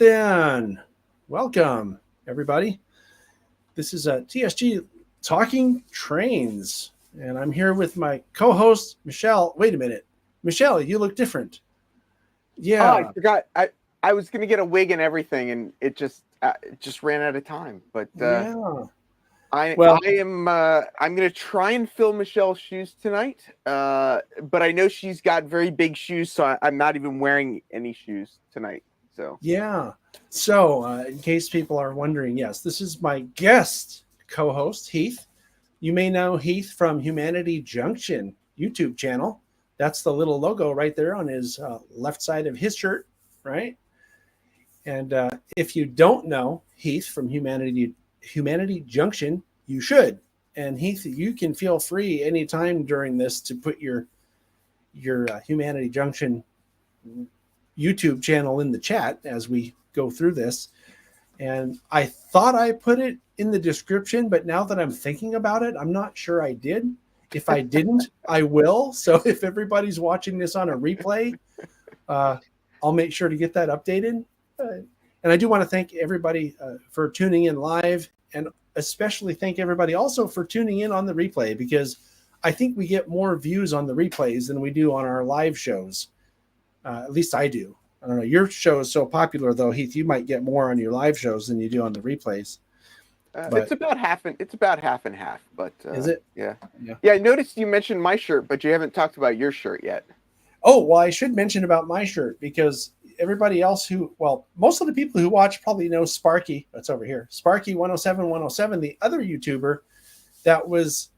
then. Welcome, everybody. This is TSG Talking Trains, and I'm here with my co-host, Michelle. Wait a minute. Michelle, you look different. Yeah. Oh, I forgot. I was going to get a wig and everything, and it just ran out of time. But Yeah. I'm going to try and fill Michelle's shoes tonight. But I know she's got very big shoes, so I'm not even wearing any shoes tonight. So yeah. So, in case people are wondering, yes, this is my guest co-host, Heath. You may know Heath from Humanity Junction YouTube channel. That's the little logo right there on his left side of his shirt, right? And if you don't know Heath from Humanity Junction, you should. And Heath, you can feel free anytime during this to put your Humanity Junction YouTube channel in the chat as we go through this. And I thought I put it in the description, but now that I'm thinking about it, I'm not sure I did. If I didn't, I will. So if everybody's watching this on a replay, I'll make sure to get that updated. And I do want to thank everybody for tuning in live, and especially thank everybody also for tuning in on the replay, because I think we get more views on the replays than we do on our live shows. At least I do. I don't know. Your show is so popular, though, Heath. You might get more on your live shows than you do on the replays. It's about half and half. But is it? Yeah. I noticed you mentioned my shirt, but you haven't talked about your shirt yet. Oh, well, I should mention about my shirt, because everybody else most of the people who watch probably know Sparky. That's over here. Sparky 107, the other YouTuber that was,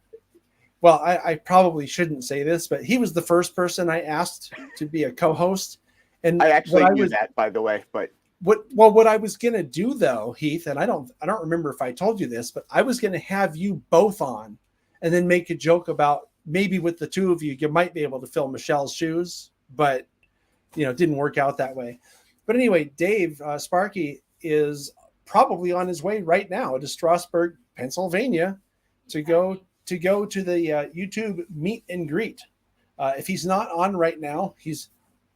well, I probably shouldn't say this, but he was the first person I asked to be a co-host. And I actually knew that, by the way, but what I was going to do, though, Heath, and I don't remember if I told you this, but I was going to have you both on and then make a joke about maybe with the two of you, you might be able to fill Michelle's shoes, but it didn't work out that way. But anyway, Dave Sparky is probably on his way right now to Strasburg, Pennsylvania, to go to the YouTube meet and greet. If he's not on right now,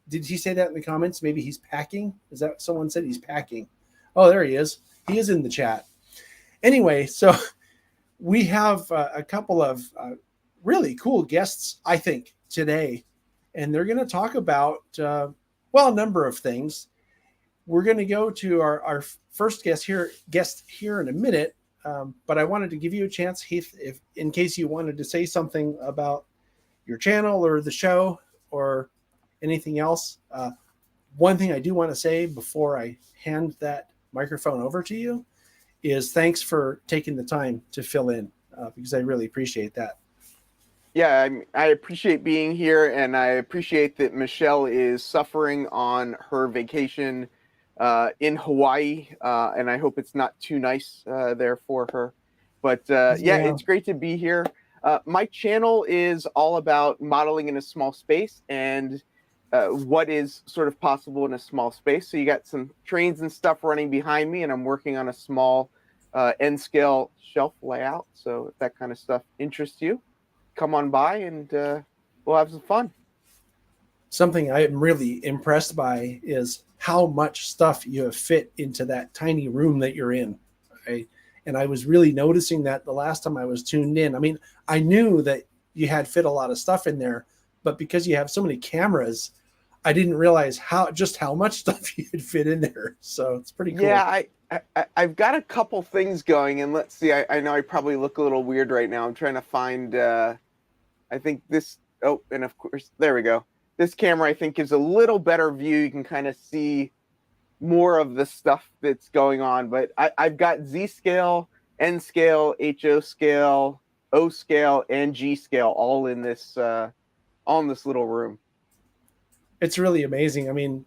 did he say that in the comments? Maybe he's packing. Is that someone said he's packing? Oh, there he is. He is in the chat. Anyway, so we have a couple of really cool guests, I think, today. And they're going to talk about, a number of things. We're going to go to our first guest here in a minute. But I wanted to give you a chance, Heath, in case you wanted to say something about your channel or the show or anything else. One thing I do want to say before I hand that microphone over to you is thanks for taking the time to fill in, because I really appreciate that. Yeah, I appreciate being here, and I appreciate that Michelle is suffering on her vacation in Hawaii, and I hope it's not too nice there for her. But it's great to be here. My channel is all about modeling in a small space and what is sort of possible in a small space. So you got some trains and stuff running behind me, and I'm working on a small N-scale shelf layout. So if that kind of stuff interests you, come on by and we'll have some fun. Something I am really impressed by is how much stuff you have fit into that tiny room that you're in. And I was really noticing that the last time I was tuned in. I mean, I knew that you had fit a lot of stuff in there, but because you have so many cameras, I didn't realize how much stuff you had fit in there. So it's pretty cool. Yeah, I've got a couple things going, and let's see. I know I probably look a little weird right now. I'm trying to find. I think this. Oh, and of course, there we go. This camera, I think, gives a little better view. You can kind of see more of the stuff that's going on. But I've got Z scale, N scale, HO scale, O scale, and G scale all in this little room. It's really amazing. I mean,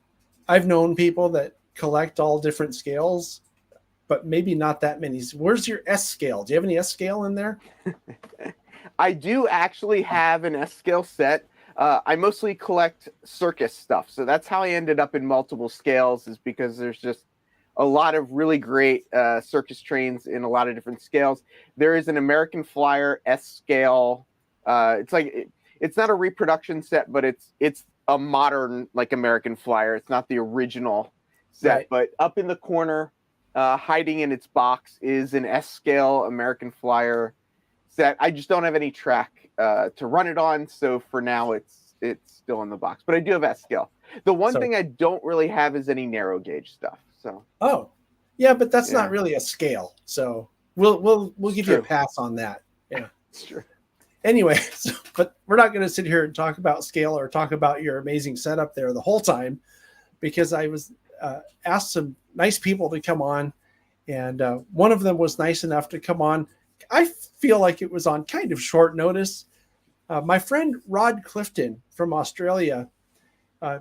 I've known people that collect all different scales, but maybe not that many. Where's your S scale? Do you have any S scale in there? I do actually have an S scale set. I mostly collect circus stuff. So that's how I ended up in multiple scales, is because there's just a lot of really great circus trains in a lot of different scales. There is an American Flyer S scale. It's not a reproduction set, but it's a modern like American Flyer. It's not the original set. Right. But up in the corner, hiding in its box, is an S-scale American Flyer set. I just don't have any track to run it on, so for now it's still in the box. But I do have S-scale. The one thing I don't really have is any narrow gauge stuff. So. Oh, yeah, but that's Yeah. not really a scale. So we'll give you a pass on that. Yeah, it's true. Anyway, but we're not going to sit here and talk about scale or talk about your amazing setup there the whole time, because I was asked some nice people to come on, and one of them was nice enough to come on. I feel like it was on kind of short notice. My friend Rod Clifton from Australia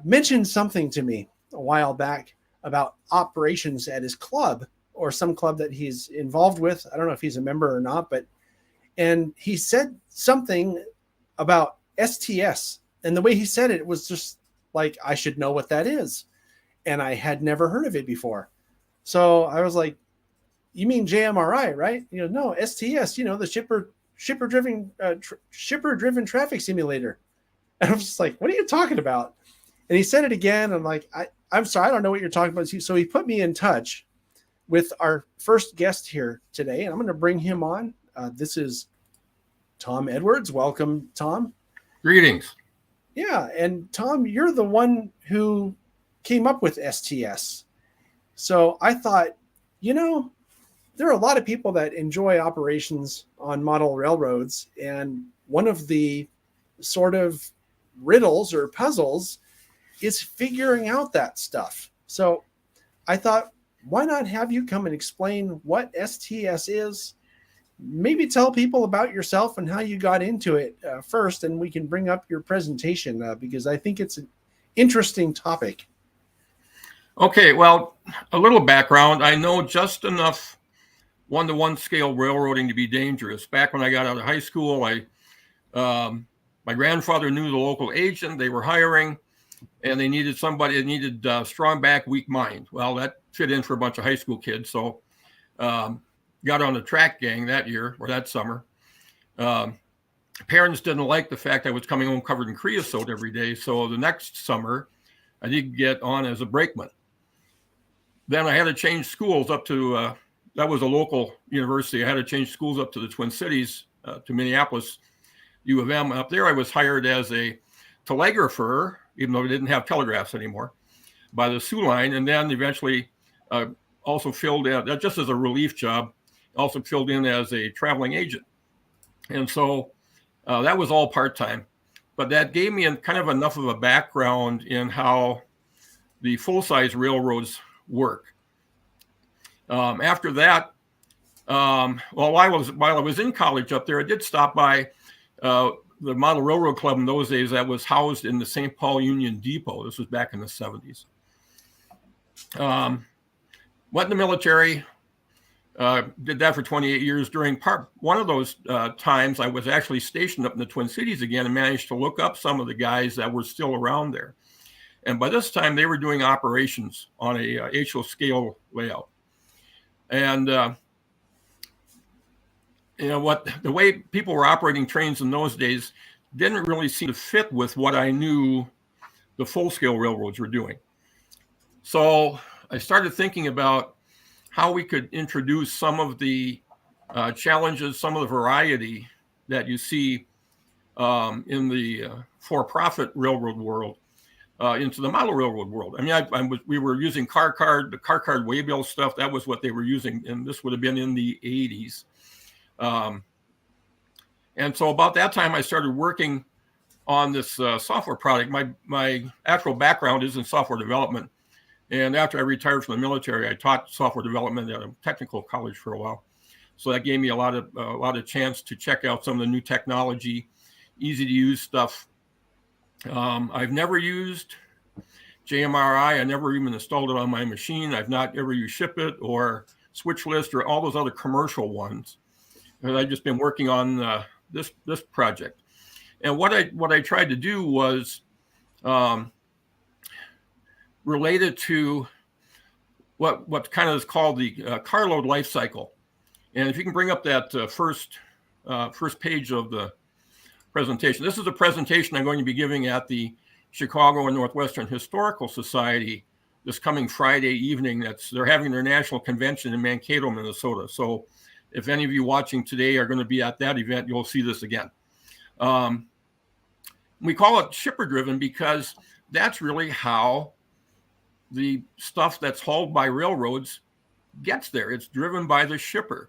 mentioned something to me a while back about operations at his club, or some club that he's involved with. I don't know if he's a member or not, and he said something about STS, and the way he said it was just like, I should know what that is. And I had never heard of it before. So I was like, you mean JMRI, right? No, STS, the shipper driven traffic simulator. And I was just like, what are you talking about? And he said it again. I'm like, I'm sorry, I don't know what you're talking about. So he put me in touch with our first guest here today, and I'm going to bring him on. This is Tom Edwards. Welcome, Tom. Greetings. Yeah, and Tom, you're the one who came up with STS. So I thought, there are a lot of people that enjoy operations on model railroads, and one of the sort of riddles or puzzles is figuring out that stuff. So I thought, why not have you come and explain what STS is? Maybe tell people about yourself and how you got into it first, and we can bring up your presentation because I think it's an interesting topic. Okay, well, a little background. I know just enough one-to-one scale railroading to be dangerous. Back when I got out of high school, my grandfather knew the local agent. They were hiring, and they needed somebody that needed strong back, weak mind. Well, that fit in for a bunch of high school kids. So got on the track gang that year or that summer. Parents didn't like the fact I was coming home covered in creosote every day. So the next summer, I did get on as a brakeman. Then I had to change schools up to, that was a local university. I had to change schools up to the Twin Cities, to Minneapolis, U of M. Up there, I was hired as a telegrapher, even though we didn't have telegraphs anymore, by the Sioux Line. And then eventually also filled in, just as a relief job, also filled in as a traveling agent. And so that was all part-time. But that gave me kind of enough of a background in how the full-size railroads work. After that, while I was in college up there, I did stop by the Model Railroad Club in those days that was housed in the St. Paul Union Depot. This was back in the 70s. Went in the military, did that for 28 years. During one of those times, I was actually stationed up in the Twin Cities again and managed to look up some of the guys that were still around there. And by this time, they were doing operations on a HO scale layout. And the way people were operating trains in those days didn't really seem to fit with what I knew the full-scale railroads were doing. So I started thinking about how we could introduce some of the challenges, some of the variety that you see in the for-profit railroad world into the model railroad world. I mean, we were using the car card waybill stuff. That was what they were using, and this would have been in the 80s. And so about that time, I started working on this software product. My actual background is in software development. And after I retired from the military, I taught software development at a technical college for a while. So that gave me a lot of chance to check out some of the new technology, easy to use stuff. I've never used JMRI. I never even installed it on my machine. I've not ever used Ship It or Switch List or all those other commercial ones. And I've just been working on this project. And what I tried to do was related to what kind of is called the carload life cycle. And if you can bring up that first page of the presentation. This is a presentation I'm going to be giving at the Chicago and Northwestern Historical Society this coming Friday evening. They're having their national convention in Mankato, Minnesota. So if any of you watching today are going to be at that event, you'll see this again. We call it shipper driven because that's really how the stuff that's hauled by railroads gets there. It's driven by the shipper.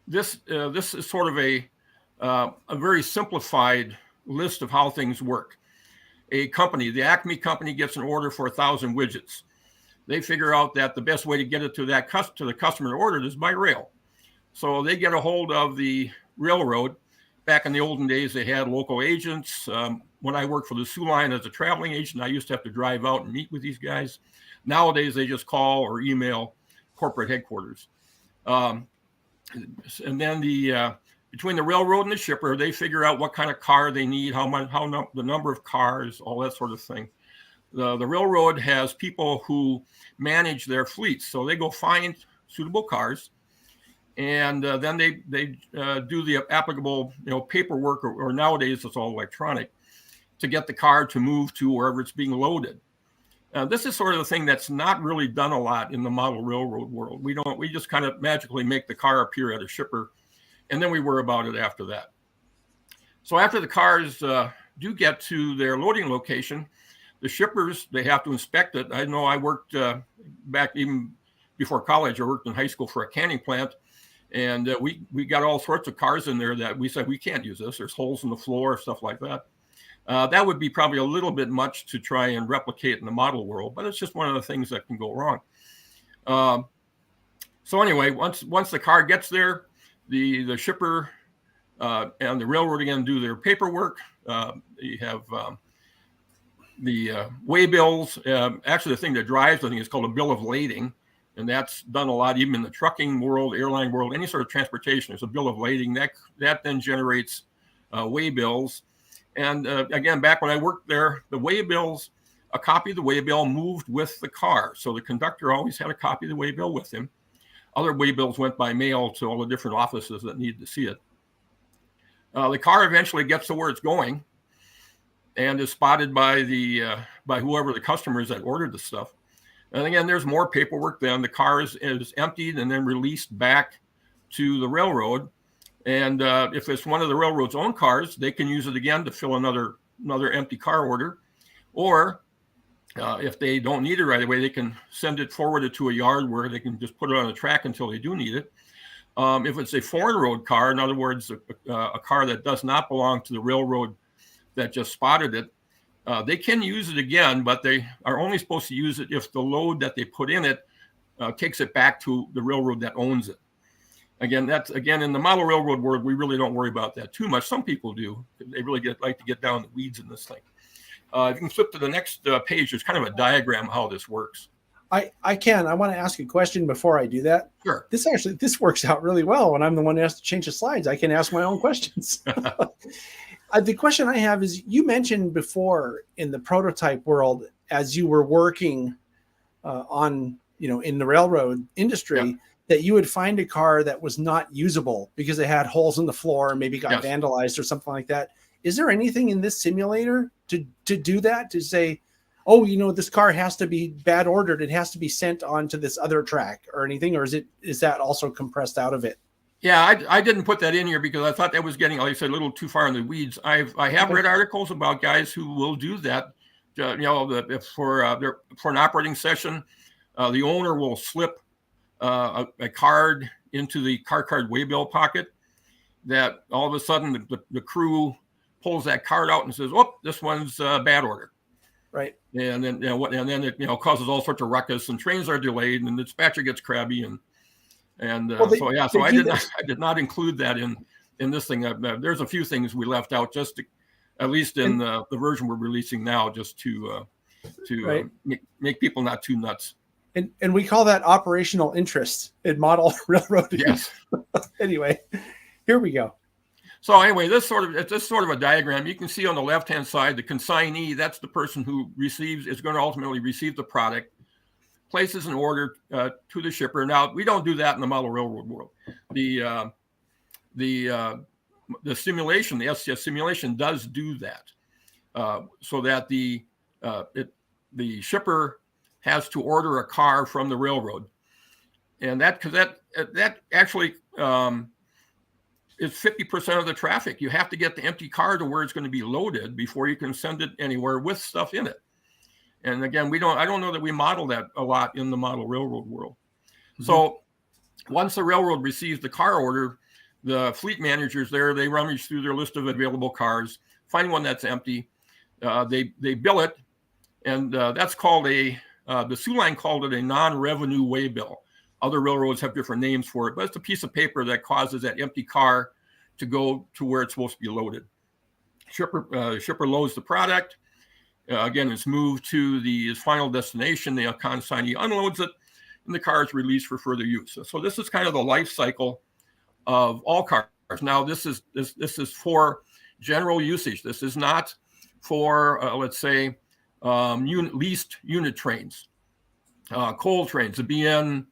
This is sort of a very simplified list of how things work. A company, the Acme company, gets an order for 1,000 widgets. They figure out that the best way to get it to the customer to order it is by rail. So they get a hold of the railroad. Back in the olden days, they had local agents. When I worked for the Sioux Line as a traveling agent, I used to have to drive out and meet with these guys. Nowadays, they just call or email corporate headquarters. And then between the railroad and the shipper, they figure out what kind of car they need, the number of cars, all that sort of thing. The railroad has people who manage their fleets, so they go find suitable cars, and then they do the applicable paperwork, or nowadays it's all electronic, to get the car to move to wherever it's being loaded. This is sort of the thing that's not really done a lot in the model railroad world. We just kind of magically make the car appear at a shipper, and then we worry about it after that. So after the cars do get to their loading location, the shippers, they have to inspect it. I know I worked back even before college. I worked in high school for a canning plant, and we got all sorts of cars in there that we said we can't use this. There's holes in the floor, stuff like that. That would be probably a little bit much to try and replicate in the model world, but it's just one of the things that can go wrong. So anyway, once the car gets there, the shipper and the railroad again do their paperwork. You have the way bills. Actually, the thing that drives the thing is called a bill of lading, and that's done a lot even in the trucking world, airline world, any sort of transportation. There's a bill of lading that then generates way bills. And again, back when I worked there, the way bills, a copy of the way bill moved with the car. So the conductor always had a copy of the way bill with him. Other way bills went by mail to all the different offices that needed to see it. The car eventually gets to where it's going and is spotted by by whoever the customers that ordered the stuff. And again, there's more paperwork then. The car is emptied and then released back to the railroad. And if it's one of the railroad's own cars, they can use it again to fill another empty car order. Or if they don't need it right away, they can send it forwarded to a yard where they can just put it on a track until they do need it. If it's a foreign road car, in other words, a car that does not belong to the railroad that just spotted it, they can use it again, but they are only supposed to use it if the load that they put in it takes it back to the railroad that owns it. Again, in the model railroad world, we really don't worry about that too much. Some people do. They really like to get down the weeds in this thing. If you can flip to the next page, there's kind of a diagram of how this works. I can. I want to ask a question before I do that. Sure. This works out really well when I'm the one who has to change the slides. I can ask my own questions. The question I have is, you mentioned before in the prototype world, as you were working in the railroad industry, yeah, that you would find a car that was not usable because it had holes in the floor and maybe got vandalized or something like that. Is there anything in this simulator to do that, to say, oh, this car has to be bad ordered, it has to be sent on to this other track or anything? Or is that also compressed out of it? Yeah, I didn't put that in here because I thought that was getting, like I said, a little too far in the weeds. I have read articles about guys who will do that. For an operating session, the owner will slip a card into the car card waybill pocket, that all of a sudden the crew pulls that card out and says, "Oh, this one's bad order." Right. And then it causes all sorts of ruckus, and trains are delayed, and the dispatcher gets crabby, so I did not include that in this thing. There's a few things we left out, just to, at least in the version we're releasing now, just to make people not too nuts. And we call that operational interest in model railroad. Yes. Anyway, here we go. So anyway, this sort of a diagram. You can see on the left-hand side, the consignee, that's the person who is going to ultimately receive the product, places an order to the shipper. Now, we don't do that in the model railroad world. The simulation, the STS simulation, does do that, so that the the shipper has to order a car from the railroad, and that actually is 50% of the traffic. You have to get the empty car to where it's going to be loaded before you can send it anywhere with stuff in it. And again, I don't know that we model that a lot in the model railroad world. Mm-hmm. So once the railroad receives the car order, the fleet managers there, they rummage through their list of available cars, find one that's empty. They bill it, and that's called the Soo Line called it a non-revenue way bill. Other railroads have different names for it, but it's a piece of paper that causes that empty car to go to where it's supposed to be loaded. Shipper loads the product. Again, it's moved to its final destination. The consignee unloads it, and the car is released for further use. So this is kind of the life cycle of all cars. Now, this is for general usage. This is not for, let's say, leased unit trains, coal trains, the BN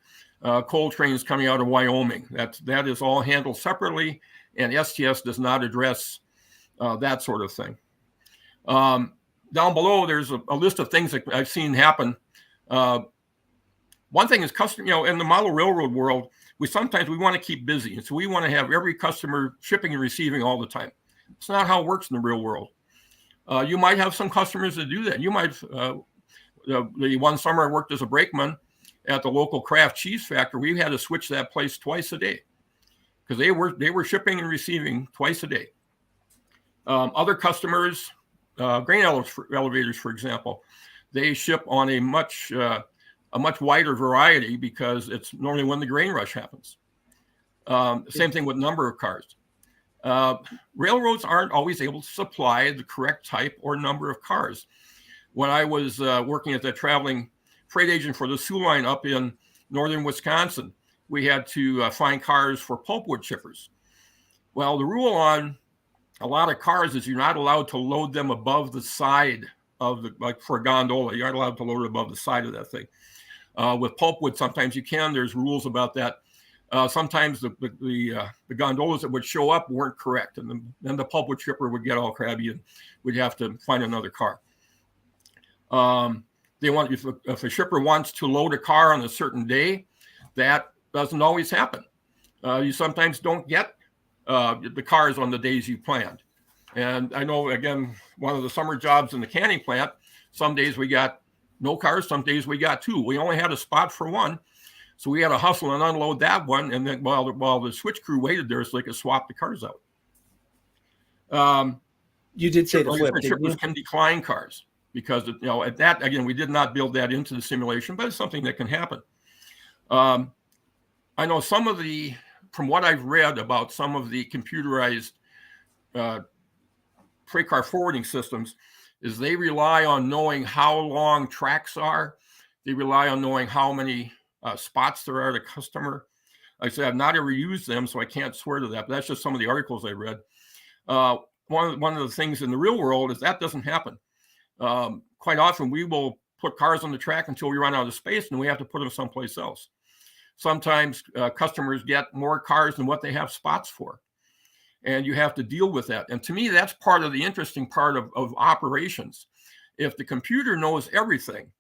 coal trains coming out of Wyoming. That is all handled separately, and STS does not address that sort of thing. Down below, there's a list of things that I've seen happen. One thing is in the model railroad world, we want to keep busy. And so we want to have every customer shipping and receiving all the time. It's not how it works in the real world. You might have some customers that do that. You might, the one summer I worked as a brakeman at the local Kraft cheese factory, we had to switch that place twice a day because they were shipping and receiving twice a day. Other customers, grain elevators, for example, they ship on a much wider variety because it's normally when the grain rush happens. Same thing with number of cars. Railroads aren't always able to supply the correct type or number of cars. When I was working as a traveling freight agent for the Soo Line up in northern Wisconsin, we had to find cars for pulpwood shippers. Well, the rule on a lot of cars is you're not allowed to load them above the side of like for a gondola, you're not allowed to load it above the side of that thing. With pulpwood, sometimes you can. There's rules about that. Sometimes the gondolas that would show up weren't correct, and then the pulpwood shipper would get all crabby, and we'd have to find another car. If a shipper wants to load a car on a certain day, that doesn't always happen. You sometimes don't get the cars on the days you planned. And I know, again, one of the summer jobs in the canning plant, some days we got no cars, some days we got two. We only had a spot for one. So we had to hustle and unload that one. And then while the switch crew waited there, so they could swap the cars out. You did say the flip, shippers can decline cars because, at that, again, we did not build that into the simulation, but it's something that can happen. I know from what I've read about some of the computerized freight car forwarding systems, is they rely on knowing how long tracks are. They rely on knowing how many spots there are at a customer. Like I said, I've not ever used them, so I can't swear to that, but that's just some of the articles I read. One of the things in the real world is that doesn't happen. Quite often, we will put cars on the track until we run out of space, and we have to put them someplace else. Sometimes customers get more cars than what they have spots for, and you have to deal with that. And to me, that's part of the interesting part of operations. If the computer knows everything,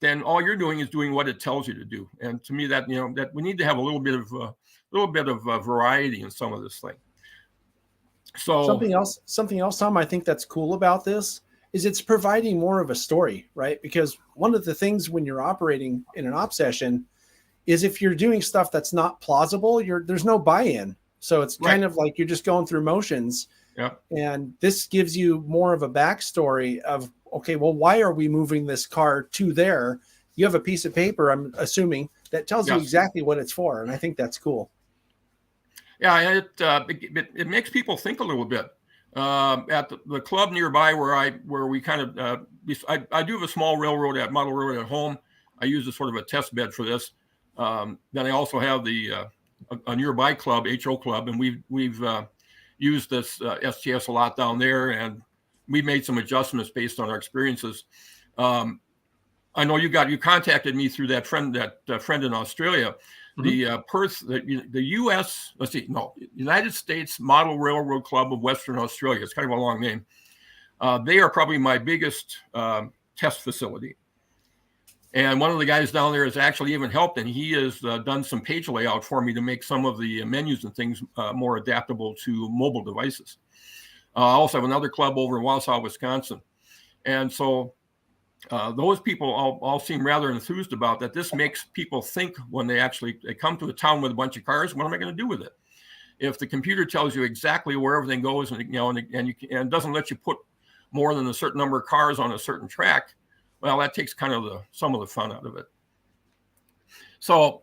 then all you're doing is doing what it tells you to do. And to me, that that we need to have a little bit of variety in some of this thing. So something else, Tom, I think that's cool about this is it's providing more of a story, right? Because one of the things when you're operating in an op session is if you're doing stuff that's not plausible, there's no buy-in. So it's kind of like you're just going through motions. Yeah. And this gives you more of a backstory of, okay, well, why are we moving this car to there? You have a piece of paper, I'm assuming, that tells you exactly what it's for. And I think that's cool. Yeah, it makes people think a little bit. At the club nearby where we kind of, I do have a small model railroad at home. I use a sort of a test bed for this. Then I also have a nearby club, HO club, and we've used this STS a lot down there, and we made some adjustments based on our experiences. I know you contacted me through that friend in Australia. Mm-hmm. The U.S. United States Model Railroad Club of Western Australia. It's kind of a long name. They are probably my biggest test facility. And one of the guys down there has actually even helped, and he has done some page layout for me to make some of the menus and things more adaptable to mobile devices. I also have another club over in Wausau, Wisconsin. And so those people all seem rather enthused about that. This makes people think when they come to a town with a bunch of cars, what am I going to do with it? If the computer tells you exactly where everything goes, and and doesn't let you put more than a certain number of cars on a certain track, well, that takes kind of some of the fun out of it. So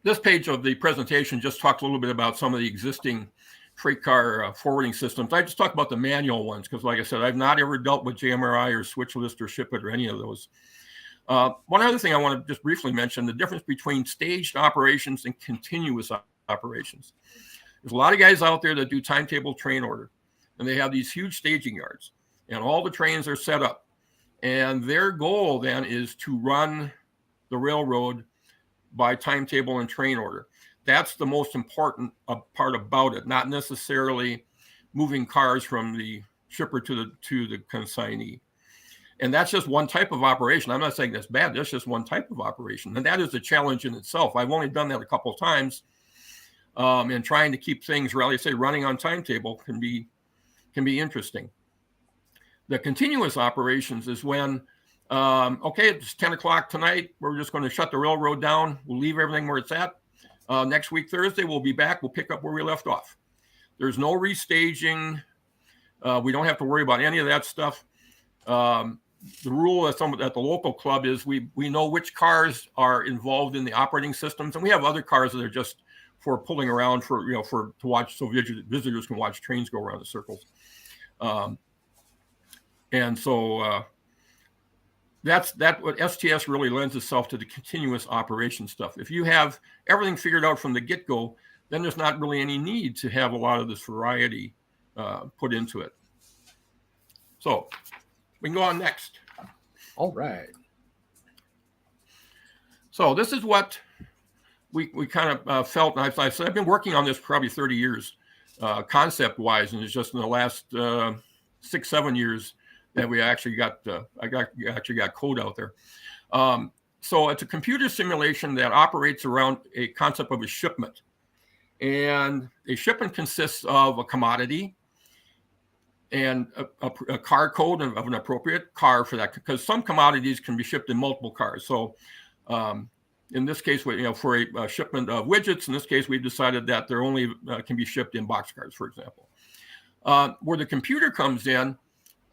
this page of the presentation just talks a little bit about some of the existing freight car forwarding systems. I just talked about the manual ones because, like I said, I've not ever dealt with JMRI or SwitchList or ShipIt or any of those. One other thing I want to just briefly mention, the difference between staged operations and continuous operations. There's a lot of guys out there that do timetable train order, and they have these huge staging yards, and all the trains are set up. And their goal then is to run the railroad by timetable and train order. That's the most important part about it, not necessarily moving cars from the shipper to the consignee. And that's just one type of operation. I'm not saying that's bad. That's just one type of operation. And that is a challenge in itself. I've only done that a couple of times. And trying to keep things, really, say, running on timetable can be interesting. The continuous operations is when, okay, it's 10 o'clock tonight. We're just going to shut the railroad down. We'll leave everything where it's at. Next week, Thursday, we'll be back. We'll pick up where we left off. There's no restaging. We don't have to worry about any of that stuff. The rule at the local club is we know which cars are involved in the operating systems, and we have other cars that are just for pulling around to watch, so visitors can watch trains go around the circles. And so that's what STS really lends itself to, the continuous operation stuff. If you have everything figured out from the get-go, then there's not really any need to have a lot of this variety put into it. So we can go on next. All right. So this is what we kind of felt. And I've said I've been working on this for probably 30 years, concept-wise, and it's just in the last 6-7 years that we actually got code out there. So it's a computer simulation that operates around a concept of a shipment. And a shipment consists of a commodity and a car code of an appropriate car for that, because some commodities can be shipped in multiple cars. So in this case, for a shipment of widgets, in this case, we've decided that they're only can be shipped in boxcars, for example. Where the computer comes in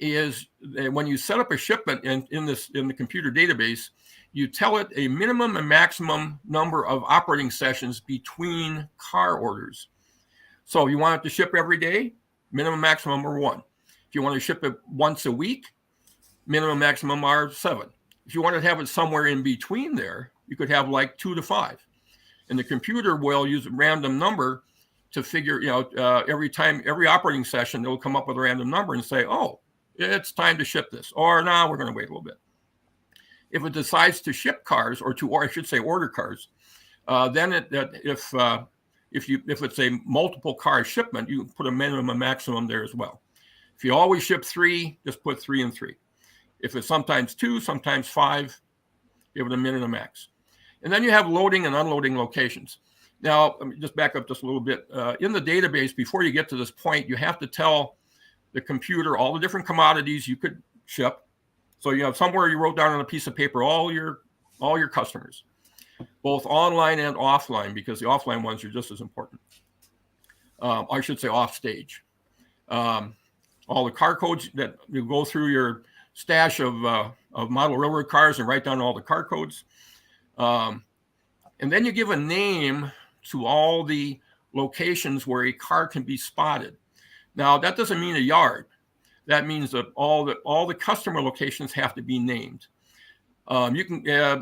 is when you set up a shipment in the computer database, you tell it a minimum and maximum number of operating sessions between car orders. So you want it to ship every day, minimum maximum are 1. If you want to ship it once a week, minimum maximum are 7. If you want to have it somewhere in between there, you could have like 2 to 5. And the computer will use a random number to figure, every operating session, it'll come up with a random number and say, oh, it's time to ship this, or no, we're going to wait a little bit. If it decides to ship cars, or I should say order cars, then if it's a multiple car shipment, you can put a minimum and maximum there as well. If you always ship 3, just put 3 and 3. If it's sometimes 2, sometimes 5, give it a minimum and max. And then you have loading and unloading locations. Now, let me just back up just a little bit. In the database, before you get to this point, you have to tell the computer all the different commodities you could ship. So you have somewhere you wrote down on a piece of paper all your customers, both online and offline, because the offline ones are just as important. I should say off stage. All the car codes that you go through your stash of model railroad cars and write down all the car codes. And then you give a name to all the locations where a car can be spotted. Now, that doesn't mean a yard. That means that all the customer locations have to be named. You can I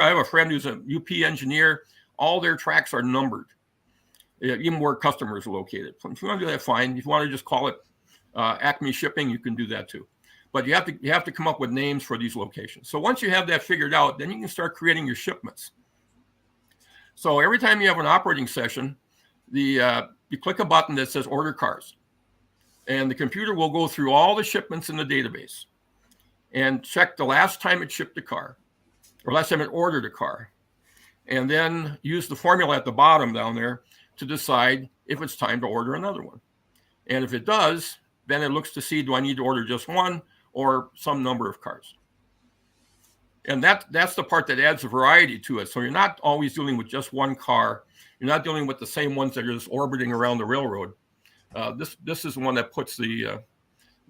have a friend who's a UP engineer. All their tracks are numbered, even where customers are located. If you want to do that, fine. If you want to just call it Acme Shipping, you can do that too. But you have to come up with names for these locations. So once you have that figured out, then you can start creating your shipments. So every time you have an operating session, you click a button that says order cars, and the computer will go through all the shipments in the database. and check the last time it shipped a car or last time it ordered a car, and then use the formula at the bottom down there to decide if it's time to order another one. And if it does, then it looks to see, do I need to order just one or some number of cars? And that's the part that adds a variety to it. So you're not always dealing with just one car. You're not dealing with the same ones that are just orbiting around the railroad. This is the one that puts the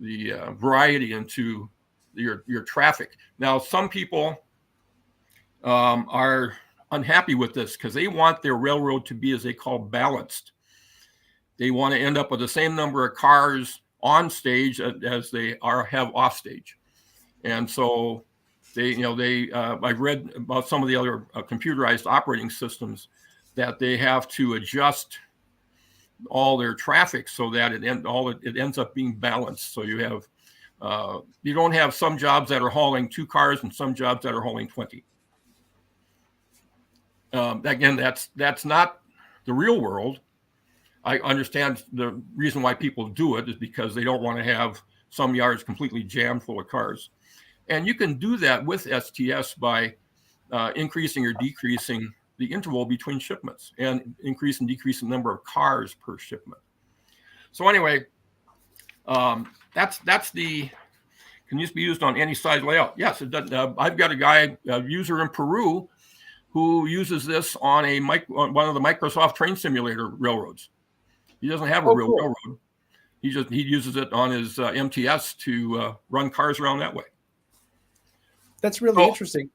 variety into your traffic. Now, some people are unhappy with this because they want their railroad to be, as they call, balanced. They want to end up with the same number of cars on stage as they have off stage. And so I've read about some of the other computerized operating systems that they have to adjust all their traffic so that it ends up being balanced. So you have you don't have some jobs that are hauling 2 cars and some jobs that are hauling 20. Again, that's not the real world. I understand the reason why people do it is because they don't want to have some yards completely jammed full of cars. And you can do that with STS by increasing or decreasing the interval between shipments and increase and decrease the number of cars per shipment. So anyway, that's the, can this be used on any size layout? Yes, it does. I've got a user in Peru who uses this on one of the Microsoft train simulator railroads. He doesn't have a real railroad. He uses it on his MTS to run cars around that way. That's really interesting.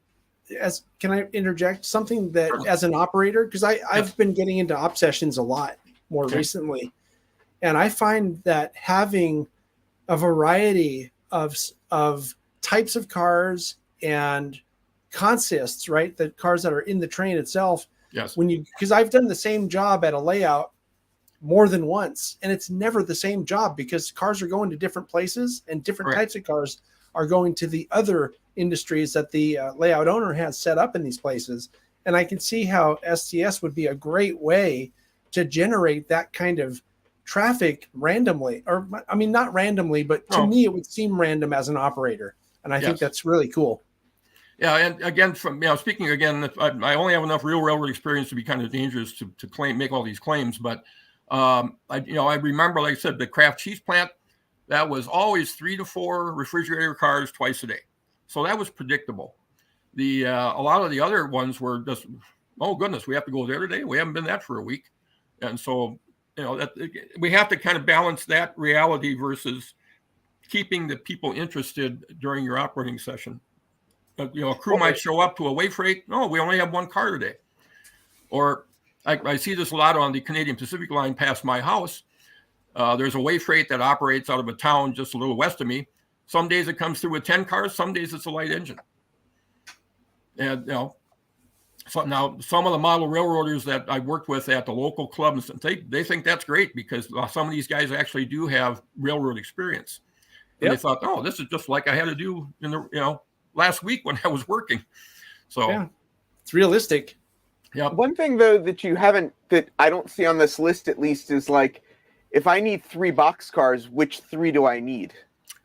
Can I interject something that as an operator, because I've been getting into op sessions a lot more recently, and I find that having a variety of types of cars and consists, right, the cars that are in the train itself. Yes. Because I've done the same job at a layout more than once, and it's never the same job because cars are going to different places and different types of cars are going to the other industries that the layout owner has set up in these places. And I can see how STS would be a great way to generate that kind of traffic randomly, or I mean, not randomly, but to me, it would seem random as an operator. And I think that's really cool. Yeah. And again, speaking again, I only have enough real railroad experience to be kind of dangerous to make all these claims. But I remember, like I said, the Kraft cheese plant, that was always 3 to 4 refrigerator cars twice a day. So that was predictable. A lot of the other ones were just, oh goodness, we have to go there today. We haven't been that for a week. And so, we have to kind of balance that reality versus keeping the people interested during your operating session. A crew might show up to a way freight. No, we only have 1 car today. Or I see this a lot on the Canadian Pacific line past my house. There's a way freight that operates out of a town just a little west of me. Some days it comes through with 10 cars. Some days it's a light engine. And, so now some of the model railroaders that I worked with at the local clubs, they think that's great because some of these guys actually do have railroad experience. And they thought, oh, this is just like I had to do in the, last week when I was working. So it's realistic. Yeah. One thing though that I don't see on this list at least is like, if I need 3 boxcars, which 3 do I need?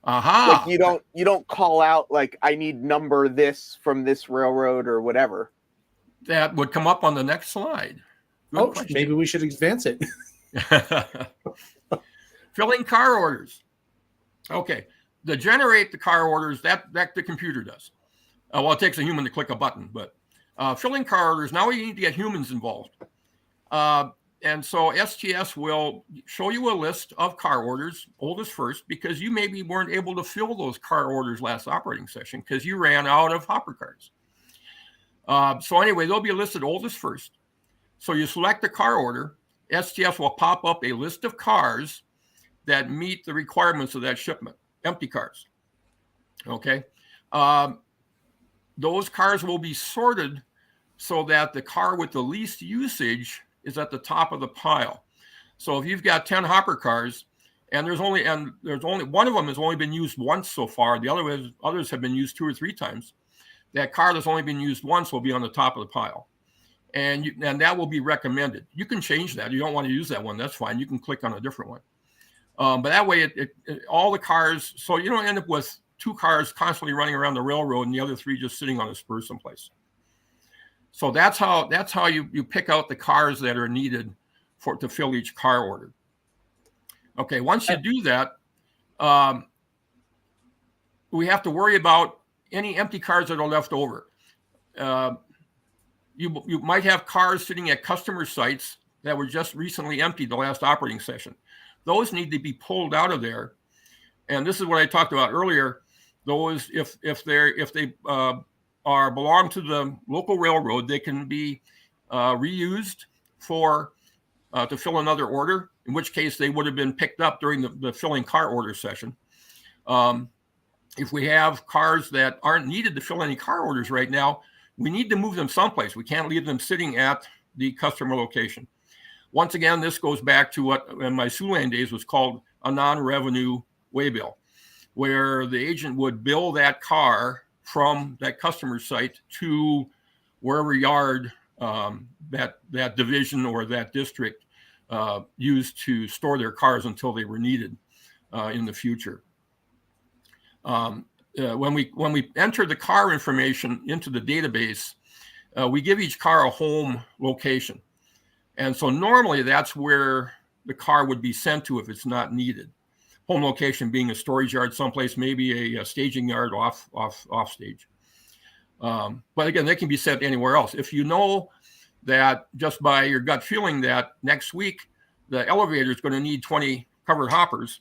Like you don't call out like I need number this from this railroad or whatever. That would come up on the next slide. Good question. Maybe we should advance it. Filling car orders. Okay. To generate the car orders, that the computer does. Well, it takes a human to click a button, but filling car orders, now you need to get humans involved. And so STS will show you a list of car orders, oldest first, because you maybe weren't able to fill those car orders last operating session because you ran out of hopper cars. So anyway, they'll be listed oldest first. So you select the car order. STS will pop up a list of cars that meet the requirements of that shipment, empty cars. Okay. Those cars will be sorted so that the car with the least usage is at the top of the pile. So if you've got 10 hopper cars and there's only one of them has only been used once so far, the others have been used 2 or 3 times. That car that's only been used once will be on the top of the pile. And that will be recommended. You can change that. You don't want to use that one. That's fine. You can click on a different one. But that way, all the cars, so you don't end up with 2 cars constantly running around the railroad and the other 3 just sitting on a spur someplace. So that's how you pick out the cars that are needed to fill each car order. Okay, once you do that, we have to worry about any empty cars that are left over. You might have cars sitting at customer sites that were just recently emptied the last operating session. Those need to be pulled out of there. And this is what I talked about earlier. Those, if they belong to the local railroad, they can be reused to fill another order, in which case they would have been picked up during the filling car order session. If we have cars that aren't needed to fill any car orders right now, we need to move them someplace. We can't leave them sitting at the customer location. Once again, this goes back to what in my Siouxland days was called a non-revenue waybill, where the agent would bill that car from that customer site to wherever yard that division or that district used to store their cars until they were needed in the future. When we enter the car information into the database, we give each car a home location. And so normally that's where the car would be sent to if it's not needed. Home location being a storage yard someplace, maybe a staging yard off stage. But again, they can be sent anywhere else. If you know that just by your gut feeling that next week the elevator is going to need 20 covered hoppers,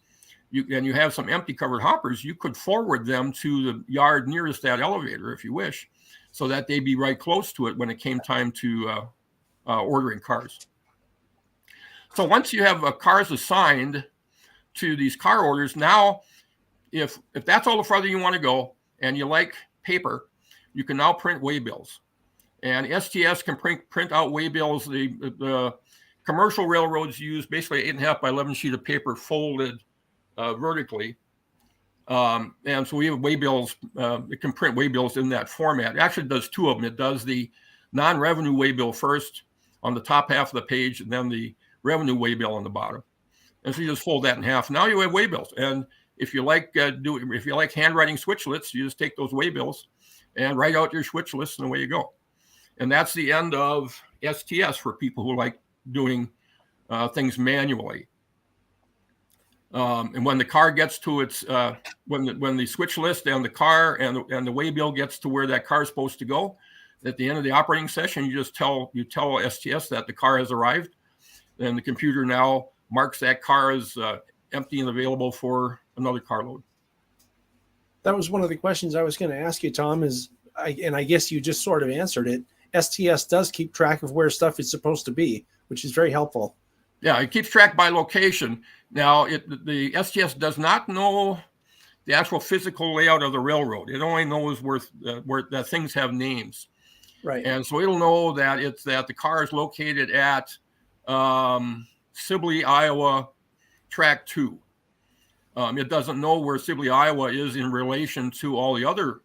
and you have some empty covered hoppers, you could forward them to the yard nearest that elevator if you wish, so that they'd be right close to it when it came time to ordering cars. So once you have cars assigned to these car orders, now if that's all the farther you want to go and you like paper, you can now print waybills. And STS can print out waybills. The commercial railroads use basically 8.5 by 11 sheet of paper folded vertically. And so we have waybills. It can print waybills in that format. It actually does 2 of them. It does the non-revenue waybill first on the top half of the page, and then the revenue waybill on the bottom. And so you just fold that in half. Now you have waybills. And if you like handwriting switch lists, you just take those waybills and write out your switch lists, and away you go. And that's the end of STS for people who like doing things manually. And when the car gets to its when the switch list and the car and the waybill gets to where that car is supposed to go, at the end of the operating session, you tell STS that the car has arrived, and the computer now marks that car as empty and available for another carload. That was one of the questions I was going to ask you, Tom, and I guess you just sort of answered it. STS does keep track of where stuff is supposed to be, which is very helpful. Yeah, it keeps track by location. Now, the STS does not know the actual physical layout of the railroad. It only knows where that things have names. Right. And so it'll know that the car is located at Sibley, Iowa, track 2. It doesn't know where Sibley, Iowa is in relation to all the other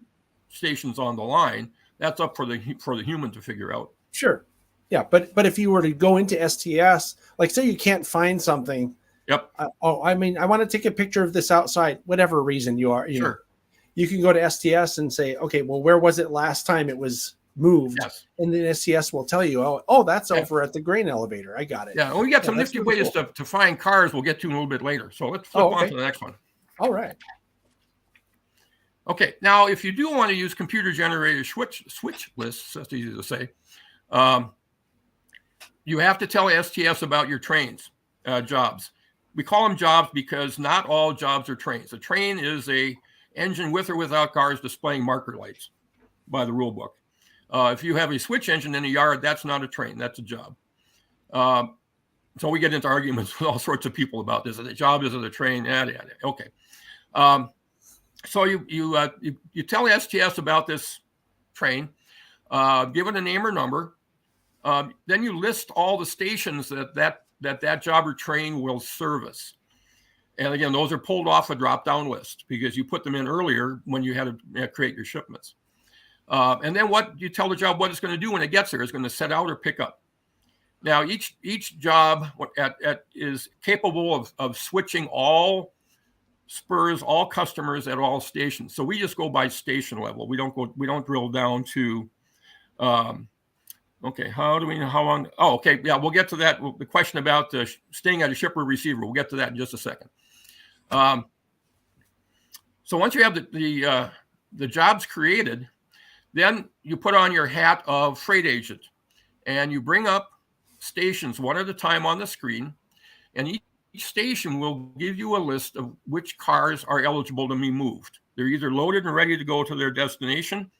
stations on the line. That's up for the human to figure out. Sure. Yeah, but if you were to go into STS, like say you can't find something. Yep. I want to take a picture of this outside, whatever reason you are. Sure. You can go to STS and say, okay, well, where was it last time it was moved? Yes. And then STS will tell you, oh, that's over at the grain elevator. I got it. Yeah. Well, we got some nifty ways to find cars. We'll get to in a little bit later. So let's flip on to the next one. All right. Okay. Now, if you do want to use computer-generated switch lists, that's easy to say, you have to tell STS about your trains, jobs. We call them jobs because not all jobs are trains. A train is a engine with or without cars displaying marker lights by the rule book. If you have a switch engine in a yard, that's not a train. That's a job. So we get into arguments with all sorts of people about this. Is it a job? Is it a train? Okay. So you tell STS about this train, give it a name or number. Then you list all the stations that job or train will service. And again, those are pulled off a drop-down list because you put them in earlier when you had to create your shipments. And then what you tell the job what it's going to do when it gets there is going to set out or pick up. Now, each job is capable of switching all spurs all customers at all stations. So we just go by station level. We don't drill down to, okay, how do we know how long? Oh, okay, yeah, we'll get to that. The question about staying at a shipper receiver, we'll get to that in just a second. So once you have the jobs created, then you put on your hat of freight agent, and you bring up stations one at a time on the screen, and each station will give you a list of which cars are eligible to be moved. They're either loaded and ready to go to their destination,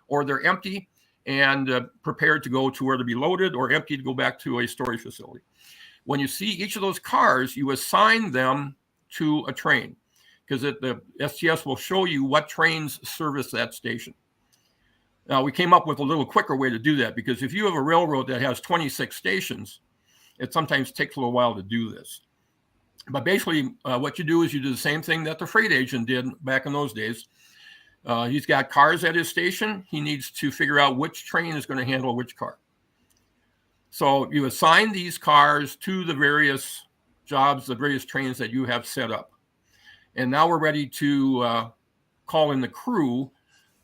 or they're empty and prepared to go to where to be loaded, or empty to go back to a storage facility. When you see each of those cars, you assign them to a train, because the STS will show you what trains service that station. Now, we came up with a little quicker way to do that, because if you have a railroad that has 26 stations, it sometimes takes a little while to do this. But basically, what you do is you do the same thing that the freight agent did back in those days. He's got cars at his station. He needs to figure out which train is going to handle which car. So you assign these cars to the various jobs, the various trains that you have set up. And now we're ready to call in the crew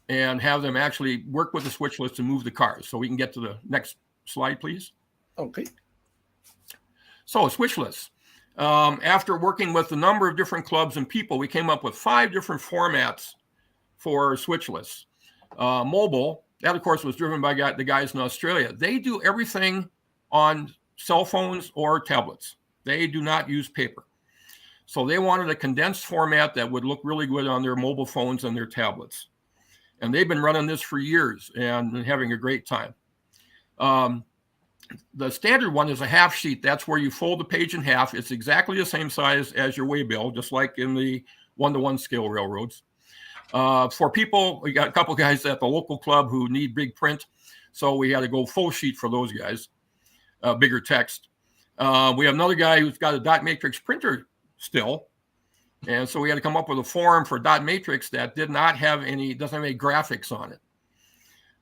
and have them actually work with the switch list and move the cars. So we can get to the next slide, please. Okay. So switch lists. After working with a number of different clubs and people, we came up with 5 different formats for switch lists. Mobile, that of course was driven by the guys in Australia. They do everything on cell phones or tablets. They do not use paper. So they wanted a condensed format that would look really good on their mobile phones and their tablets. And they've been running this for years and having a great time. The standard one is a half sheet. That's where you fold the page in half. It's exactly the same size as your waybill, just like in the one-to-one scale railroads. For people, we got a couple guys at the local club who need big print, so we had to go full sheet for those guys, bigger text. We have another guy who's got a dot matrix printer still, and so we had to come up with a form for dot matrix that doesn't have any graphics on it.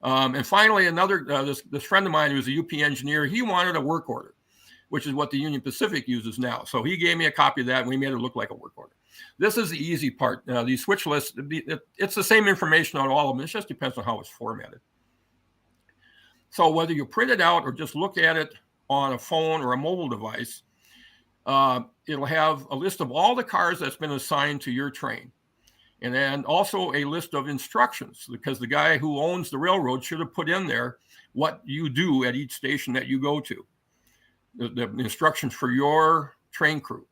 And finally, this friend of mine who's a UP engineer, he wanted a work order, which is what the Union Pacific uses now. So he gave me a copy of that, and we made it look like a work order. This is the easy part. These switch lists, it's the same information on all of them. It just depends on how it's formatted. So whether you print it out or just look at it on a phone or a mobile device, it'll have a list of all the cars that's been assigned to your train. And then also a list of instructions, because the guy who owns the railroad should have put in there what you do at each station that you go to, the instructions for your train crew.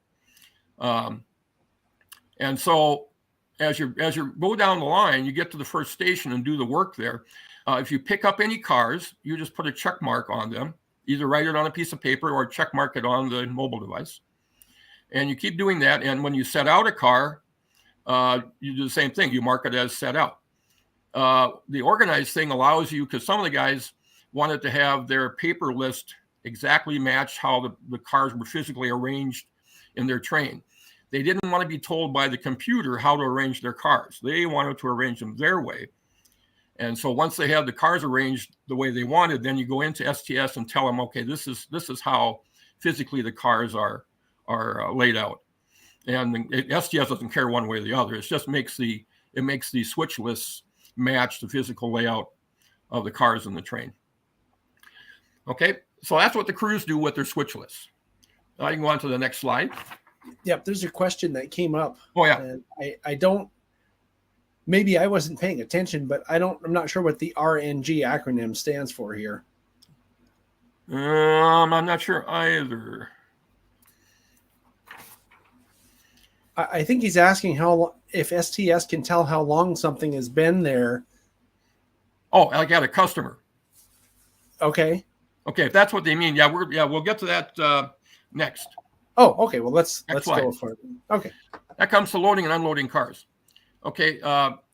And so as you go down the line, you get to the first station and do the work there. If you pick up any cars, you just put a check mark on them, either write it on a piece of paper or check mark it on the mobile device. And you keep doing that. And when you set out a car, you do the same thing. You mark it as set out. The organized thing allows you, because some of the guys wanted to have their paper list exactly match how the cars were physically arranged in their train. They didn't want to be told by the computer how to arrange their cars. They wanted to arrange them their way. And so once they have the cars arranged the way they wanted, then you go into STS and tell them, okay, this is how physically the cars are laid out. And STS doesn't care one way or the other. It just makes the switch lists match the physical layout of the cars in the train. Okay, so that's what the crews do with their switch lists. Now you can go on to the next slide. Yep, there's a question that came up. Oh yeah. And I don't. Maybe I wasn't paying attention, but I'm not sure what the RNG acronym stands for here. I'm not sure either. I think he's asking if STS can tell how long something has been there. Oh, I got a customer. Okay. Okay, if that's what they mean, we'll get to that next. Oh, okay. Well, let's slide. go for it. Okay. That comes to loading and unloading cars. Okay,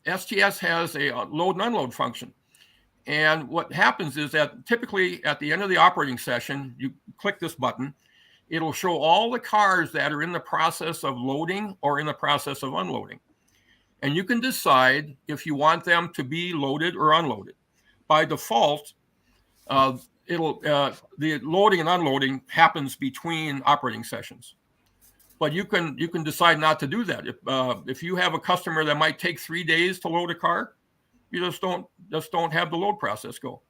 STS has a load and unload function. And what happens is that typically at the end of the operating session, you click this button. It'll show all the cars that are in the process of loading or in the process of unloading. And you can decide if you want them to be loaded or unloaded. By default, the loading and unloading happens between operating sessions. but you can decide not to do that. If you have a customer that might take 3 days to load a car, you just don't have the load process go.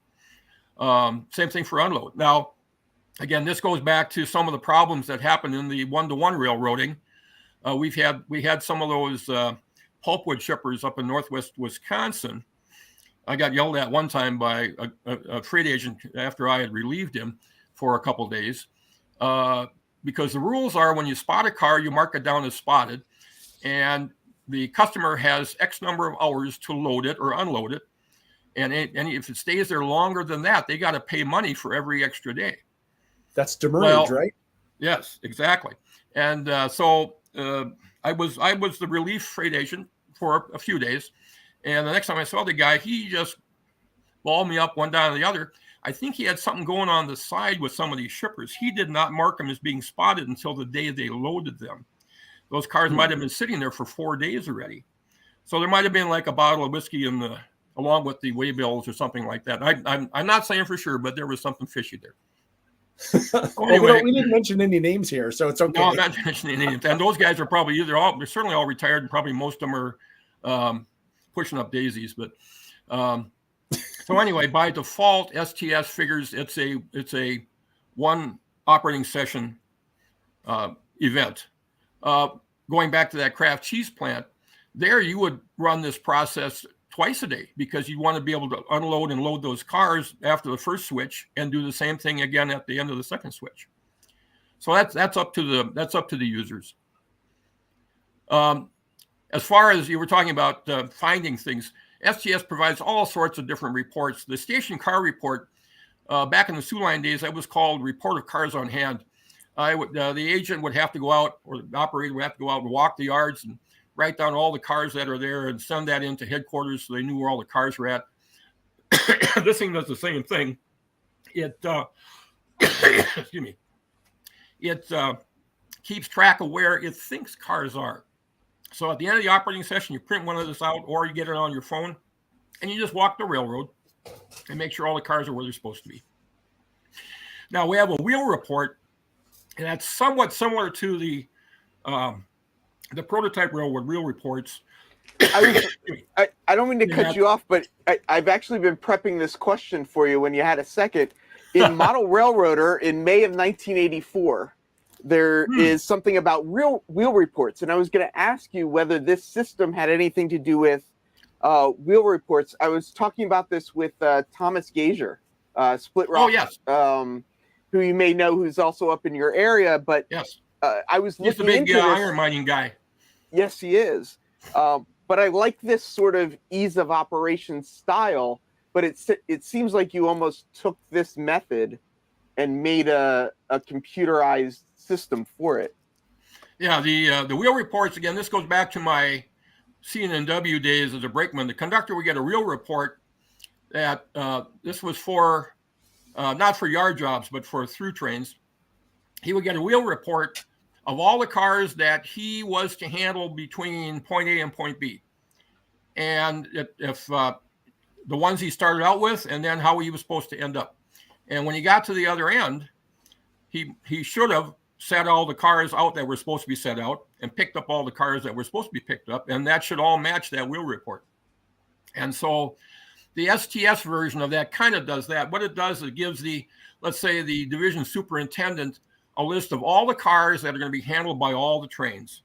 Same thing for unload. Now, again, this goes back to some of the problems that happen in the one-to-one railroading. We had some of those pulpwood shippers up in Northwest Wisconsin. I got yelled at one time by a freight agent after I had relieved him for a couple of days, because the rules are when you spot a car, you mark it down as spotted, and the customer has X number of hours to load it or unload it. And if it stays there longer than that, they got to pay money for every extra day. That's demurrage, right? Yes, exactly. And so I was the relief freight agent for a few days. And the next time I saw the guy, he just balled me up one down to the other. I think he had something going on the side with some of these shippers. He did not mark them as being spotted until the day they loaded them. Those cars might have been sitting there for 4 days already. So there might have been like a bottle of whiskey along with the waybills or something like that. I'm not saying for sure, but there was something fishy there. Anyway, we didn't mention any names here, so it's okay. No, I'm not mentioning any names. And those guys are probably they're certainly all retired, and probably most of them are pushing up daisies. But so anyway, by default, STS figures it's a one operating session event. Going back to that Kraft cheese plant, there you would run this process twice a day because you want to be able to unload and load those cars after the first switch and do the same thing again at the end of the second switch. So that's up to the users. As far as you were talking about finding things, STS provides all sorts of different reports. The station car report, back in the Sioux Line days, that was called Report of Cars on Hand. The agent would have to go out, or the operator would have to go out and walk the yards and write down all the cars that are there and send that into headquarters so they knew where all the cars were at. This thing does the same thing. It excuse me. It keeps track of where it thinks cars are. So at the end of the operating session, you print one of this out, or you get it on your phone, and you just walk the railroad and make sure all the cars are where they're supposed to be. Now we have a wheel report, and that's somewhat similar to the prototype railroad wheel reports. I don't mean to cut you off, but I've actually been prepping this question for you when you had a second. In Model Railroader in May of 1984, there is something about wheel reports. And I was going to ask you whether this system had anything to do with wheel reports. I was talking about this with Thomas Gager, Split Rock, Oh, yes. who you may know, who's also up in your area. But Yes. I was He's the looking big into this. iron mining guy. Yes, he is. But I like this sort of ease of operation style. But it seems like you almost took this method and made a computerized system for it. Yeah, the wheel reports, again, this goes back to my C&W days as a brakeman. The conductor would get a wheel report that this was for, not for yard jobs, but for through trains. He would get a wheel report of all the cars that he was to handle between point A and point B. And if the ones he started out with, and then how he was supposed to end up. And when he got to the other end, he should have set all the cars out that were supposed to be set out and picked up all the cars that were supposed to be picked up, and that should all match that wheel report. And so the STS version of that kind of does that. What it does, it gives let's say the division superintendent a list of all the cars that are going to be handled by all the trains.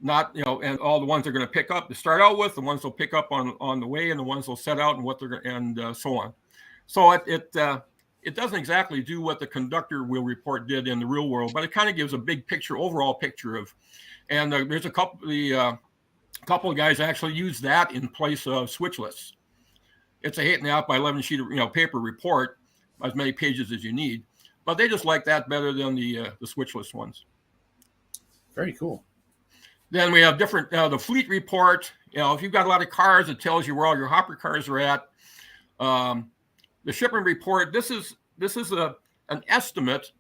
Not, and all the ones they're going to pick up to start out with, the ones they'll pick up on the way, and the ones they'll set out and what they're and so on. So it doesn't exactly do what the conductor wheel report did in the real world, but it kind of gives a big picture, overall picture of. And there's a couple of guys actually use that in place of switch lists. It's a 8.5 by 11 sheet of paper report, as many pages as you need, but they just like that better than the switch list ones. Very cool. Then we have different, the fleet report. If you've got a lot of cars, it tells you where all your hopper cars are at. The shipment report, this is an estimate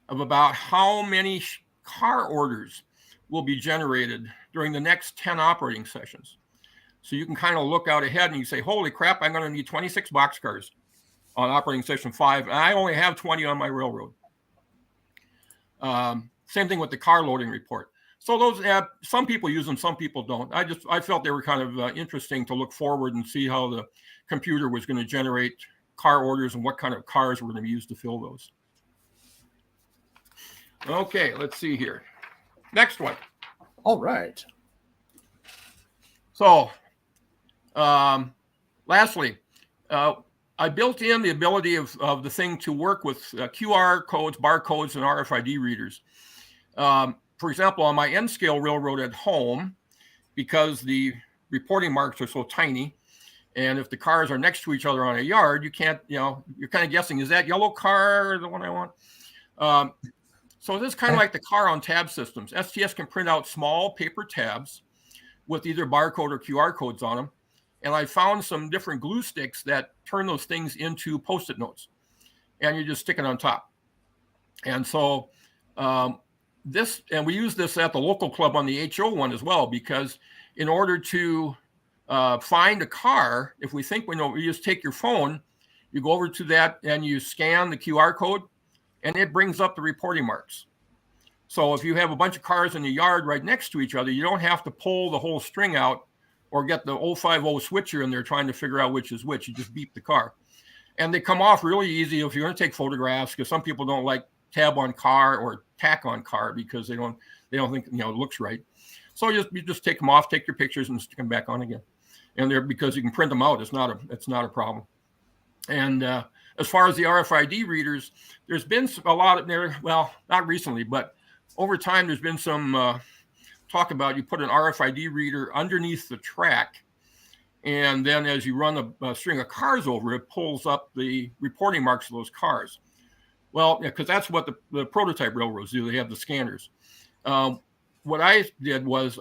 of about how many car orders will be generated during the next 10 operating sessions. So you can kind of look out ahead and you say, holy crap, I'm going to need 26 boxcars on operating session 5. And I only have 20 on my railroad. Same thing with the car loading report. So those some people use them, some people don't. I felt they were kind of interesting to look forward and see how the computer was going to generate car orders and what kind of cars we're going to use to fill those. Okay, let's see here. Next one. All right. So, lastly, I built in the ability of the thing to work with QR codes, barcodes, and RFID readers. For example, on my N-scale railroad at home, because the reporting marks are so tiny, and if the cars are next to each other on a yard, you can't, you're kind of guessing, is that yellow car the one I want? So this is kind of like the car on tab systems. STS can print out small paper tabs with either barcode or QR codes on them. And I found some different glue sticks that turn those things into Post-it notes. And you just stick it on top. And so and we use this at the local club on the HO one as well, because in order to find a car, if we think we know, you just take your phone, you go over to that and you scan the QR code, and it brings up the reporting marks. So if you have a bunch of cars in the yard right next to each other, you don't have to pull the whole string out or get the 050 switcher in there trying to figure out which is which. You just beep the car. And they come off really easy if you're going to take photographs, because some people don't like tab on car or tack on car because they don't think it looks right. So you just take them off, take your pictures, and stick them back on again. And they're, because you can print them out, it's not a problem. And as far as the RFID readers, there's been a lot of there. Well, not recently, but over time, there's been some talk about you put an RFID reader underneath the track, and then as you run a string of cars over, it pulls up the reporting marks of those cars. Well, because that's what the prototype railroads do. They have the scanners. What I did was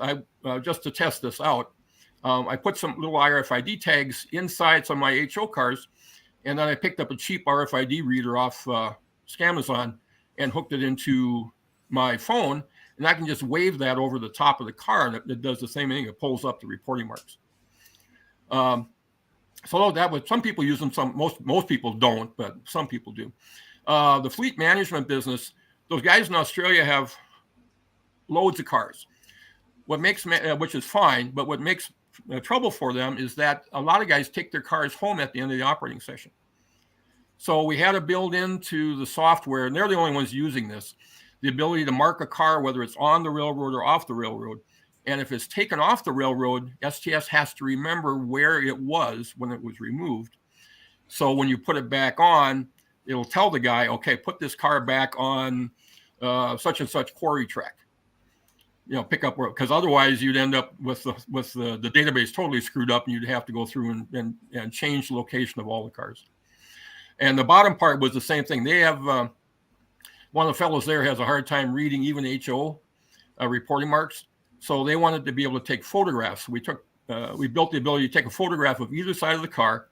just to test this out, I put some little RFID tags inside some of my HO cars, and then I picked up a cheap RFID reader off Scamazon and hooked it into my phone, and I can just wave that over the top of the car, and it does the same thing. It pulls up the reporting marks. So that was, some people use them, most people don't, but some people do. The fleet management business, those guys in Australia have loads of cars. What makes, which is fine, but what makes trouble for them is that a lot of guys take their cars home at the end of the operating session. So we had to build into the software, and they're the only ones using this, the ability to mark a car, whether it's on the railroad or off the railroad. And if it's taken off the railroad, STS has to remember where it was when it was removed. So when you put it back on, it'll tell the guy, okay, put this car back on such and such quarry track. Pick up where, because otherwise you'd end up with the database totally screwed up, and you'd have to go through and change the location of all the cars. And the bottom part was the same thing. They have one of the fellows there has a hard time reading even HO reporting marks, so they wanted to be able to take photographs. We built the ability to take a photograph of either side of the car,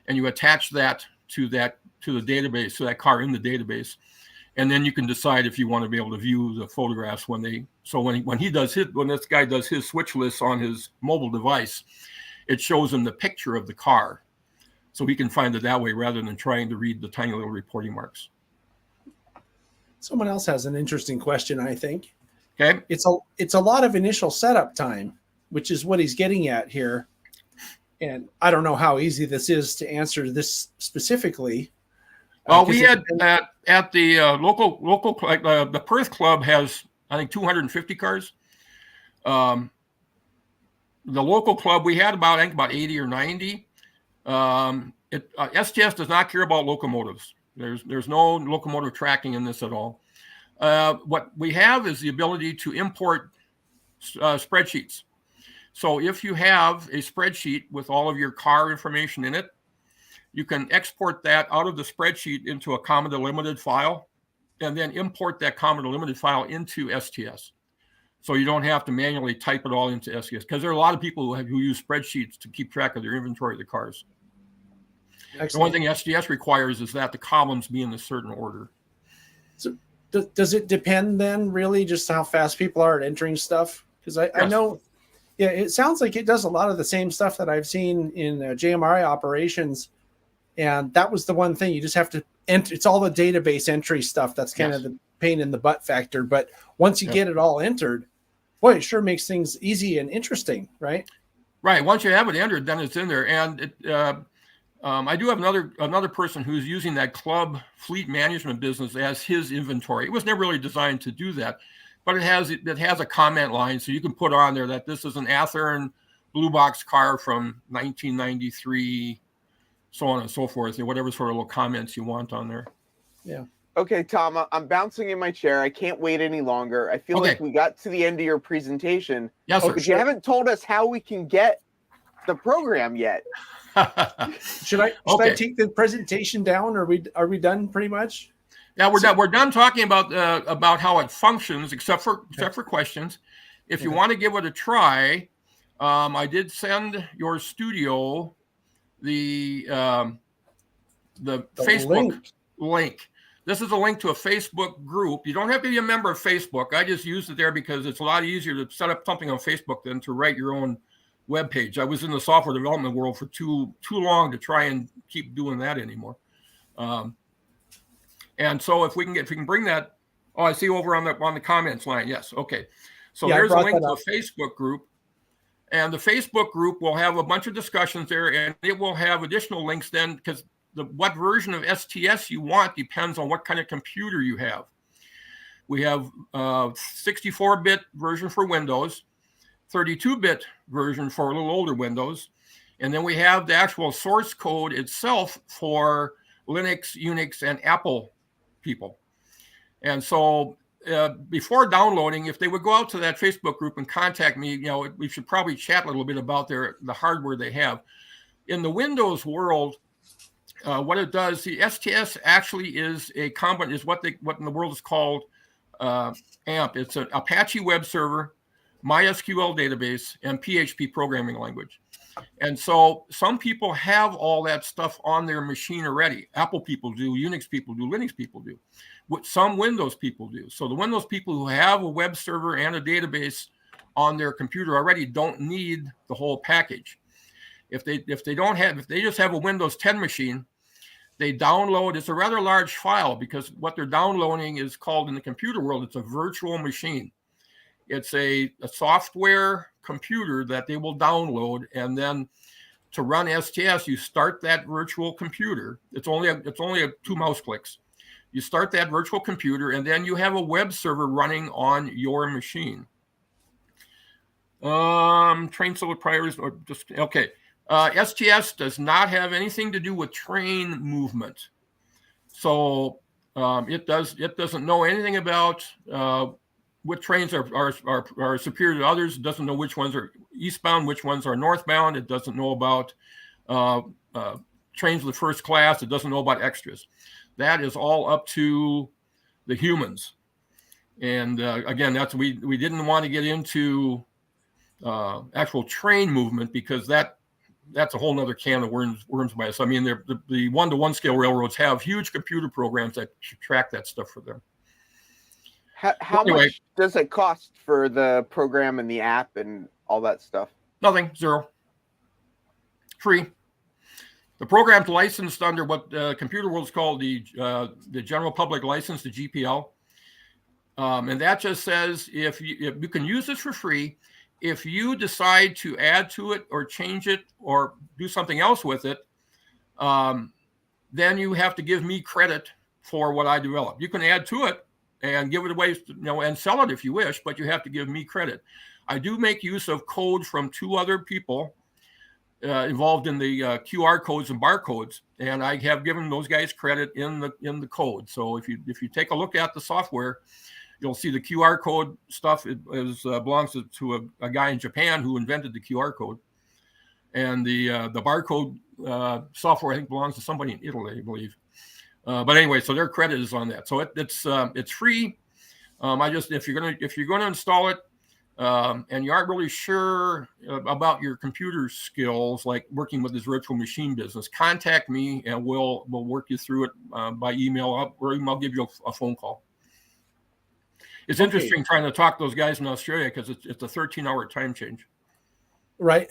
and you attach that to the database, to that car in the database. And then you can decide if you want to be able to view the photographs when this guy does his switch lists on his mobile device, it shows him the picture of the car. So he can find it that way rather than trying to read the tiny little reporting marks. Someone else has an interesting question, I think. Okay. It's a lot of initial setup time, which is what he's getting at here. And I don't know how easy this is to answer this specifically. Well, we had at the local the Perth Club has, I think, 250 cars. The local club, we had about 80 or 90. STS does not care about locomotives. There's no locomotive tracking in this at all. What we have is the ability to import spreadsheets. So if you have a spreadsheet with all of your car information in it, you can export that out of the spreadsheet into a comma delimited file, and then import that comma delimited file into STS. So you don't have to manually type it all into STS, because there are a lot of people who use spreadsheets to keep track of their inventory of the cars. Excellent. The one thing STS requires is that the columns be in a certain order. So does it depend then really just how fast people are at entering stuff? Because I know, yeah, it sounds like it does a lot of the same stuff that I've seen in JMRI operations. And that was the one thing you just have to enter. It's all the database entry stuff. That's kind of the pain in the butt factor. But once you get it all entered, boy, it sure makes things easy and interesting, right? Right. Once you have it entered, then it's in there. And I do have another person who's using that club fleet management business as his inventory. It was never really designed to do that, but it has a comment line, so you can put on there that this is an Athearn blue box car from 1993, so on and so forth, and whatever sort of little comments you want on there. Yeah. Okay, Tom, I'm bouncing in my chair. I can't wait any longer. I feel like we got to the end of your presentation. Yes, sir. But you haven't told us how we can get the program yet. Should I take the presentation down? Are we done pretty much? Yeah, we're done talking about how it functions, except for questions. If you want to give it a try, I did send your studio the Facebook link. This is a link to a Facebook group. You don't have to be a member of Facebook. I just used it there because it's a lot easier to set up something on Facebook than to write your own web page. I was in the software development world for too long to try and keep doing that anymore. And so if we can bring that, I see over on the comments line. Yes. Okay. So there's a link to a Facebook group, and the Facebook group will have a bunch of discussions there, and it will have additional links then, because what version of STS you want depends on what kind of computer you have. We have 64-bit version for Windows, 32-bit version for a little older Windows, and then we have the actual source code itself for Linux, Unix, and Apple people. And so before downloading, if they would go out to that Facebook group and contact me, we should probably chat a little bit about the hardware they have. In the Windows world, what it does, the STS actually is what in the world is called AMP. It's an Apache web server, MySQL database, and PHP programming language. And so some people have all that stuff on their machine already. Apple people do, Unix people do, Linux people do. What some Windows people do. So the Windows people who have a web server and a database on their computer already don't need the whole package. If they just have a Windows 10 machine, they download. It's a rather large file because what they're downloading is called in the computer world, it's a virtual machine. It's a software computer that they will download, and then to run STS, you start that virtual computer. It's only 2 mouse clicks. You start that virtual computer, and then you have a web server running on your machine. Train solar priors or just okay. STS does not have anything to do with train movement, so it doesn't know anything about what trains are superior to others. It doesn't know which ones are eastbound, which ones are northbound. It doesn't know about trains of the first class. It doesn't know about extras. That is all up to the humans. And again, we didn't want to get into actual train movement because that's a whole nother can of worms by us. I mean, the one-to-one scale railroads have huge computer programs that track that stuff for them. How much does it cost for the program and the app and all that stuff? Nothing, $0. Free. The program's licensed under what computer world is called the general public license, the GPL. And that just says if you can use this for free, if you decide to add to it or change it or do something else with it, then you have to give me credit for what I developed. You can add to it and give it away, and sell it if you wish, but you have to give me credit. I do make use of code from 2 other people involved in the QR codes and barcodes, and I have given those guys credit in the code. So if you take a look at the software, you'll see the QR code stuff belongs to a guy in Japan who invented the QR code, and the barcode software I think belongs to somebody in Italy, I believe. But anyway, so their credit is on that. So it's free. If you're gonna install it, and you aren't really sure about your computer skills, like working with this virtual machine business, contact me and we'll work you through it by email, or I'll give you a phone call. It's interesting trying to talk to those guys in Australia because it's a 13-hour time change. Right.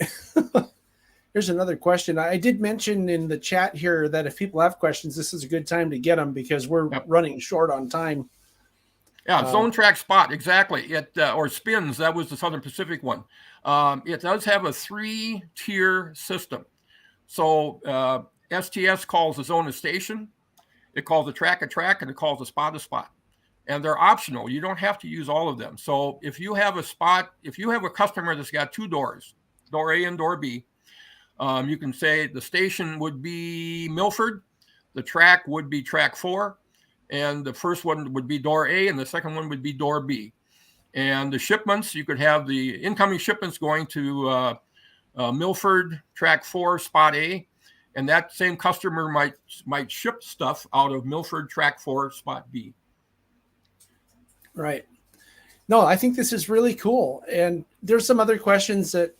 Here's another question. I did mention in the chat here that if people have questions, this is a good time to get them because we're running short on time. Yeah, zone track spot, exactly. It or spins, that was the Southern Pacific one. It does have a 3-tier system. So STS calls the zone a station, it calls the track a track, and it calls the spot a spot. And they're optional. You don't have to use all of them. So if you have a spot, if you have a customer that's got 2 doors, door A and door B, you can say the station would be Milford, the track would be track 4, and the first one would be door A, and the second one would be door B. And the shipments, you could have the incoming shipments going to Milford, track 4, spot A, and that same customer might ship stuff out of Milford, track 4, spot B. Right. No, I think this is really cool. And there's some other questions that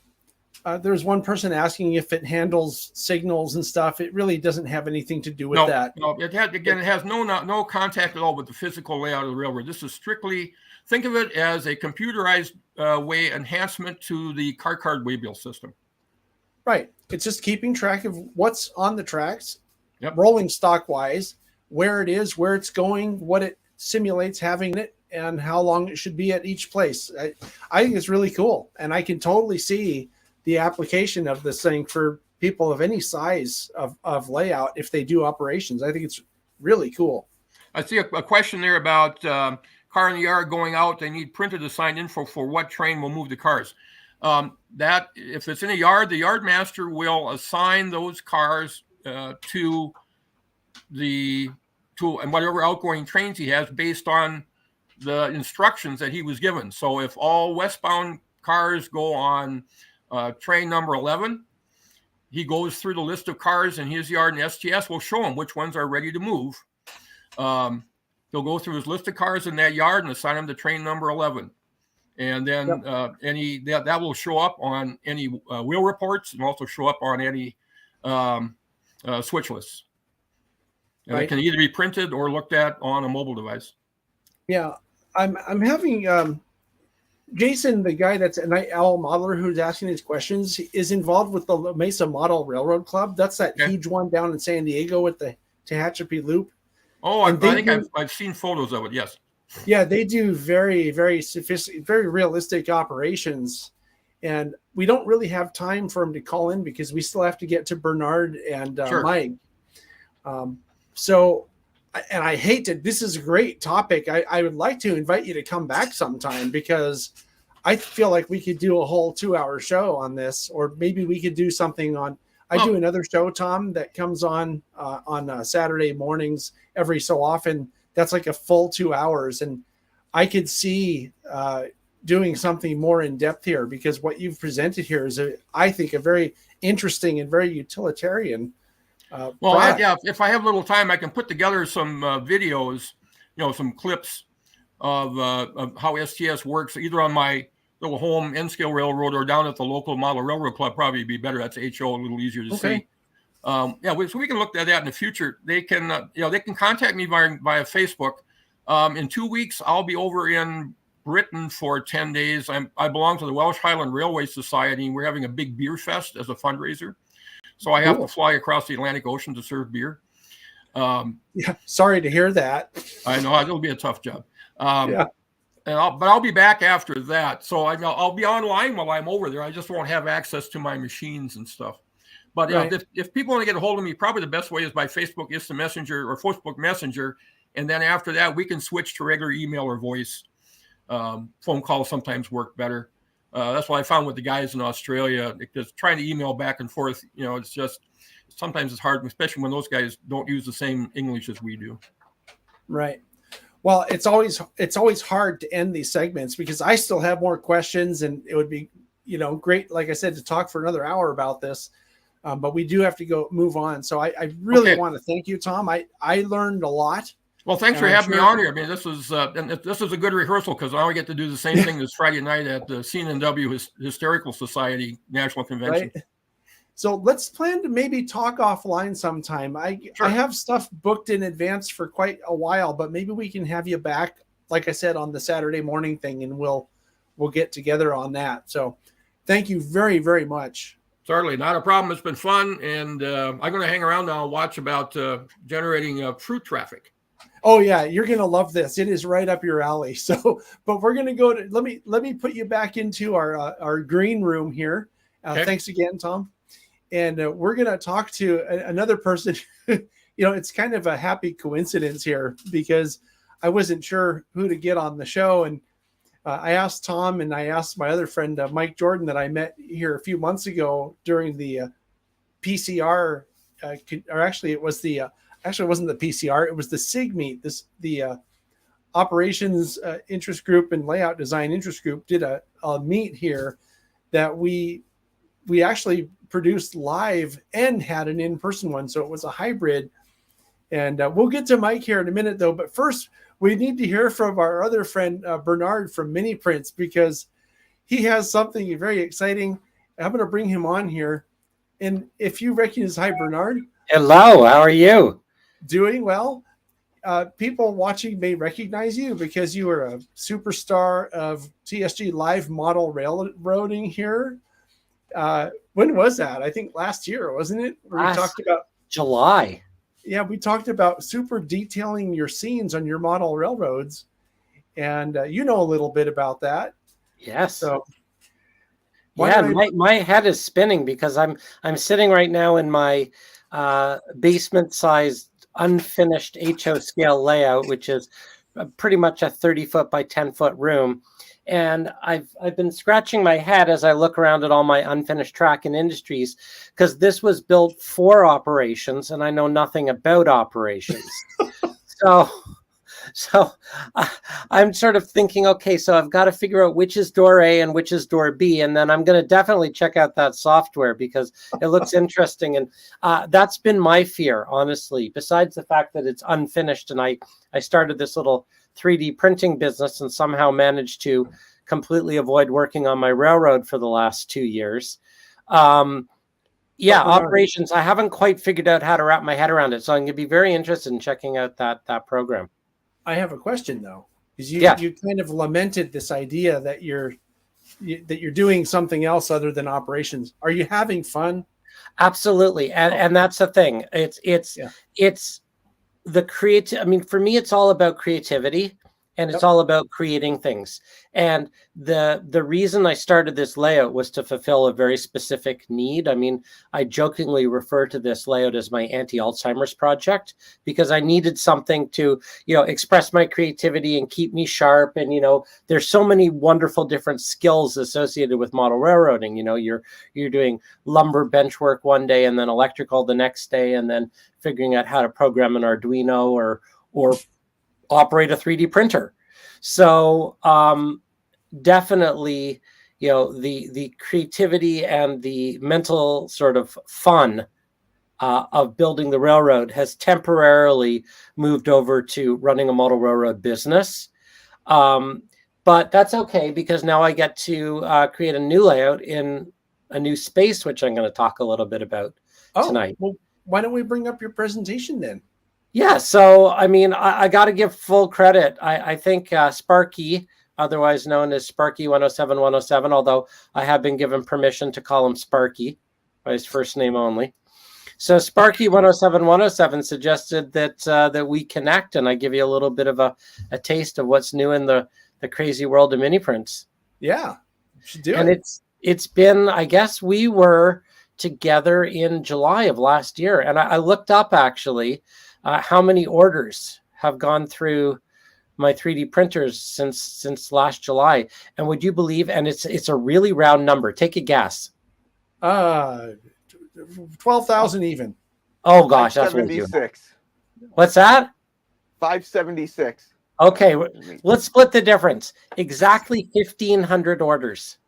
there's one person asking if it handles signals and stuff. It really doesn't have anything to do with that. No, it has no contact at all with the physical layout of the railroad. This is strictly, think of it as a computerized way enhancement to the car card waybill system. Right. It's just keeping track of what's on the tracks, Yep. rolling stock wise, where it is, where it's going, what it simulates having it, and how long it should be at each place. I think it's really cool. And I can totally see the application of this thing for people of any size of layout if they do operations. I think it's really cool. I see a question there about car in the yard going out. They need printed assigned info for what train will move the cars. That if it's in a yard, the yard master will assign those cars to and whatever outgoing trains he has based on the instructions that he was given. So if all westbound cars go on train number 11, he goes through the list of cars in his yard, and STS will show him which ones are ready to move. He'll go through his list of cars in that yard and assign them to train number 11. And then that will show up on any wheel reports and also show up on any switch lists. And It can either be printed or looked at on a mobile device. Yeah, I'm having Jason, the guy that's a Night Owl modeler who's asking these questions, is involved with the Mesa Model Railroad Club. That's that huge one down in San Diego with the Tehachapi Loop. Oh, I think I've seen photos of it. Yes. Yeah, they do very, very sophisticated, very realistic operations. And we don't really have time for him to call in because we still have to get to Bernard and Mike. And I hate to, this is a great topic. I would like to invite you to come back sometime because I feel like we could do a whole 2-hour show on this, or maybe we could do something on, I do another show, Tom, that comes on Saturday mornings every so often. That's like a full 2 hours. And I could see doing something more in depth here because what you've presented here is, I think, a very interesting and very utilitarian if I have a little time, I can put together some videos, some clips of how STS works, either on my little home N-scale railroad or down at the local model railroad club. Probably be better. That's HO, a little easier to see. So we can look at that in the future. They can, they can contact me via Facebook. In 2 weeks, I'll be over in Britain for 10 days. I belong to the Welsh Highland Railway Society, and we're having a big beer fest as a fundraiser. So I have to fly across the Atlantic Ocean to serve beer. Sorry to hear that. I know it'll be a tough job. But I'll be back after that. So I'll be online while I'm over there. I just won't have access to my machines and stuff. But if people want to get a hold of me, probably the best way is by Facebook Instant Messenger or Facebook Messenger. And then after that, we can switch to regular email or voice. Phone calls sometimes work better. That's what I found with the guys in Australia, because trying to email back and forth, it's just, sometimes it's hard, especially when those guys don't use the same English as we do. Right. Well, it's always hard to end these segments because I still have more questions, and it would be, great, like I said, to talk for another hour about this. But we do have to move on. So I really want to thank you, Tom. I learned a lot. Well, thanks for having me on here. I mean, this is a good rehearsal because now I get to do the same thing this Friday night at the CNW Hysterical Society National Convention. Right. So let's plan to maybe talk offline sometime. I have stuff booked in advance for quite a while, but maybe we can have you back, like I said, on the Saturday morning thing, and we'll get together on that. So thank you very, very much. Certainly, not a problem. It's been fun, and I'm going to hang around now and watch about generating fruit traffic. Oh yeah, you're gonna love this. It is right up your alley. So, but we're gonna go to let me put you back into our green room here. Okay. Thanks again, Tom. And we're gonna talk to another person. It's kind of a happy coincidence here because I wasn't sure who to get on the show, and I asked Tom and I asked my other friend Mike Jordan that I met here a few months ago during the PCR, or actually it was the actually it wasn't the PCR, it was the SIG meet. The operations interest group and layout design interest group did a meet here that we actually produced live and had an in-person one, so it was a hybrid. And we'll get to Mike here in a minute though, but first we need to hear from our other friend Bernard from Mini Prints, because he has something very exciting. I'm going to bring him on here, and if you recognize, hi Bernard. Hello, how are you? Doing well. People watching may recognize you because you are a superstar of TSG Live Model Railroading here. When was that? I think last year, wasn't it? Where we talked about July. Yeah, we talked about super detailing your scenes on your model railroads, and you know a little bit about that. Yes. So, yeah, my head is spinning because I'm sitting right now in my basement-sized unfinished HO scale layout, which is pretty much a 30-foot by 10-foot room. And I've been scratching my head as I look around at all my unfinished track and industries, because this was built for operations and I know nothing about operations. So I'm sort of thinking, okay, so I've got to figure out which is door A and which is door B. And then I'm going to definitely check out that software because it looks interesting. And that's been my fear, honestly, besides the fact that it's unfinished. And I started this little 3D printing business and somehow managed to completely avoid working on my railroad for the last 2 years. Operations, I haven't quite figured out how to wrap my head around it. So I'm going to be very interested in checking out that program. I have a question though, because you kind of lamented this idea that you're doing something else other than operations. Are you having fun? Absolutely, and that's the thing. It's the creative. I mean, for me, it's all about creativity, and it's all about creating things. And the reason I started this layout was to fulfill a very specific need. I mean, I jokingly refer to this layout as my anti-Alzheimer's project, because I needed something to, express my creativity and keep me sharp. And, there's so many wonderful different skills associated with model railroading. You're doing lumber bench work one day and then electrical the next day, and then figuring out how to program an Arduino or operate a 3D printer. So definitely, the creativity and the mental sort of fun of building the railroad has temporarily moved over to running a model railroad business. But that's okay, because now I get to create a new layout in a new space, which I'm going to talk a little bit about tonight. Well, why don't we bring up your presentation then? Yeah, so I mean, I got to give full credit. I think Sparky, otherwise known as Sparky 107, although I have been given permission to call him Sparky by his first name only. So Sparky 107 suggested that we connect, and I give you a little bit of a taste of what's new in the crazy world of mini prints. Yeah, you should do it. And it's been, I guess we were together in July of last year, and I looked up actually how many orders have gone through my 3D printers since last July. And would you believe, and it's a really round number. Take a guess. 12,000 even. Oh gosh, that's 576. What's that? 576. Okay, let's split the difference. Exactly 1,500 orders.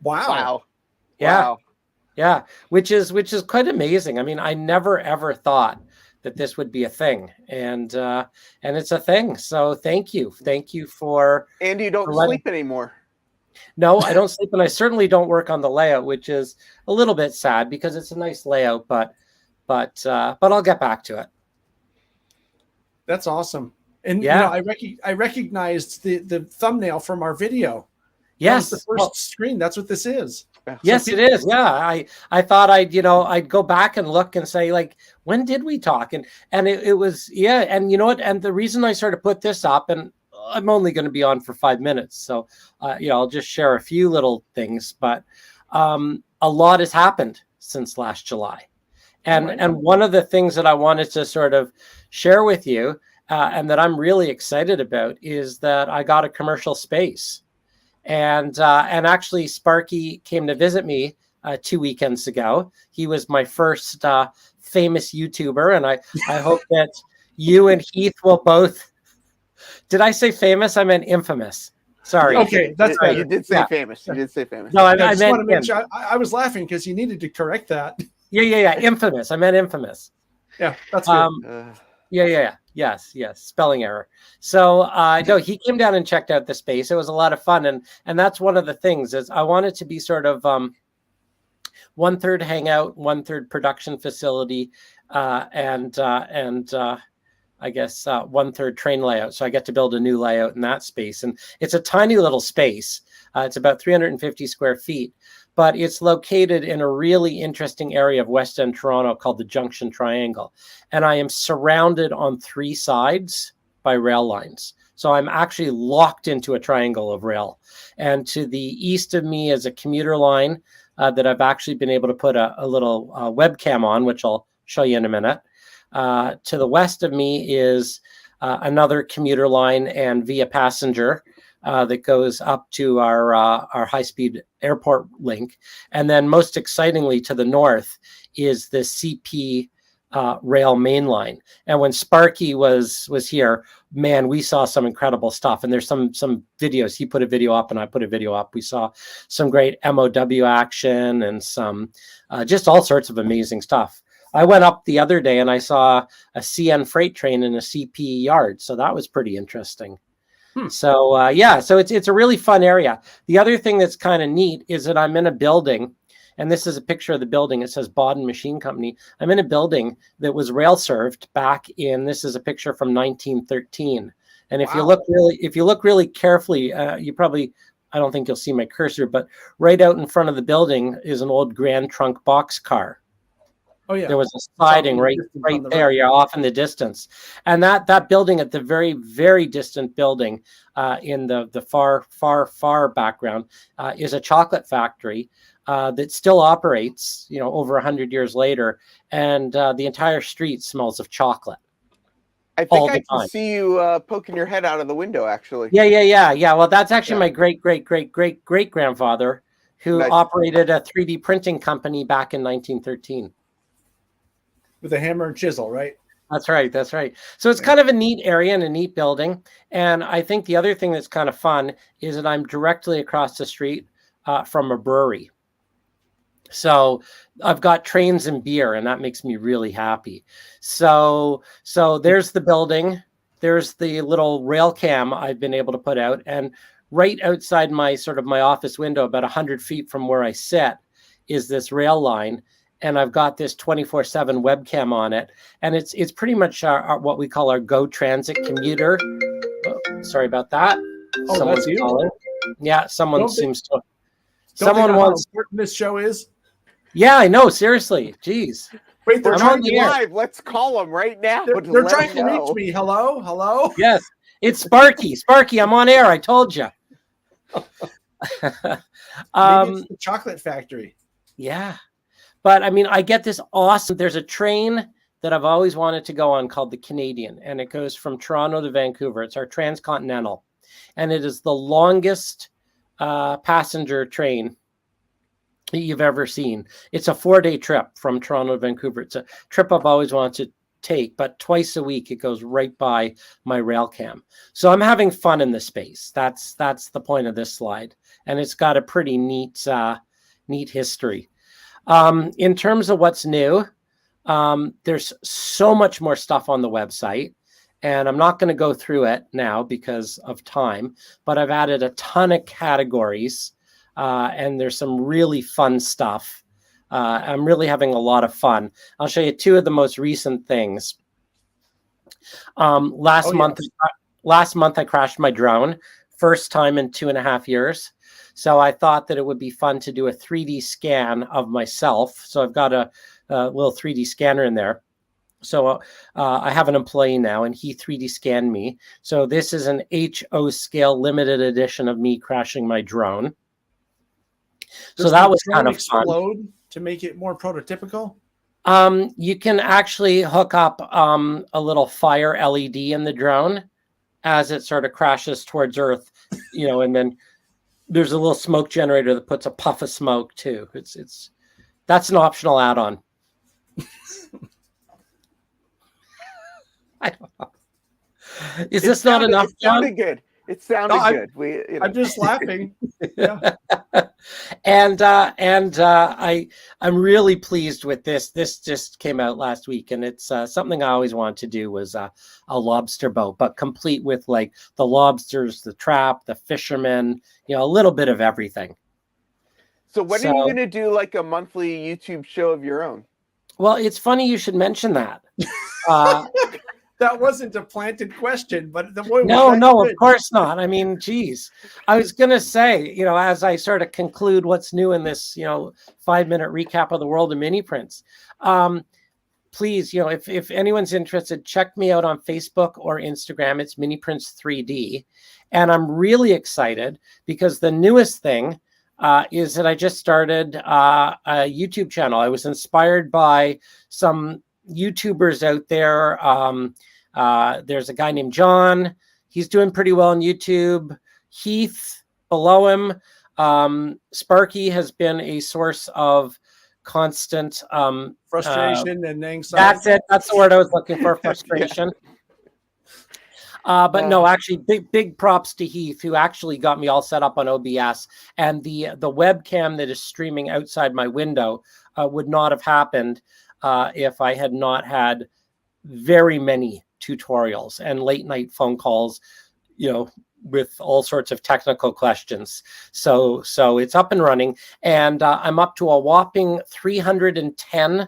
Wow. Yeah. Wow. Yeah, which is quite amazing. I mean, I never ever thought that this would be a thing, and it's a thing. So thank you for. And you don't sleep anymore. No, I don't sleep, and I certainly don't work on the layout, which is a little bit sad because it's a nice layout, but I'll get back to it. That's awesome. And I recognized the thumbnail from our video. Yes, that was the first screen. That's what this is. Yes, it is. Yeah, I thought I'd go back and look and say, like, when did we talk? And it was, yeah. And you know what? And the reason I sort of put this up, and I'm only going to be on for 5 minutes, so I'll just share a few little things. But a lot has happened since last July, and one of the things that I wanted to sort of share with you, and that I'm really excited about, is that I got a commercial space. And actually, Sparky came to visit me 2 weekends ago. He was my first famous YouTuber, and I hope that you and Heath will both. Did I say famous? I meant infamous. Sorry. Okay, that's right. You did say famous. You did say famous. No, I just meant. Want to make sure, I was laughing because you needed to correct that. Yeah. Infamous. I meant infamous. Yeah, that's good. Yeah. Yes. Spelling error. So no, he came down and checked out the space. It was a lot of fun, and that's one of the things is I want it to be sort of 1/3 hangout, 1/3 production facility, and I guess 1/3 train layout. So I get to build a new layout in that space, and it's a tiny little space. It's about 350 square feet. But it's located in a really interesting area of West End Toronto called the Junction Triangle. And I am surrounded on 3 sides by rail lines. So I'm actually locked into a triangle of rail. And to the east of me is a commuter line that I've actually been able to put a little webcam on, which I'll show you in a minute. To the west of me is another commuter line and via passenger that goes up to our high-speed airport link. And then most excitingly to the north is the CP rail main line. And when Sparky was here, man, we saw some incredible stuff. And there's some videos. He put a video up and I put a video up. We saw some great MOW action and some just all sorts of amazing stuff. I went up the other day and I saw a CN freight train in a CP yard. So that was pretty interesting. So so it's a really fun area. The other thing that's kind of neat is that I'm in a building, and this is a picture of the building. It says Bodden Machine Company. I'm in a building that was rail served back in. This is a picture from 1913. And if you look really carefully, you probably, I don't think you'll see my cursor, but right out in front of the building is an old Grand Trunk boxcar. Oh yeah, there was a siding right there. You're off in the distance, and that building at the very, very distant building in the far background is a chocolate factory that still operates. Over 100 years later, and the entire street smells of chocolate. I think I can see you poking your head out of the window. Actually, yeah. Well, that's actually my great grandfather who operated a 3D printing company back in 1913. With a hammer and chisel, right? That's right. So it's kind of a neat area and a neat building. And I think the other thing that's kind of fun is that I'm directly across the street from a brewery. So I've got trains and beer, and that makes me really happy. So there's the building. There's the little rail cam I've been able to put out. And right outside my office window, about 100 feet from where I sit, is this rail line. And I've got this 24/7 webcam on it, and it's pretty much our what we call our Go Transit commuter. Oh, sorry about that. Someone's that's you. Calling. Yeah, someone seems to. Someone wants. How important this show is. Yeah, I know. Seriously, jeez. Wait, they're trying to live. Let's call them right now. They're trying to reach me. Hello. Yes, it's Sparky. Sparky, I'm on air. I told you. Maybe it's the chocolate factory. Yeah. But I mean, I get this awesome. There's a train that I've always wanted to go on called the Canadian, and it goes from Toronto to Vancouver. It's our transcontinental, and it is the longest passenger train that you've ever seen. It's a 4-day trip from Toronto to Vancouver. It's a trip I've always wanted to take, but twice a week it goes right by my rail cam. So I'm having fun in the space. That's the point of this slide, and it's got a pretty neat history. In terms of what's new, there's so much more stuff on the website, and I'm not going to go through it now because of time, but I've added a ton of categories, and there's some really fun stuff. I'm really having a lot of fun. I'll show you 2 of the most recent things. Last month I crashed my drone, first time in 2.5 years. So I thought that it would be fun to do a 3D scan of myself. So I've got a little 3D scanner in there. So I have an employee now, and he 3D scanned me. So this is an HO scale limited edition of me crashing my drone. So that was kind of fun. To make it more prototypical? You can actually hook up a little fire LED in the drone as it sort of crashes towards Earth, and then there's a little smoke generator that puts a puff of smoke too. That's an optional add-on. I don't know. Is this not enough? It sounded good. It sounded good. I'm just laughing. Yeah. And I'm really pleased with this. This just came out last week, and it's something I always wanted to do was a lobster boat, but complete with like the lobsters, the trap, the fishermen, a little bit of everything. So when are you going to do like a monthly YouTube show of your own? Well, it's funny you should mention that. That wasn't a planted question, but no, of course not. I mean, geez, I was going to say, as I sort of conclude what's new in this, 5-minute recap of the world of mini prints, please, if anyone's interested, check me out on Facebook or Instagram. It's Mini Prints 3D. And I'm really excited because the newest thing is that I just started a YouTube channel. I was inspired by some YouTubers out there. There's a guy named John. He's doing pretty well on YouTube. Heath below him. Sparky has been a source of constant frustration and anxiety. That's it. That's the word I was looking for, frustration. But no, actually, big props to Heath, who actually got me all set up on OBS. And the webcam that is streaming outside my window would not have happened if I had not had very many tutorials and late night phone calls, with all sorts of technical questions. So it's up and running, and I'm up to a whopping 310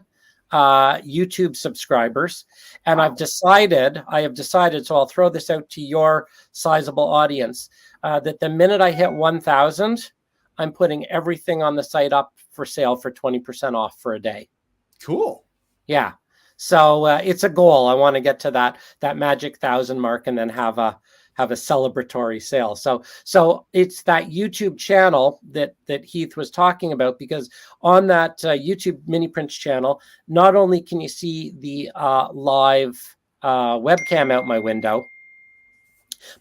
YouTube subscribers. And I have decided, so I'll throw this out to your sizable audience, that the minute I hit 1,000, I'm putting everything on the site up for sale for 20% off for a day. Cool. Yeah. So it's a goal. I want to get to that magic 1,000 mark and then have a celebratory sale. So it's that YouTube channel that Heath was talking about, because on that YouTube Mini Prints channel, not only can you see the live webcam out my window,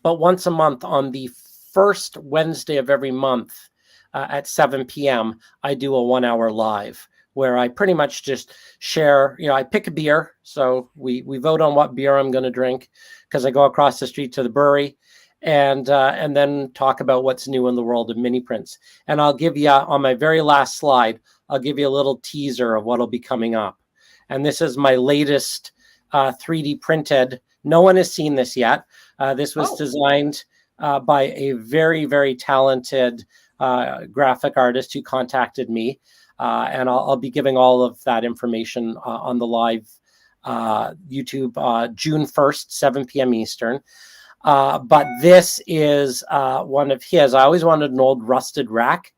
but once a month on the first Wednesday of every month at 7 p.m., I do a 1-hour live, where I pretty much just share, I pick a beer. So we vote on what beer I'm going to drink, because I go across the street to the brewery and then talk about what's new in the world of mini prints. And I'll give you, on my very last slide, I'll give you a little teaser of what'll be coming up. And this is my latest 3D printed. No one has seen this yet. This was designed by a very, very talented graphic artist who contacted me. And I'll be giving all of that information on the live YouTube June 1st, 7 p.m. Eastern. But this is one of his. I always wanted an old rusted rack,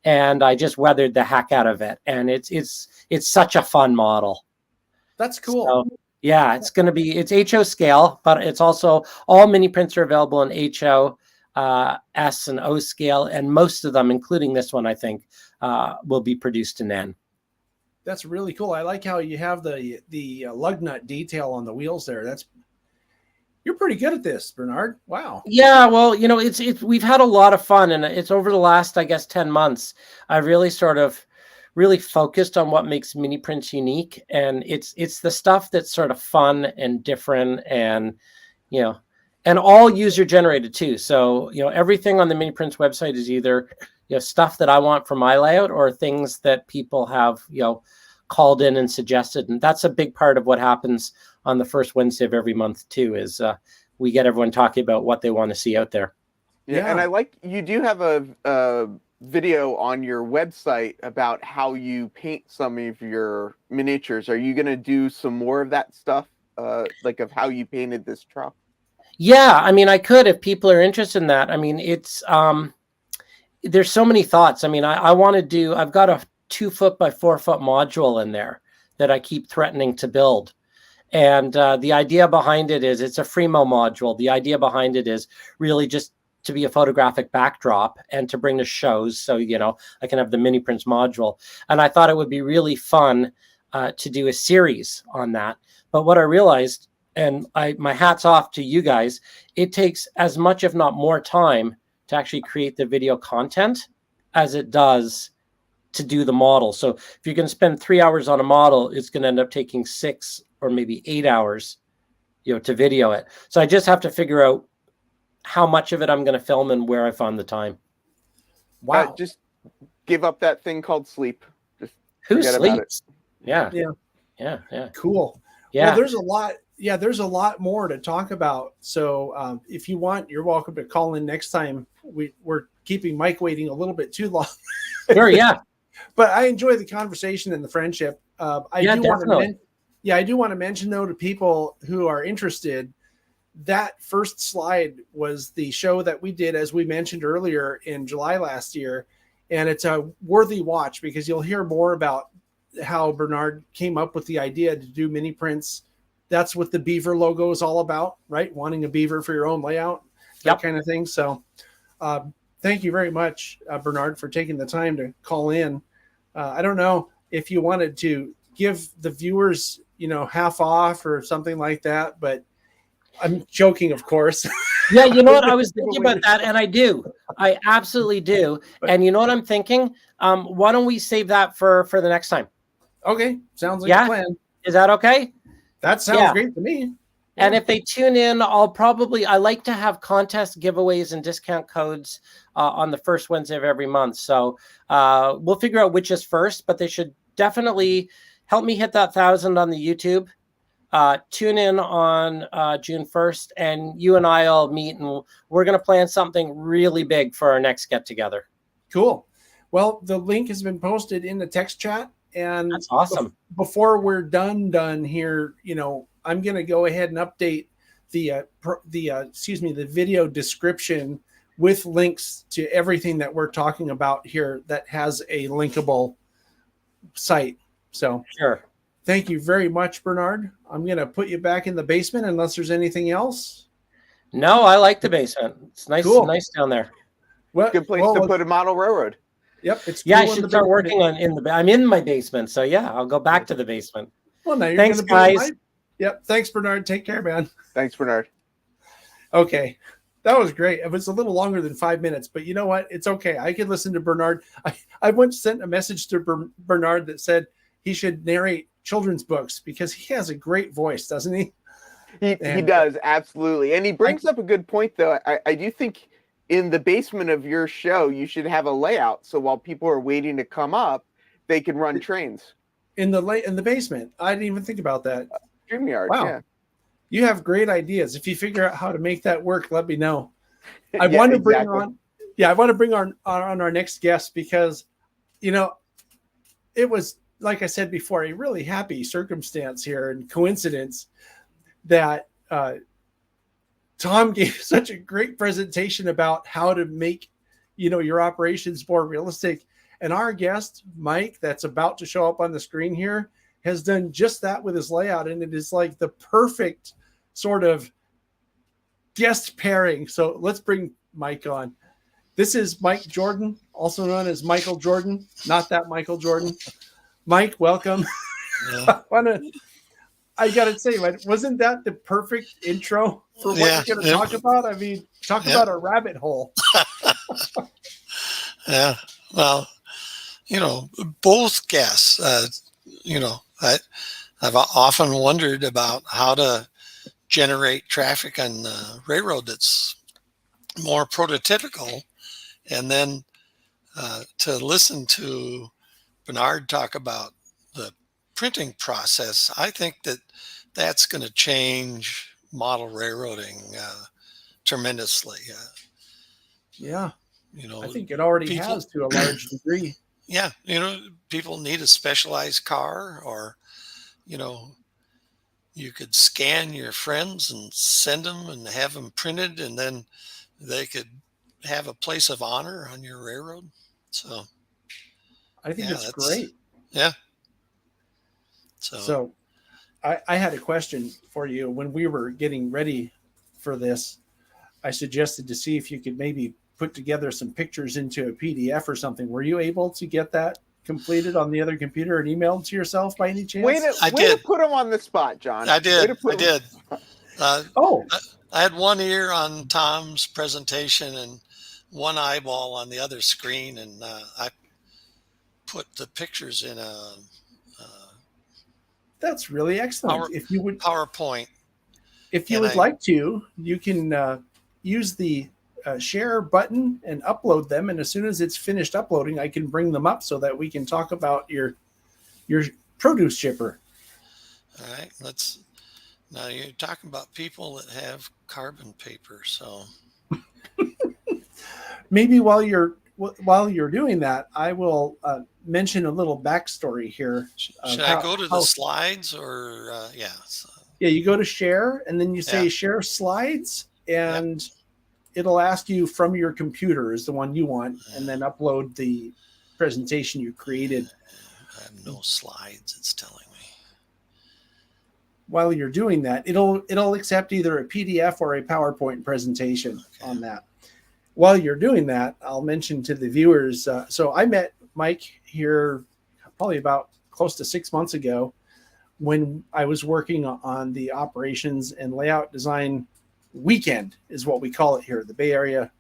and I just weathered the heck out of it. And it's such a fun model. That's cool. So, yeah, it's HO scale, but it's also, all mini prints are available in HO, S and O scale, and most of them, including this one, I think, will be produced in N. That's really cool. I like how you have the lug nut detail on the wheels there. You're pretty good at this, Bernard. Wow. Yeah, well, it's we've had a lot of fun, and it's over the last, I guess, 10 months. I've really really focused on what makes mini prints unique, and it's the stuff that's sort of fun and different, and and all user generated too. So everything on the mini prints website is either stuff that I want for my layout, or things that people have called in and suggested. And that's a big part of what happens on the first Wednesday of every month too, is we get everyone talking about what they want to see out there. Yeah. And I like, you do have a video on your website about how you paint some of your miniatures. Are you going to do some more of that stuff, like of how you painted this truck? Yeah, I mean, I could, if people are interested in that. I mean, it's there's so many thoughts. I mean, I want to do, I've got a 2-foot by 4-foot module in there that I keep threatening to build. And the idea behind it is it's a Fremo module. The idea behind it is really just to be a photographic backdrop and to bring the shows. So, you know, I can have the mini prints module. And I thought it would be really fun to do a series on that. But what I realized, and my hat's off to you guys, it takes as much, if not more time to actually create the video content as it does to do the model. So if you're going to spend 3 hours on a model, it's going to end up taking 6 or maybe 8 hours, you know, to video it. So I just have to figure out how much of it I'm going to film and where I find the time. Wow. Just give up that thing called sleep. Just Who forget about it. sleeps? Yeah. Yeah. Yeah. Yeah. Cool. Yeah. Well, there's a lot. Yeah, there's a lot more to talk about. So if you want, you're welcome to call in next time. We're keeping Mike waiting a little bit too long. Sure. Yeah. But I enjoy the conversation and the friendship. I do want to mention, though, to people who are interested, that first slide was the show that we did, as we mentioned earlier, in July last year. And it's a worthy watch because you'll hear more about how Bernard came up with the idea to do mini prints. That's what the beaver logo is all about, right? Wanting a beaver for your own layout, that kind of thing. So thank you very much, Bernard, for taking the time to call in. I don't know if you wanted to give the viewers, you know, half off or something like that, but I'm joking, of course. Yeah, you know what? I was thinking about that, and I do. I absolutely do. And you know what I'm thinking? Why don't we save that for the next time? Okay, sounds like a plan. Is that okay? That sounds great to me. And if they tune in, I like to have contest giveaways and discount codes on the first Wednesday of every month. So we'll figure out which is first, but they should definitely help me hit that 1,000 on the YouTube. Tune in on June 1st, and you and I will meet, and we're going to plan something really big for our next get together. Cool. Well, the link has been posted in the text chat, and that's awesome. Before we're done here, you know, I'm going to go ahead and update the video description with links to everything that we're talking about here that has a linkable site. So sure. Thank you very much, Bernard. I'm going to put you back in the basement unless there's anything else. No, I like the basement. It's nice, nice down there. Well, good place to put a model railroad. Yep, it's I should start working on I'm in my basement, so yeah, I'll go back to the basement. Well, now you're thanks, guys. Yep, thanks, Bernard. Take care, man. Thanks, Bernard. Okay, that was great. It was a little longer than 5 minutes, but you know what? It's okay. I could listen to Bernard. I once sent a message to Bernard that said he should narrate children's books because he has a great voice, doesn't he? He does, absolutely. And he brings up a good point, though. I do think in the basement of your show, you should have a layout so while people are waiting to come up, they can run trains. In the basement. I didn't even think about that. StreamYard, wow. Yeah. You have great ideas. If you figure out how to make that work, let me know. I want to bring on our next guest because, you know, it was, like I said before, a really happy circumstance here and coincidence that Tom gave such a great presentation about how to make, you know, your operations more realistic. And our guest, Mike, that's about to show up on the screen here, has done just that with his layout. And it is like the perfect sort of guest pairing. So let's bring Mike on. This is Mike Jordan, also known as Michael Jordan, not that Michael Jordan. Mike, welcome. Yeah. I got to say, wasn't that the perfect intro for what you're going to talk about? I mean, talk about a rabbit hole. Yeah. Well, you know, both guests, you know, I've often wondered about how to generate traffic on the railroad that's more prototypical. And then to listen to Bernard talk about the printing process, I think that's going to change model railroading tremendously. Yeah, you know, I think it already has to a large degree. Yeah, you know, people need a specialized car, or you know, you could scan your friends and send them and have them printed, and then they could have a place of honor on your railroad. So I think yeah, it's that's great. yeah. So I had a question for you. When we were getting ready for this, I suggested to see if you could maybe put together some pictures into a PDF or something. Were you able to get that completed on the other computer and emailed to yourself by any chance? Way I to did. put him on the spot, John. I did. Way to put I him- did. Oh, I had one ear on Tom's presentation and one eyeball on the other screen, and I put the pictures in a that's really excellent. If you would PowerPoint. like to, you can use the share button and upload them. And as soon as it's finished uploading, I can bring them up so that we can talk about your produce shipper. All right, now you're talking about people that have carbon paper. So Maybe while you're doing that, I will mention a little backstory here. should I go to the slides or yeah? So, Yeah, you go to share and then you say Yeah. share slides, and it'll ask you from your computer is the one you want, and then upload the presentation you created. I have no slides, it's telling me. While you're doing that, it'll accept either a PDF or a PowerPoint presentation on that. While you're doing that, I'll mention to the viewers. So I met Mike here probably about close to 6 months ago when I was working on the operations and layout design weekend, is what we call it here, the Bay Area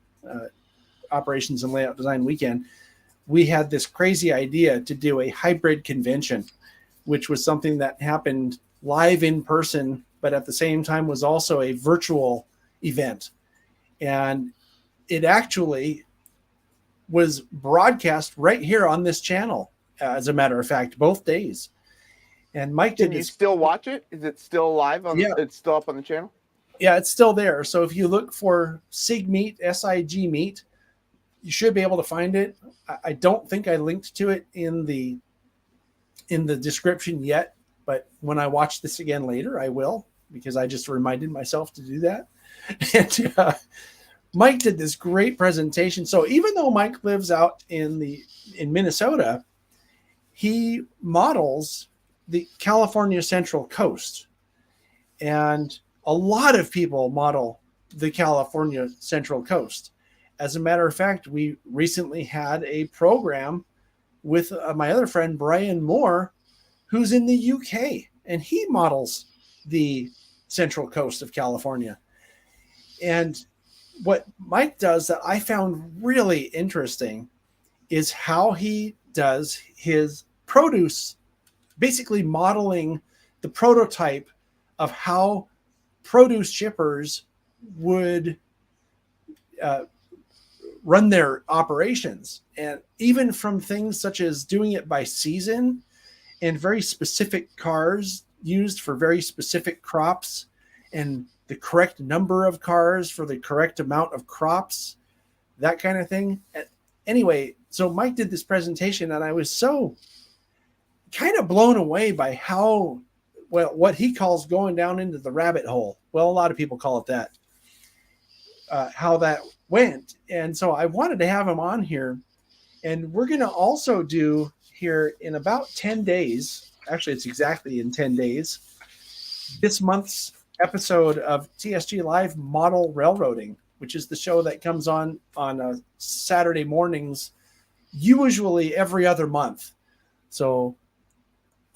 operations and layout design weekend. We had this crazy idea to do a hybrid convention, which was something that happened live in person, but at the same time was also a virtual event. And it actually was broadcast right here on this channel, as a matter of fact, both days. And Mike did Can you this. still watch it? Is it still live on? Yeah. It's still up on the channel. Yeah, it's still there. So if you look for SIG Meet, SIG Meet, you should be able to find it. I don't think I linked to it in the description yet, but when I watch this again later, I will, because I just reminded myself to do that. And Mike did this great presentation. So even though Mike lives out in Minnesota, he models the California Central Coast. And a lot of people model the California Central Coast. As a matter of fact, we recently had a program with my other friend, Brian Moore, who's in the UK, and he models the Central Coast of California. And what Mike does that I found really interesting is how he does his produce, basically modeling the prototype of how produce shippers would run their operations. And even from things such as doing it by season and very specific cars used for very specific crops and the correct number of cars for the correct amount of crops, that kind of thing. Anyway, so Mike did this presentation and I was so kind of blown away by how, well, what he calls going down into the rabbit hole. Well, a lot of people call it that, how that went. And so I wanted to have him on here, and we're going to also do here in about 10 days. Actually, it's exactly in 10 days, this month's episode of TSG Live Model Railroading, which is the show that comes on Saturday mornings, usually every other month. So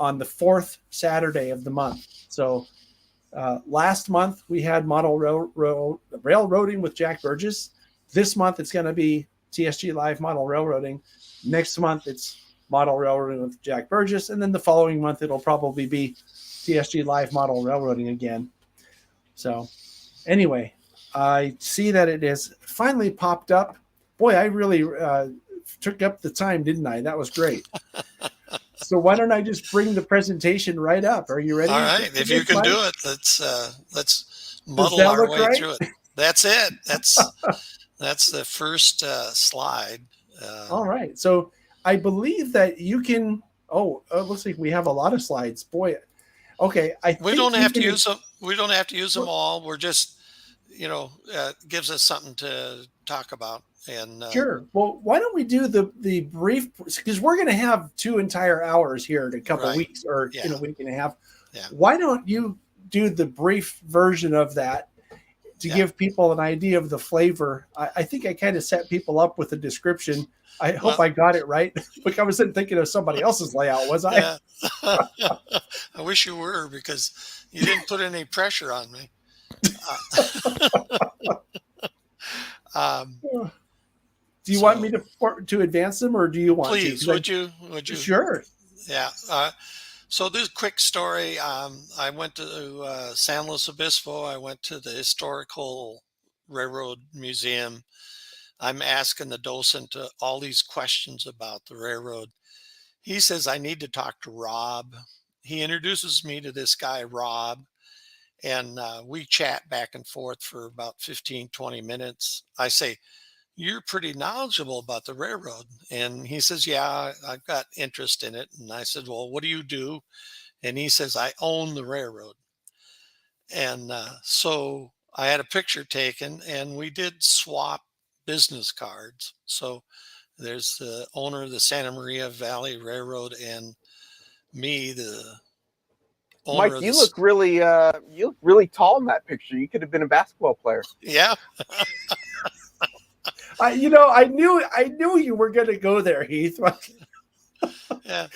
on the fourth Saturday of the month. So last month we had Model Railroading with Jack Burgess. This month it's going to be TSG Live Model Railroading. Next month it's Model Railroading with Jack Burgess. And then the following month it'll probably be TSG Live Model Railroading again. So anyway, I see that it has finally popped up. Boy, I really took up the time, didn't I? That was great. So why don't I just bring the presentation right up? Are you ready? All right, if you can do it, let's muddle our way through it. That's it. That's the first slide. All right. So I believe that you can. Oh, it looks like we have a lot of slides. Boy. Okay. We don't have to use them. We don't have to use them all. We're just, gives us something to talk about. And Sure. Well, why don't we do the brief, because we're going to have 2 entire hours here in a couple Right. weeks or Yeah. in a week and a half. Yeah. Why don't you do the brief version of that to give people an idea of the flavor? I think I kind of set people up with the description. I hope I got it right. Like I wasn't thinking of somebody else's layout, was I? Yeah. I wish you were, because you didn't put any pressure on me. Do you want me to advance them, or do you want please, to? would you? Sure. Yeah. So this quick story. I went to San Luis Obispo. I went to the Historical Railroad Museum. I'm asking the docent all these questions about the railroad. He says, I need to talk to Rob. He introduces me to this guy, Rob, and we chat back and forth for about 15, 20 minutes. I say, you're pretty knowledgeable about the railroad. And he says, yeah, I've got interest in it. And I said, well, what do you do? And he says, I own the railroad. And so I had a picture taken, and we did swap business cards. So there's the owner of the Santa Maria Valley Railroad and me, the owner Mike, of you look really tall in that picture. You could have been a basketball player. Yeah. I knew you were going to go there, Heath. Yeah.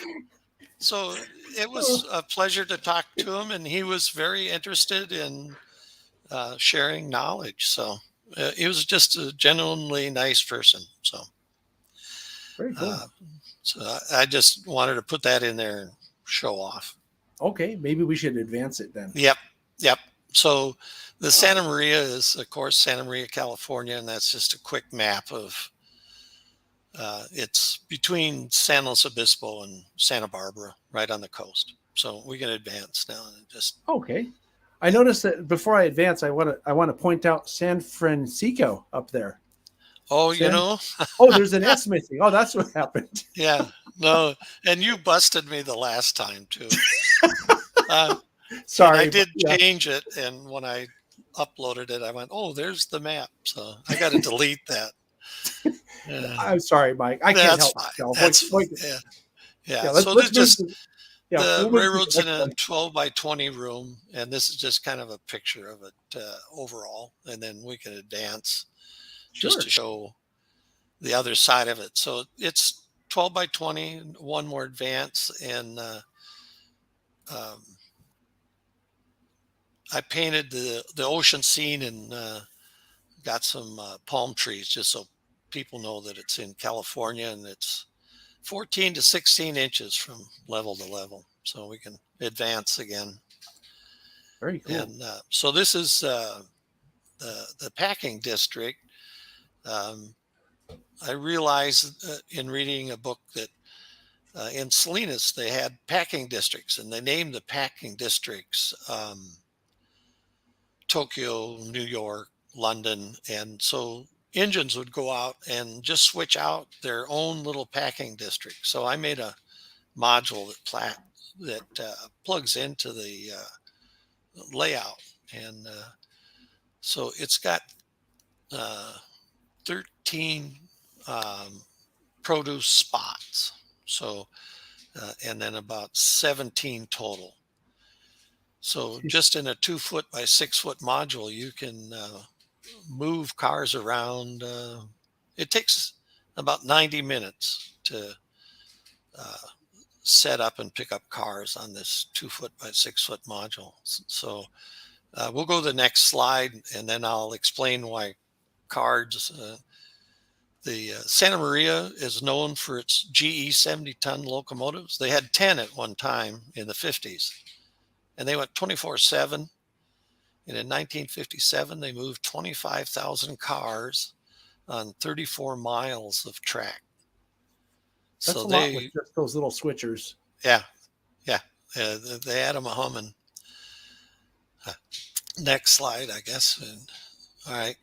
So it was a pleasure to talk to him, and he was very interested in sharing knowledge. So he was just a genuinely nice person. So Very cool. So I just wanted to put that in there and show off. Okay, maybe we should advance it then. Yep. So the Santa Maria is, of course, Santa Maria, California, and that's just a quick map of. It's between San Luis Obispo and Santa Barbara, right on the coast. So we can advance now and just. Okay. I noticed that before I advance, I want to point out San Francisco up there. Oh, there's an S missing. Oh, that's what happened. Yeah. No, and you busted me the last time too. Sorry, I did change it, and when I uploaded it, I went, "Oh, there's the map." So I got to delete that. I'm sorry, Mike. I can't help myself. Yeah. So this just the railroad's in a 12 by 20 room, and this is just kind of a picture of it overall, and then we can advance just to show the other side of it. So it's 12 by 20, one more advance, and I painted the ocean scene and got some palm trees just so people know that it's in California, and it's 14 to 16 inches from level to level. So we can advance again. Very cool. And so this is the packing district. I realized in reading a book that in Salinas, they had packing districts, and they named the packing districts Tokyo, New York, London. And so engines would go out and just switch out their own little packing district. So I made a module that plugs into the layout. And so it's got 13 produce spots. So, and then about 17 total. So just in a 2-foot by 6-foot module, you can move cars around. It takes about 90 minutes to set up and pick up cars on this 2-foot by 6-foot module. So we'll go to the next slide, and then I'll explain why cards. The Santa Maria is known for its GE 70-ton locomotives. They had 10 at one time in the 50s, and they went 24/7. And in 1957, they moved 25,000 cars on 34 miles of track. That's a lot with just those little switchers. Yeah. They had them humming. Next slide, I guess. All right.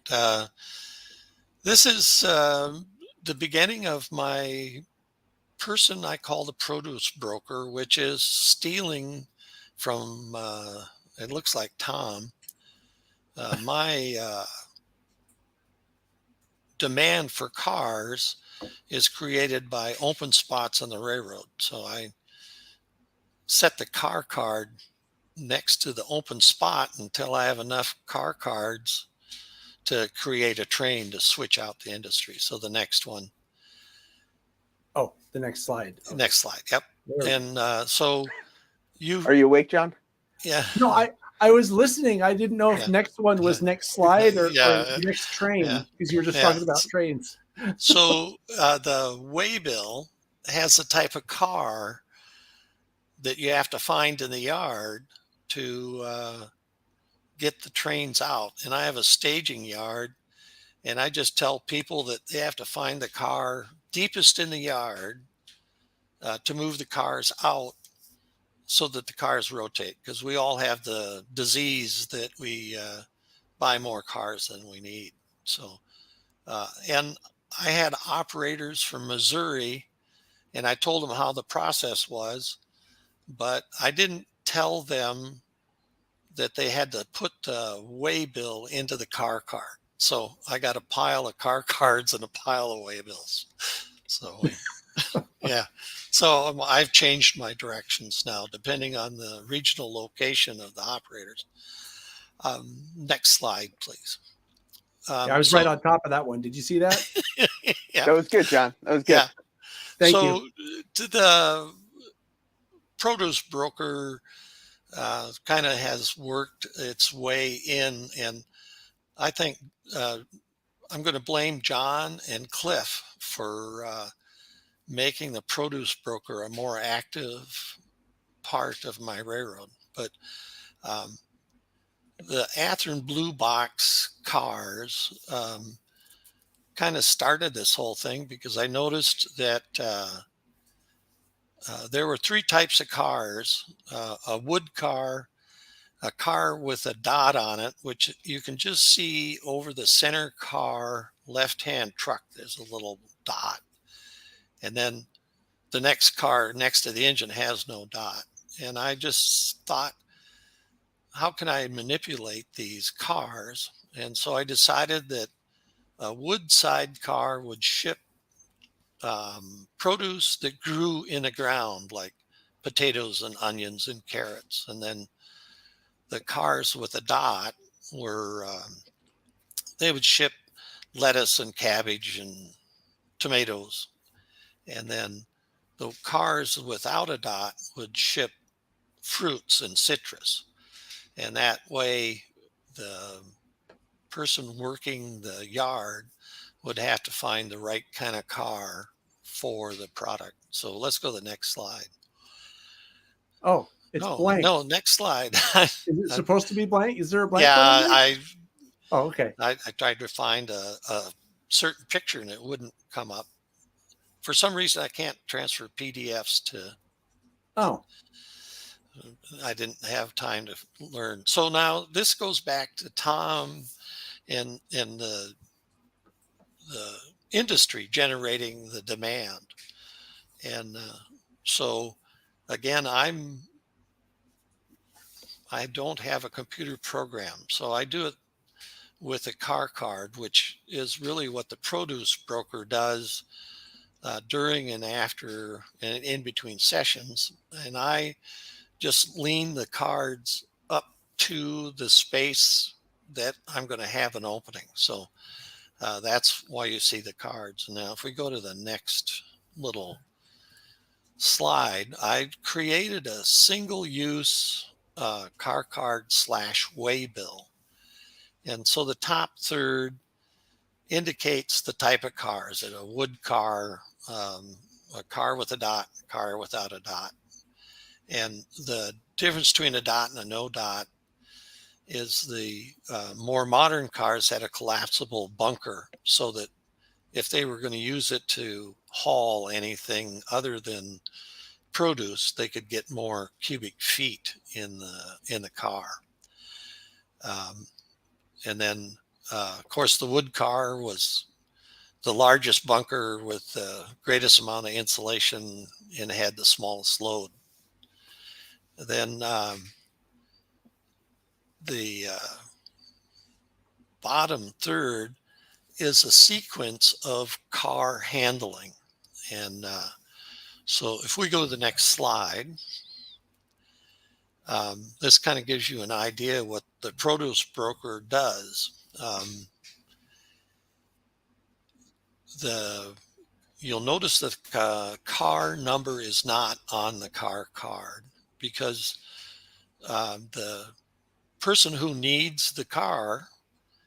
This is the beginning of my person I call the produce broker, which is stealing from, it looks like Tom, my demand for cars is created by open spots on the railroad. So I set the car card next to the open spot until I have enough car cards to create a train to switch out the industry. So the next one. Oh, the next slide. Okay. Next slide. Yep. And so you Are you awake, John? Yeah. No, I was listening. I didn't know if next one was next slide or next train, because you were just talking about trains. So the waybill has a type of car that you have to find in the yard to get the trains out. And I have a staging yard, and I just tell people that they have to find the car deepest in the yard to move the cars out so that the cars rotate, because we all have the disease that we buy more cars than we need. So, and I had operators from Missouri, and I told them how the process was, but I didn't tell them that they had to put the waybill into the car card. So I got a pile of car cards and a pile of waybills. So yeah. So I've changed my directions now, depending on the regional location of the operators. Next slide, please. I was right on top of that one. Did you see that? Yeah. That was good, John. That was good. Yeah. Thank you. So the produce broker kind of has worked its way in, and I think I'm going to blame John and Cliff for making the produce broker a more active part of my railroad. But the Athearn Blue Box cars kind of started this whole thing because I noticed that there were three types of cars: a wood car, a car with a dot on it, which you can just see over the center car left-hand truck. There's a little dot. And then the next car next to the engine has no dot. And I just thought, how can I manipulate these cars? And so I decided that a wood side car would ship produce that grew in the ground, like potatoes and onions and carrots. And then the cars with a dot were, they would ship lettuce and cabbage and tomatoes. And then the cars without a dot would ship fruits and citrus. And that way the person working the yard would have to find the right kind of car for the product. So let's go to the next slide. Oh, it's blank. No, next slide. Is it supposed to be blank? Is there a blank? Yeah, Oh, okay. I tried to find a certain picture and it wouldn't come up. For some reason, I can't transfer PDFs to. Oh. I didn't have time to learn. So now this goes back to Tom and the industry generating the demand. And so again, I don't have a computer program, so I do it with a car card, which is really what the produce broker does during and after and in between sessions. And I just lean the cards up to the space that I'm going to have an opening. So that's why you see the cards. Now, if we go to the next little slide, I created a single use car card / waybill. And so the top third indicates the type of car. Is it a wood car, a car with a dot, a car without a dot? And the difference between a dot and a no dot is the more modern cars had a collapsible bunker, so that if they were going to use it to haul anything other than produce, they could get more cubic feet in the car. And then, of course, the wood car was the largest bunker with the greatest amount of insulation and had the smallest load. Then the bottom third is a sequence of car handling. And so if we go to the next slide, this kind of gives you an idea of what the produce broker does. You'll notice that car number is not on the car card because the person who needs the car,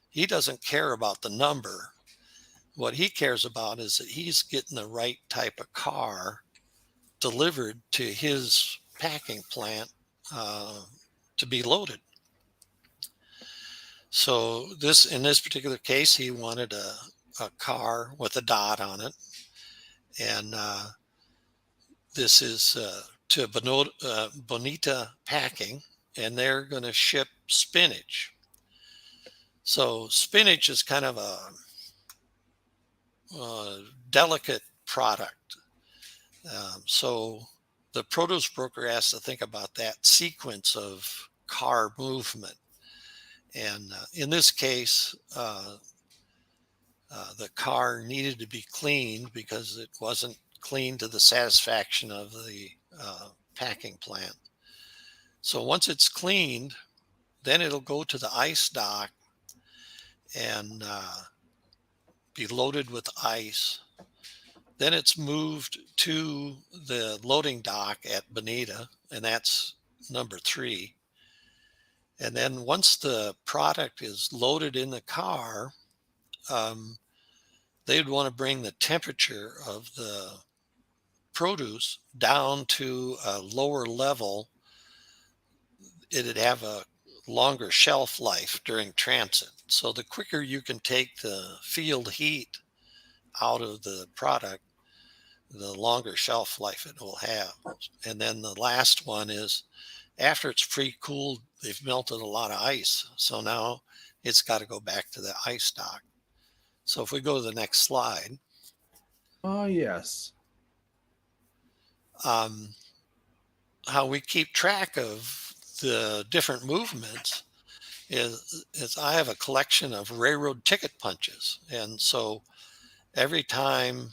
he doesn't care about the number. What he cares about is that he's getting the right type of car delivered to his packing plant to be loaded. So in this particular case, he wanted a car with a dot on it. And this is to Bonita Packing, and they're going to ship spinach. So spinach is kind of a delicate product. So the produce broker has to think about that sequence of car movement. And in this case, the car needed to be cleaned because it wasn't cleaned to the satisfaction of the packing plant. So once it's cleaned, then it'll go to the ice dock and be loaded with ice. Then it's moved to the loading dock at Bonita, and that's number 3. And then once the product is loaded in the car, they'd want to bring the temperature of the produce down to a lower level. It'd have a longer shelf life during transit. So the quicker you can take the field heat out of the product, the longer shelf life it will have. And then the last one is after it's pre-cooled, they've melted a lot of ice. So now it's got to go back to the ice dock. So if we go to the next slide. Oh, yes. How we keep track of the different movements is I have a collection of railroad ticket punches. And so every time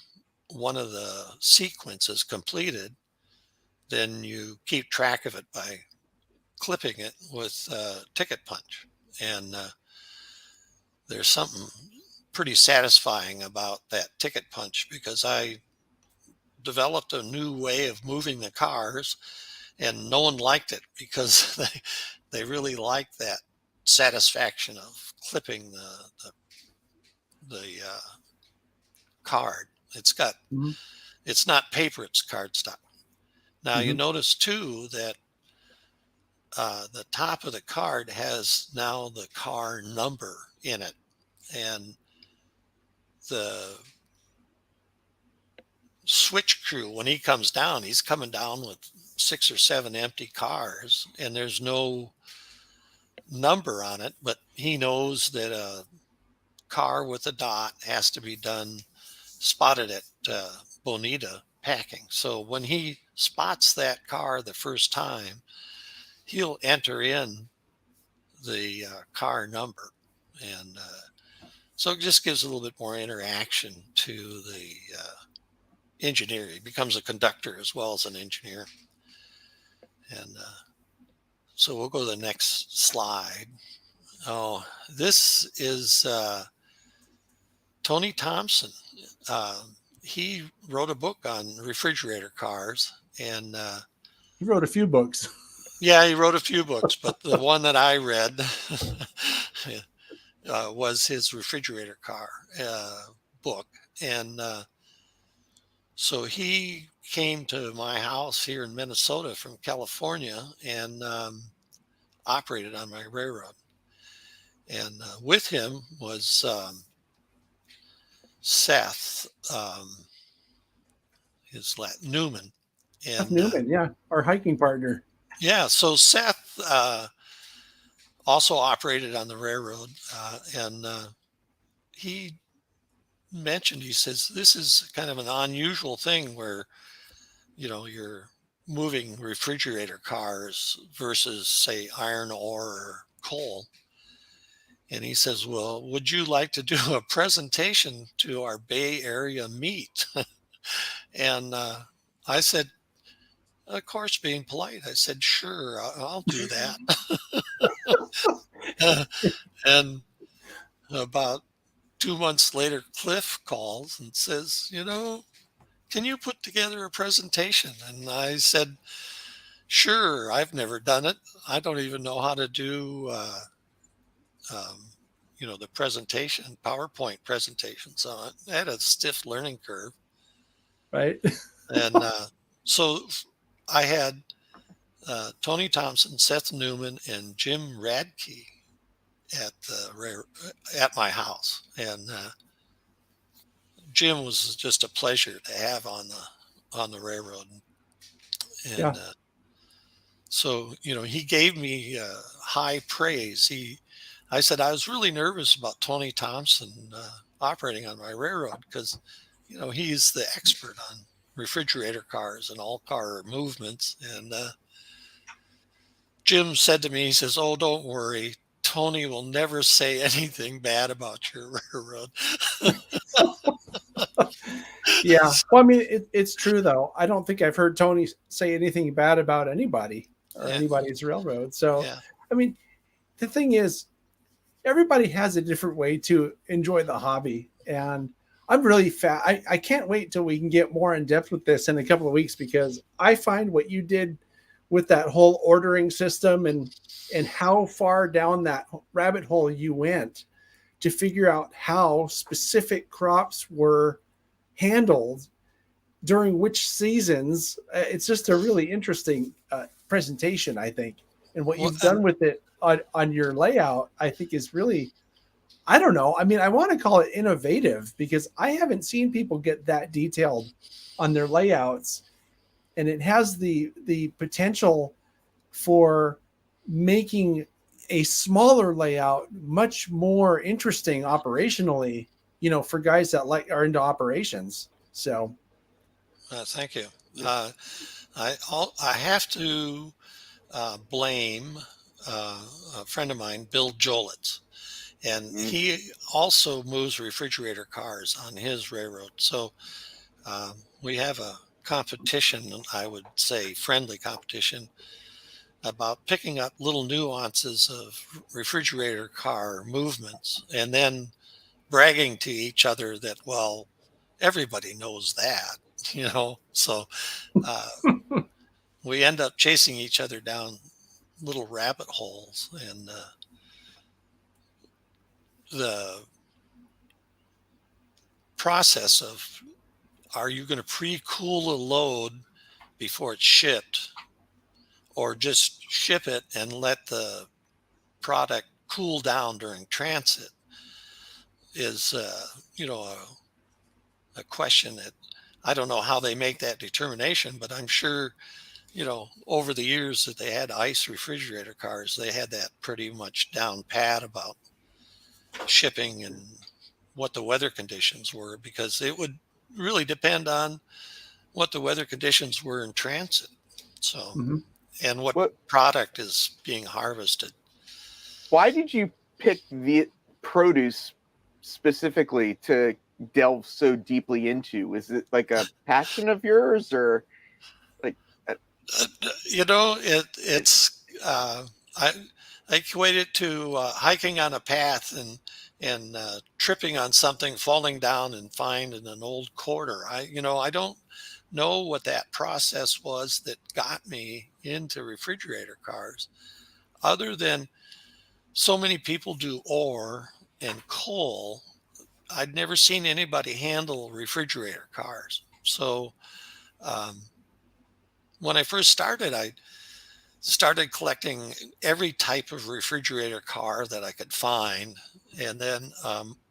one of the sequence is completed, then you keep track of it by clipping it with a ticket punch. And there's something pretty satisfying about that ticket punch because I developed a new way of moving the cars and no one liked it because they really like that satisfaction of clipping the card. It's got it's not paper, it's cardstock. Now you notice too that the top of the card has now the car number in it, and the switch crew, when he comes down, he's coming down with 6 or 7 empty cars and there's no number on it, but he knows that a car with a dot has to be spotted at Bonita Packing. So when he spots that car the first time, he'll enter in the car number. And so it just gives a little bit more interaction to the engineer. He becomes a conductor as well as an engineer. And so we'll go to the next slide. Oh, this is Tony Thompson. He wrote a book on refrigerator cars, and He wrote a few books. Yeah, he wrote a few books, but the one that I read was his refrigerator car book. And so he came to my house here in Minnesota from California and operated on my railroad. And with him was Seth, Newman. And, Seth Newman, yeah, our hiking partner. Yeah, so Seth also operated on the railroad, and he mentioned, he says, this is kind of an unusual thing where, you're moving refrigerator cars versus, say, iron ore or coal. And he says, well, would you like to do a presentation to our Bay Area meet? And I said, of course, being polite, I said, sure, I'll do that. And about 2 months later, Cliff calls and says, can you put together a presentation? And I said, sure, I've never done it. I don't even know how to do, the presentation, PowerPoint presentations on it. I had a stiff learning curve. Right. And so I had Tony Thompson, Seth Newman, and Jim Radke at my house. And Jim was just a pleasure to have on the railroad. And Yeah. so, he gave me high praise. I said I was really nervous about Tony Thompson operating on my railroad because, he's the expert on refrigerator cars and all car movements. And Jim said to me, he says, "Oh, don't worry. Tony will never say anything bad about your railroad." Yeah. Well, I mean, it's true though. I don't think I've heard Tony say anything bad about anybody or anybody's railroad. So, I mean, the thing is, everybody has a different way to enjoy the hobby. And I'm really I can't wait till we can get more in depth with this in a couple of weeks, because I find what you did with that whole ordering system and how far down that rabbit hole you went to figure out how specific crops were handled during which seasons. It's just a really interesting presentation, I think. And what you've done with it on your layout, I think is really, I don't know. I mean, I want to call it innovative, because I haven't seen people get that detailed on their layouts. And it has the potential for making a smaller layout much more interesting operationally, for guys that are into operations. So thank you. I have to blame a friend of mine, Bill Jolitz, and he also moves refrigerator cars on his railroad. So we have a competition, I would say friendly competition, about picking up little nuances of refrigerator car movements and then bragging to each other that, well, everybody knows that, so we end up chasing each other down little rabbit holes. And the process of, are you going to pre-cool a load before it's shipped, or just ship it and let the product cool down during transit, is a question that I don't know how they make that determination, but I'm sure over the years that they had ice refrigerator cars, they had that pretty much down pat about shipping and what the weather conditions were, because it would really depend on what the weather conditions were in transit. So, and what product is being harvested. Why did you pick the produce specifically to delve so deeply into? Is it like a passion of yours, or like? It's I equate it to hiking on a path and tripping on something, falling down and finding an old quarter. I don't know what that process was that got me into refrigerator cars, other than so many people do ore and coal. I'd never seen anybody handle refrigerator cars. So when I first started, I started collecting every type of refrigerator car that I could find. And then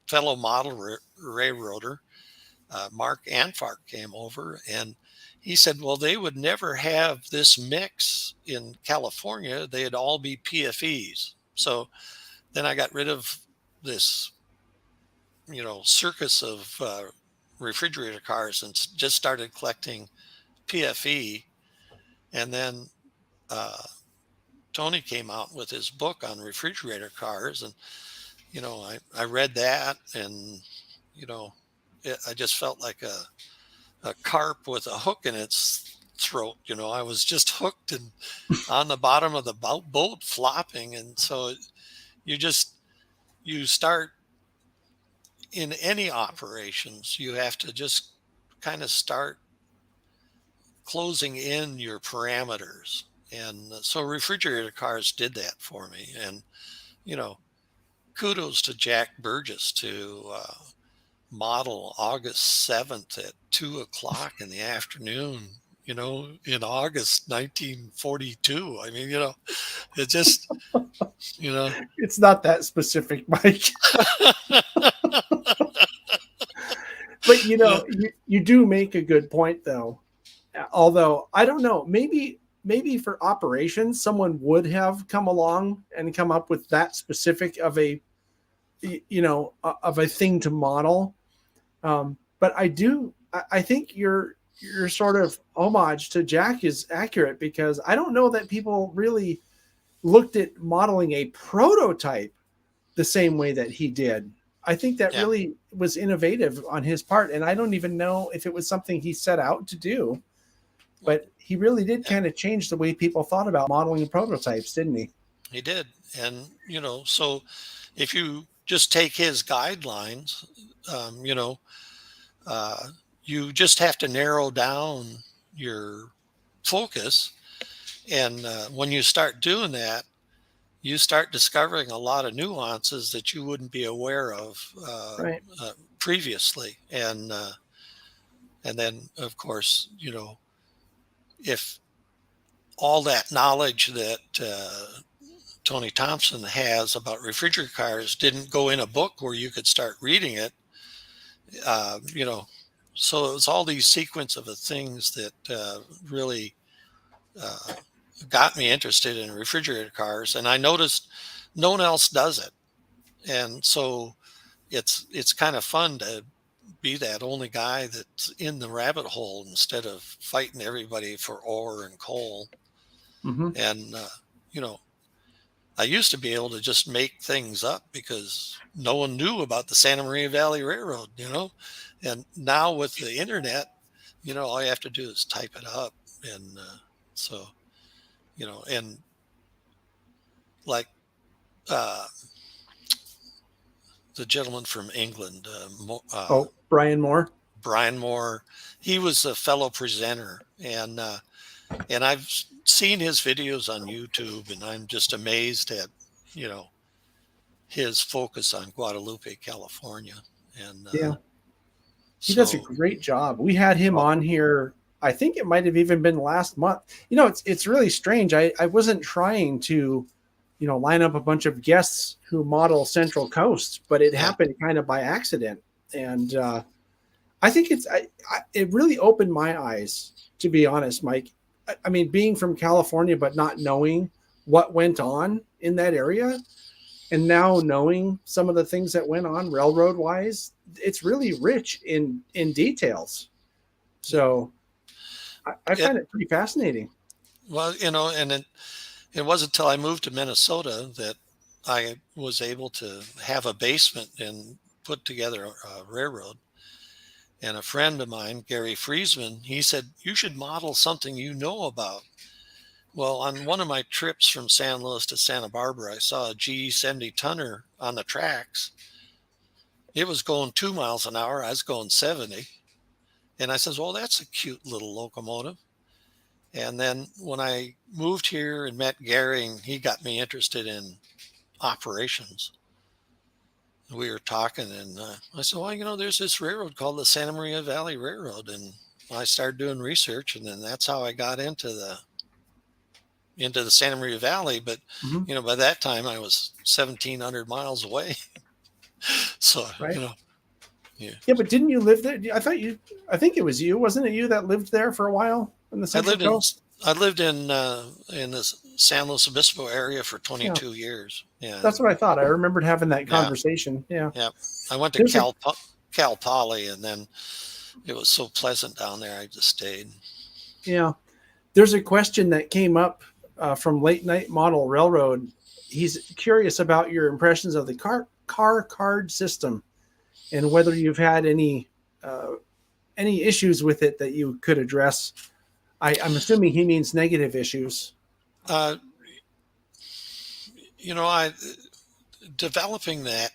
fellow model railroader, Mark Anfark, came over, and he said, well, they would never have this mix in California. They'd all be PFEs. So then I got rid of this, circus of refrigerator cars and just started collecting PFE. And then Tony came out with his book on refrigerator cars, and you know, I read that, and, you know, I just felt like a carp with a hook in its throat. You know, I was just hooked and on the bottom of the boat flopping. And so you start in any operations, you have to just kind of start closing in your parameters. And so refrigerator cars did that for me. And, you know, kudos to Jack Burgess to model August 7th at 2 o'clock in the afternoon, you know, in August 1942. I mean, you know, it just, you know. It's not that specific, Mike. But, you know, you do make a good point, though. Although, I don't know, maybe for operations, someone would have come along and come up with that specific of a, you know, of a thing to model. But I think your sort of homage to Jack is accurate, because I don't know that people really looked at modeling a prototype the same way that he did. I think that really was innovative on his part. And I don't even know if it was something he set out to do, but he really did kind of change the way people thought about modeling prototypes, didn't he? He did. And, you know, so if you just take his guidelines, you know, you just have to narrow down your focus. And when you start doing that, you start discovering a lot of nuances that you wouldn't be aware of previously. And then, of course, you know, if all that knowledge that Tony Thompson has about refrigerator cars didn't go in a book where you could start reading it, you know, so it was all these sequence of things that really got me interested in refrigerator cars. And I noticed no one else does it. And so it's kind of fun to be that only guy that's in the rabbit hole instead of fighting everybody for ore and coal. Mm-hmm. And, you know, I used to be able to just make things up because no one knew about the Santa Maria Valley Railroad, you know, and now with the internet, you know, all you have to do is type it up. And so, you know, and like the gentleman from England, Brian Moore. Brian Moore, he was a fellow presenter, and I've seen his videos on YouTube, and I'm just amazed at, you know, his focus on Guadalupe, California. And he does a great job. We had him on here. I think it might have even been last month. You know, it's really strange. I wasn't trying to, you know, line up a bunch of guests who model Central Coast, but it happened kind of by accident. And I think it really opened my eyes, to be honest, Mike. I mean, being from California, but not knowing what went on in that area, and now knowing some of the things that went on railroad wise, it's really rich in details. So I find it pretty fascinating. Well, you know, and it wasn't until I moved to Minnesota that I was able to have a basement and put together a railroad. And a friend of mine, Gary Friesman, he said, you should model something you know about. Well, on one of my trips from San Luis to Santa Barbara, I saw a GE-70 tonner on the tracks. It was going 2 miles an hour. I was going 70. And I says, well, that's a cute little locomotive. And then when I moved here and met Gary, he got me interested in operations. We were talking, and I said, well, you know, there's this railroad called the Santa Maria Valley Railroad. And I started doing research, and then that's how I got into the Santa Maria Valley. But, you know, by that time I was 1,700 miles away. So, you know, yeah, but didn't you live there? I think it was you, wasn't it you that lived there for a while in the Central Coast? I lived in the San Luis Obispo area for 22 years. Yeah, that's what I thought. I remembered having that conversation. Yeah. I went to Cal Poly, and then it was so pleasant down there, I just stayed. Yeah, there's a question that came up from Late Night Model Railroad. He's curious about your impressions of the car card system, and whether you've had any issues with it that you could address. I'm assuming he means negative issues. Developing that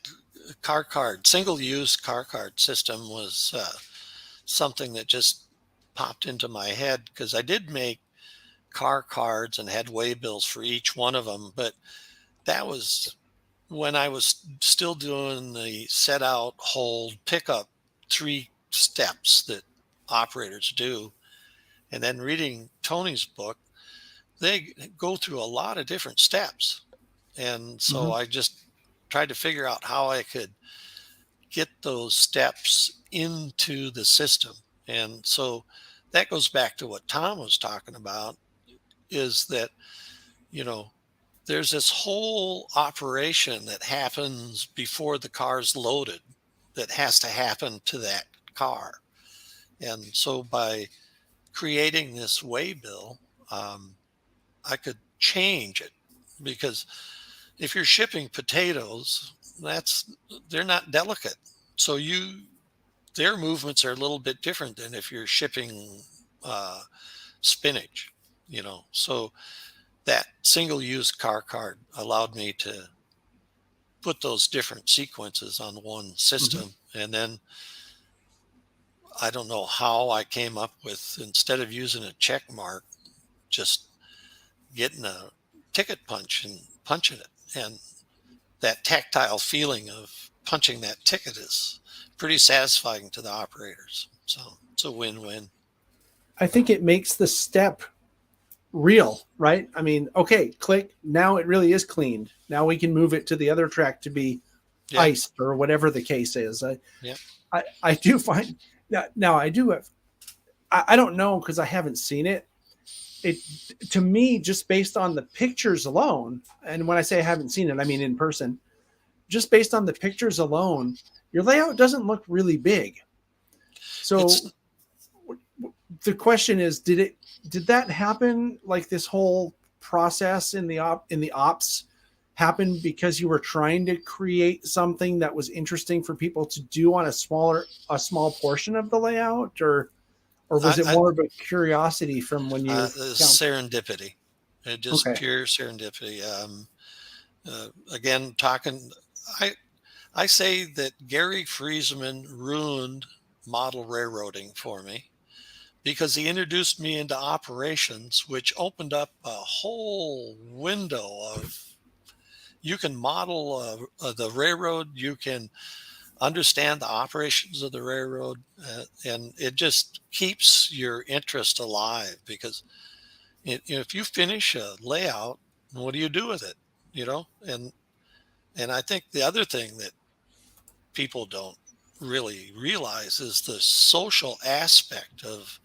single-use car card system was something that just popped into my head, because I did make car cards and had waybills for each one of them, but that was when I was still doing the set out, hold, pick up 3 steps that operators do. And then reading Tony's book, they go through a lot of different steps. And so I just tried to figure out how I could get those steps into the system. And so that goes back to what Tom was talking about, is that, there's this whole operation that happens before the car's loaded that has to happen to that car. And so by creating this waybill, I could change it, because if you're shipping potatoes, they're not delicate. So their movements are a little bit different than if you're shipping spinach, So that single-use car card allowed me to put those different sequences on one system. And then I don't know how I came up with, instead of using a check mark, just getting a ticket punch and punching it. And that tactile feeling of punching that ticket is pretty satisfying to the operators. So it's a win-win. I think it makes the step real, right? I mean, okay, click. Now it really is cleaned. Now we can move it to the other track to be iced or whatever the case is. I do find now I do have, I don't know, because I haven't seen it. It, to me, just based on the pictures alone, and when I say I haven't seen it, I mean in person, just based on the pictures alone, your layout doesn't look really big. So the question is, did that happen? Like, this whole process in the ops happen because you were trying to create something that was interesting for people to do on a small portion of the layout, or was it more of a curiosity from when you serendipity? Just pure serendipity. Again, I say that Gary Friesman ruined model railroading for me, because he introduced me into operations, which opened up a whole window of, you can model the railroad, you can understand the operations of the railroad, and it just keeps your interest alive, because if you finish a layout, what do you do with it? And I think the other thing that people don't really realize is the social aspect of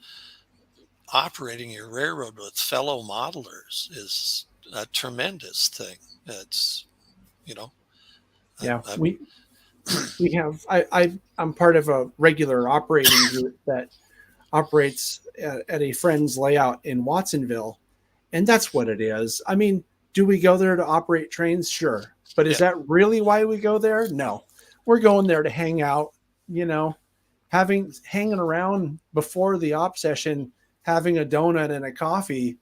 operating your railroad with fellow modelers is a tremendous thing. It's, we have, I'm part of a regular operating group that operates at a friend's layout in Watsonville, and that's what it is. I mean, do we go there to operate trains? Sure. But is that really why we go there? No. We're going there to hang out, hanging around before the op session, having a donut and a coffee.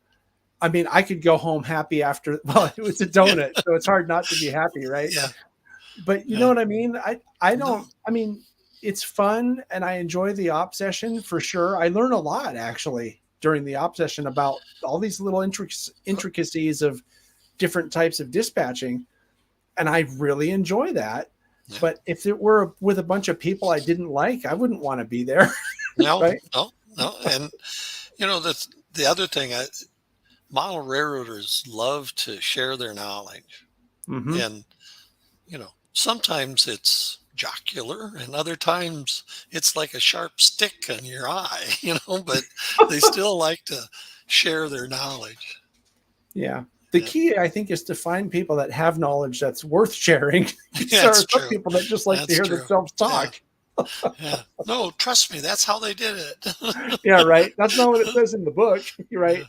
I mean, I could go home happy after, well, it was a donut, so it's hard not to be happy, right? Yeah. But you know what I mean? I mean, it's fun, and I enjoy the op session for sure. I learn a lot, actually, during the op session about all these little intricacies of different types of dispatching, and I really enjoy that. Yeah. But if it were with a bunch of people I didn't like, I wouldn't want to be there. No, right? no. And, the other thing, model railroaders love to share their knowledge. And, sometimes it's jocular, and other times it's like a sharp stick on your eye, but they still like to share their knowledge. Yeah. The key, I think, is to find people that have knowledge that's worth sharing. Yeah, there are some people that just like to hear themselves talk. Yeah. No, trust me, that's how they did it. Yeah, right. That's not what it says in the book. Right.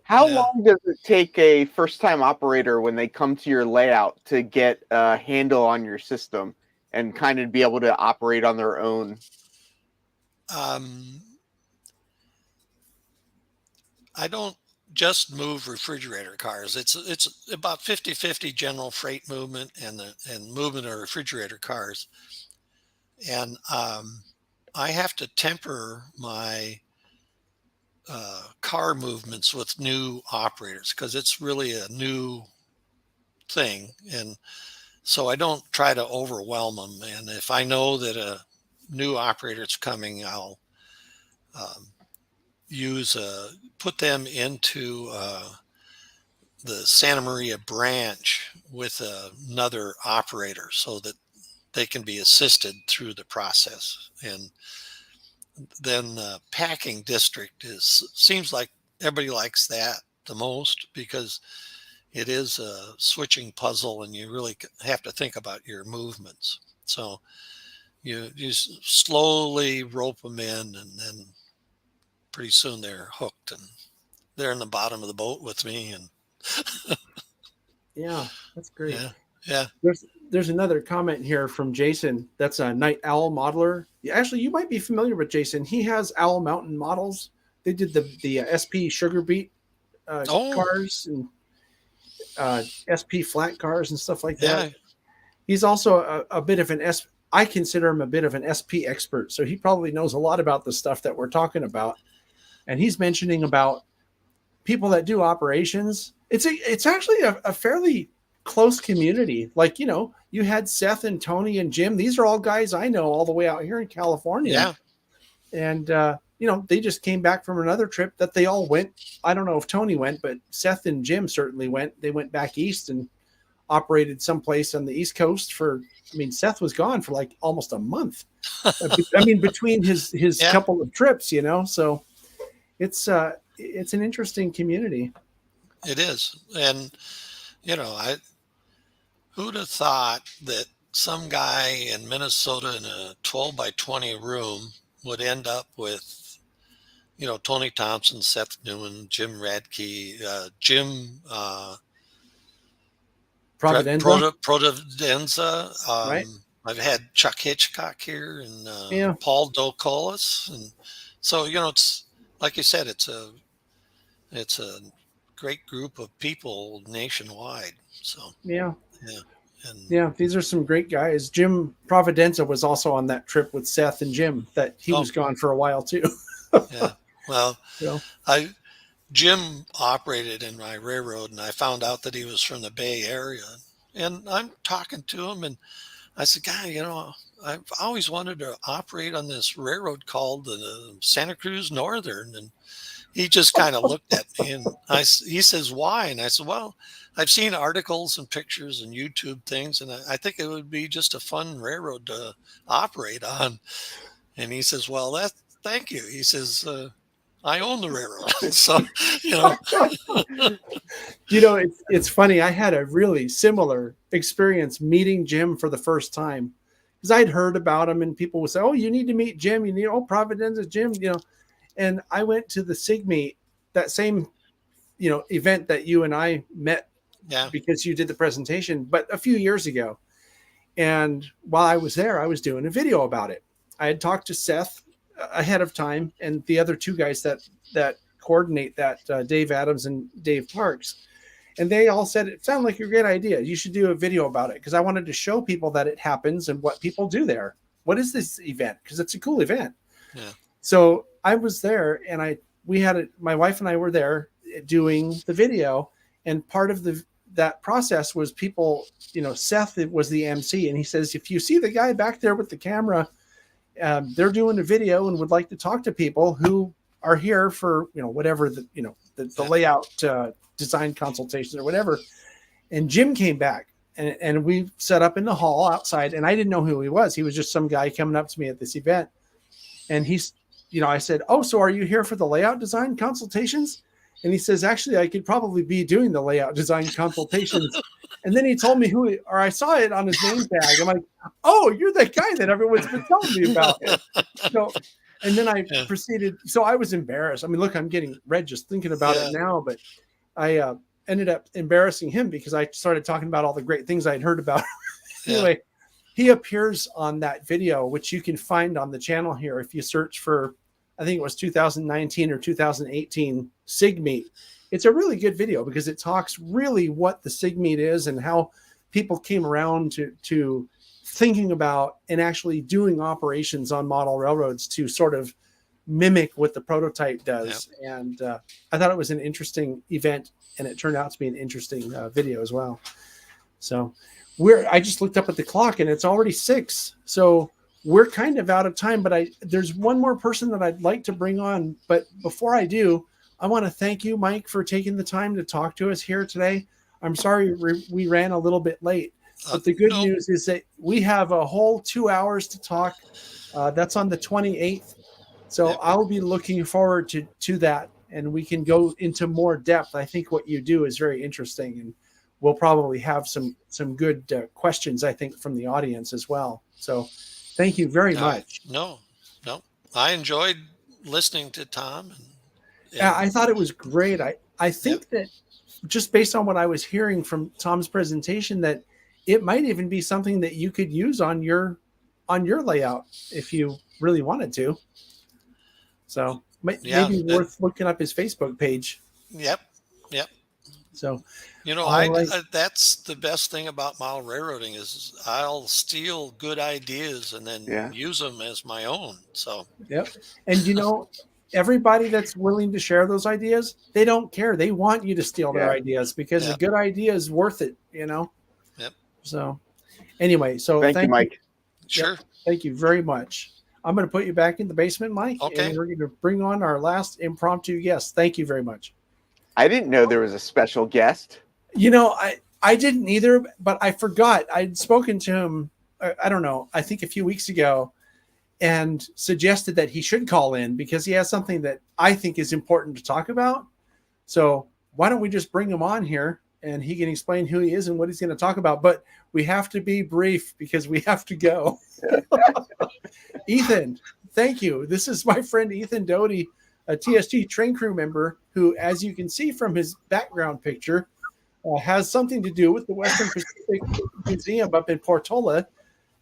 How Yeah. long does it take a first-time operator when they come to your layout to get a handle on your system and kind of be able to operate on their own? I don't just move refrigerator cars. It's about 50-50 general freight movement and movement of refrigerator cars. And I have to temper my car movements with new operators because it's really a new thing. And so I don't try to overwhelm them. And if I know that a new operator is coming, I'll put them into the Santa Maria branch with another operator so that they can be assisted through the process. And then the packing district seems like everybody likes that the most because it is a switching puzzle and you really have to think about your movements. So you slowly rope them in and then pretty soon they're hooked and they're in the bottom of the boat with me. And Yeah, that's great. yeah. There's another comment here from Jason. That's a Night Owl modeler. Actually, you might be familiar with Jason. He has Owl Mountain models. They did the SP Sugar Beet cars and SP flat cars and stuff like that. He's also a bit of an I consider him a bit of an SP expert. So he probably knows a lot about the stuff that we're talking about. And he's mentioning about people that do operations. It's actually a fairly close community. Like, you had Seth and Tony and Jim. These are all guys I know all the way out here in California. Yeah. And, they just came back from another trip that they all went. I don't know if Tony went, but Seth and Jim certainly went. They went back east and operated someplace on the East Coast Seth was gone for like almost a month. Between his couple of trips, so it's an interesting community. It is. And, who'd have thought that some guy in Minnesota in a 12 by 20 room would end up with, Tony Thompson, Seth Newman, Jim Radke, Jim Providenza. Right. I've had Chuck Hitchcock here and Paul Dokolis. And so, it's like you said, it's a great group of people nationwide. So these are some great guys. Jim Providenza was also on that trip with Seth and Jim. That he was gone for a while too. Yeah. Well, Jim operated in my railroad, and I found out that he was from the Bay Area. And I'm talking to him, and I said, "Guy, I've always wanted to operate on this railroad called the Santa Cruz Northern." And he just kind of looked at me, and he says, "Why?" And I said, "Well, I've seen articles and pictures and YouTube things, and I think it would be just a fun railroad to operate on." And he says, "Well, thank you." He says, "I own the railroad." So, it's funny. I had a really similar experience meeting Jim for the first time because I'd heard about him and people would say, "Oh, you need to meet Jim. You need, Providenza Jim, And I went to the SIGMEET, that same, event that you and I met because you did the presentation, but a few years ago. And while I was there, I was doing a video about it. I had talked to Seth ahead of time and the other two guys that coordinate that, Dave Adams and Dave Parks. And they all said, it sounded like a great idea. You should do a video about it because I wanted to show people that it happens and what people do there. What is this event? Because it's a cool event. Yeah. So I was there and my wife and I were there doing the video, and part of that process was people, Seth was the MC, and he says, if you see the guy back there with the camera, they're doing a video and would like to talk to people who are here for, whatever the layout design consultations or whatever. And Jim came back and we set up in the hall outside, and I didn't know who he was. He was just some guy coming up to me at this event. And he's, I said, "Oh, so are you here for the layout design consultations?" And he says, "Actually, I could probably be doing the layout design consultations." And then he told me I saw it on his name tag. I'm like, "Oh, you're that guy that everyone's been telling me about." And then I Yeah. proceeded. So I was embarrassed. I mean, look, I'm getting red just thinking about it now, but I ended up embarrassing him because I started talking about all the great things I'd heard about. Anyway, he appears on that video, which you can find on the channel here. If you search for, I think it was 2019 or 2018 SIG meet. It's a really good video because it talks really what the SIG meet is and how people came around to thinking about and actually doing operations on model railroads to sort of mimic what the prototype does. Yep. And I thought it was an interesting event, and it turned out to be an interesting video as well. So I just looked up at the clock and it's already 6. So we're kind of out of time, but there's one more person that I'd like to bring on. But before I do, I want to thank you, Mike, for taking the time to talk to us here today. I'm sorry we ran a little bit late, but the good news is that we have a whole 2 hours to talk. That's on the 28th. So I'll be looking forward to that, and we can go into more depth. I think what you do is very interesting, and we'll probably have some good questions, I think, from the audience as well. So thank you very much. No. I enjoyed listening to Tom. Yeah, I thought it was great. I think that just based on what I was hearing from Tom's presentation, that it might even be something that you could use on your layout if you really wanted to. So maybe worth looking up his Facebook page. Yep. So, that's the best thing about model railroading is I'll steal good ideas and then use them as my own. So, and everybody that's willing to share those ideas, they don't care. They want you to steal their ideas because a good idea is worth it, Yep. So anyway, thank you, Mike. Sure. Yep, thank you very much. I'm going to put you back in the basement, Mike. Okay. And we're going to bring on our last impromptu guest. Thank you very much. I didn't know there was a special guest. I didn't either, but I forgot. I'd spoken to him, I don't know, I think a few weeks ago, and suggested that he should call in because he has something that I think is important to talk about. So why don't we just bring him on here and he can explain who he is and what he's going to talk about. But we have to be brief because we have to go. Ethan, thank you. This is my friend Ethan Doty, a TSG train crew member who, as you can see from his background picture, has something to do with the Western Pacific Museum up in Portola.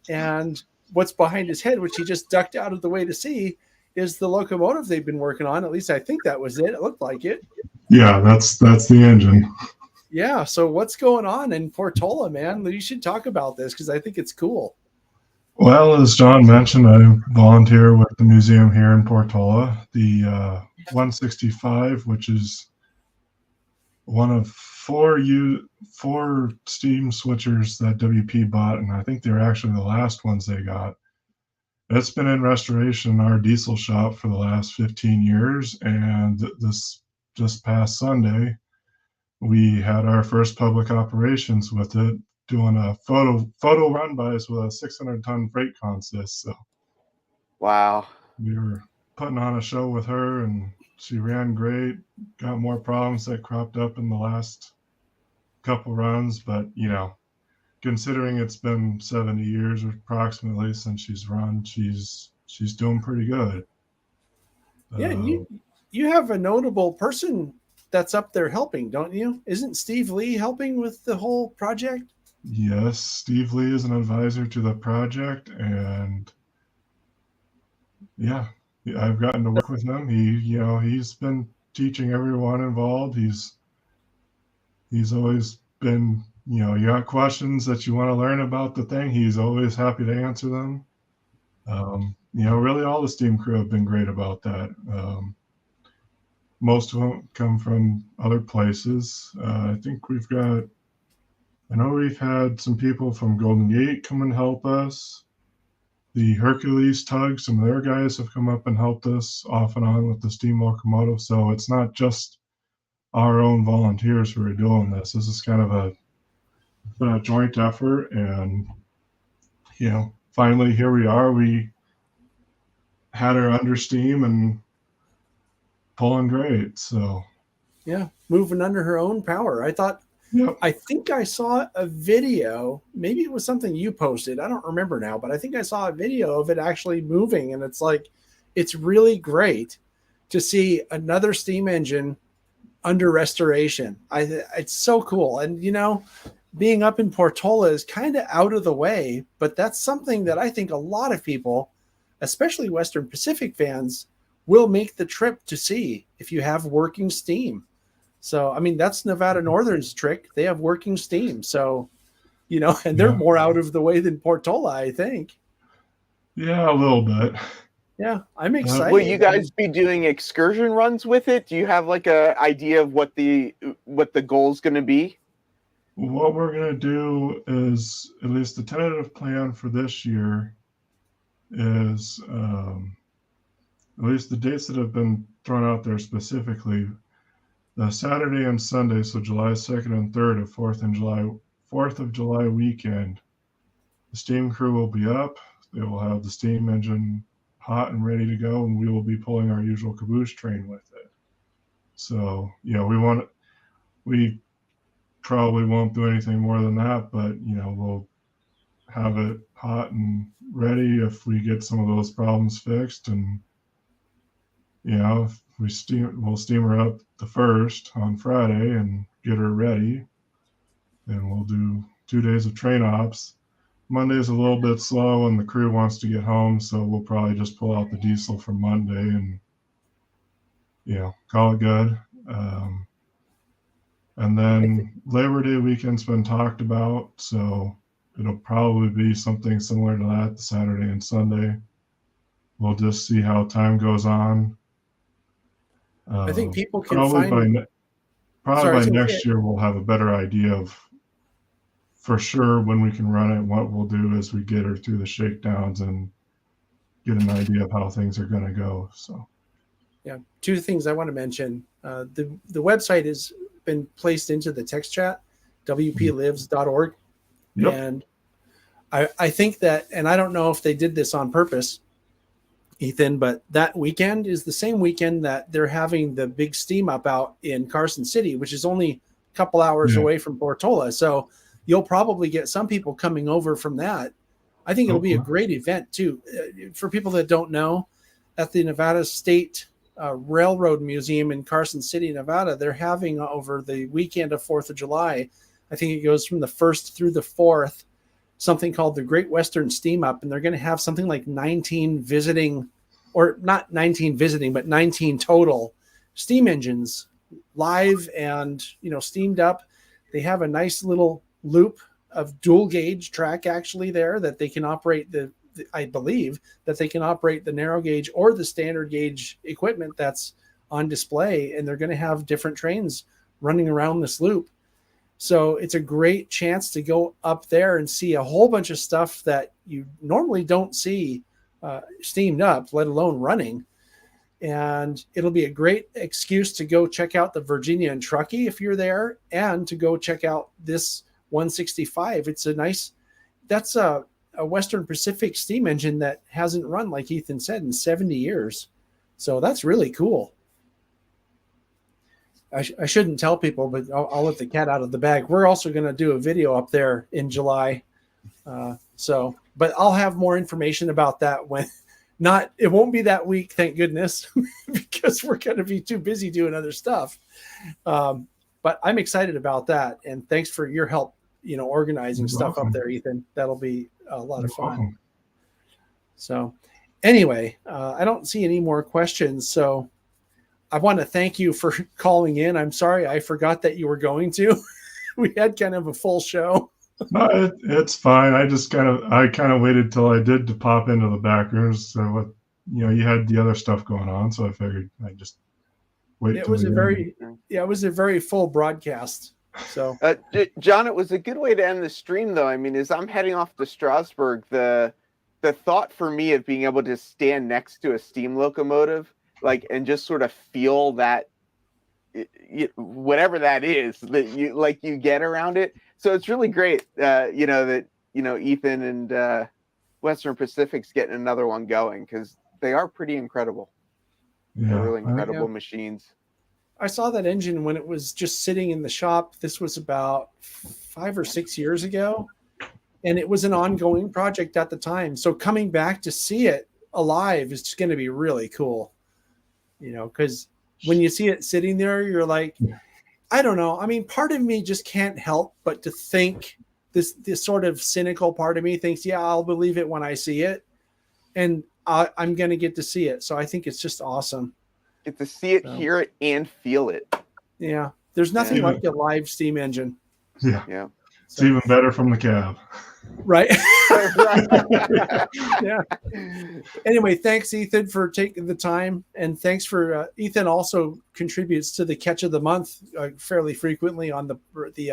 And what's behind his head, which he just ducked out of the way to see, is the locomotive they've been working on. At least I think that was it. It looked like it. Yeah, that's the engine. Yeah. So what's going on in Portola, man? You should talk about this because I think it's cool. Well, as John mentioned, I volunteer with the museum here in Portola. The 165, which is one of four steam switchers that WP bought, and I think they're actually the last ones they got. It's been in restoration in our diesel shop for the last 15 years, and this just past Sunday, we had our first public operations with it, doing a photo run bys with a 600-ton freight consist. So, wow, we were putting on a show with her, and she ran great. Got more problems that cropped up in the last couple runs, but considering it's been 70 years approximately since she's run, she's doing pretty good. Yeah, you have a notable person that's up there helping, don't you? Isn't Steve Lee helping with the whole project? Yes, Steve Lee is an advisor to the project, and I've gotten to work with him. He's been teaching everyone involved. He's always been, you got questions that you want to learn about the thing, he's always happy to answer them. Really all the steam crew have been great about that. Most of them come from other places. I know we've had some people from Golden Gate come and help us. The Hercules tug, some of their guys have come up and helped us off and on with the steam locomotive. So it's not just our own volunteers who are doing this. This is kind of a joint effort. And, finally here we are. We had her under steam and pulling great. So, yeah, moving under her own power. I think I saw a video. Maybe it was something you posted. I don't remember now, but I think I saw a video of it actually moving, and it's it's really great to see another steam engine under restoration. It's so cool. And, being up in Portola is kind of out of the way, but that's something that I think a lot of people, especially Western Pacific fans, will make the trip to see if you have working steam. So, I mean, that's Nevada Northern's trick. They have working steam. So, and they're more out of the way than Portola, I think. Yeah, a little bit. Yeah, I'm excited. Will you guys be doing excursion runs with it? Do you have like a idea of what the goal's going to be? What we're going to do is, at least the tentative plan for this year is, at least the dates that have been thrown out there specifically, the Saturday and Sunday, so July 2nd and 3rd of 4th of July weekend, the steam crew will be up. They will have the steam engine hot and ready to go, and we will be pulling our usual caboose train with it. So, we probably won't do anything more than that, but, we'll have it hot and ready if we get some of those problems fixed. And, if we'll steam her up the 1st on Friday and get her ready. Then we'll do 2 days of train ops. Monday's a little bit slow and the crew wants to get home, so we'll probably just pull out the diesel for Monday and, call it good. And then Labor Day weekend's been talked about, so it'll probably be something similar to that, the Saturday and Sunday. We'll just see how time goes on. I think people can probably by next year we'll have a better idea of for sure when we can run it. What we'll do is we get her through the shakedowns and get an idea of how things are going to go. So, yeah, 2 things I want to mention. The website has been placed into the text chat, wplives.org. Yep. And I think that, and I don't know if they did this on purpose, Ethan, but that weekend is the same weekend that they're having the big steam up out in Carson City, which is only a couple hours away from Portola. So you'll probably get some people coming over from that. I think it'll be a great event too. For people that don't know, at the Nevada State Railroad Museum in Carson City, Nevada, they're having over the weekend of 4th of July, I think it goes from the 1st through the 4th, something called the Great Western Steam Up, and they're going to have something like 19 visiting, or not 19 visiting, but 19 total steam engines live and, steamed up. They have a nice little loop of dual gauge track actually there that they can operate I believe that they can operate the narrow gauge or the standard gauge equipment that's on display, and they're going to have different trains running around this loop. So it's a great chance to go up there and see a whole bunch of stuff that you normally don't see steamed up, let alone running. And it'll be a great excuse to go check out the Virginia and Truckee if you're there, and to go check out this 165. It's that's a Western Pacific steam engine that hasn't run, like Ethan said, in 70 years. So that's really cool. I shouldn't tell people, but I'll let the cat out of the bag. We're also going to do a video up there in July. But I'll have more information about that it won't be that week, thank goodness, because we're going to be too busy doing other stuff. But I'm excited about that. And thanks for your help, organizing stuff up there, Ethan. That'll be a lot of fun. So anyway, I don't see any more questions. So I want to thank you for calling in. I'm sorry I forgot that you were going to. We had kind of a full show. No, it's fine. I kind of waited till I did to pop into the back rooms. So you had the other stuff going on, so I figured I'd just wait. It was a very full broadcast. So, John, it was a good way to end the stream, though. I mean, as I'm heading off to Strasbourg, the thought for me of being able to stand next to a steam locomotive, and just sort of feel that, whatever that is that you get around it. So it's really great, that Ethan and Western Pacific's getting another one going, because they are pretty incredible. Yeah, they're really incredible machines. I saw that engine when it was just sitting in the shop. This was about 5 or 6 years ago, and it was an ongoing project at the time. So coming back to see it alive is going to be really cool, because when you see it sitting there, you're like, I don't know. I mean, part of me just can't help but to think this sort of cynical part of me thinks, yeah, I'll believe it when I see it. And I'm going to get to see it. So I think it's just awesome. Get to see it, hear it, and feel it. Yeah. There's nothing like a live steam engine. Yeah. Yeah. It's even better from the cab. Right. Yeah. Anyway, thanks, Ethan, for taking the time. And thanks for Ethan also contributes to the catch of the month fairly frequently on the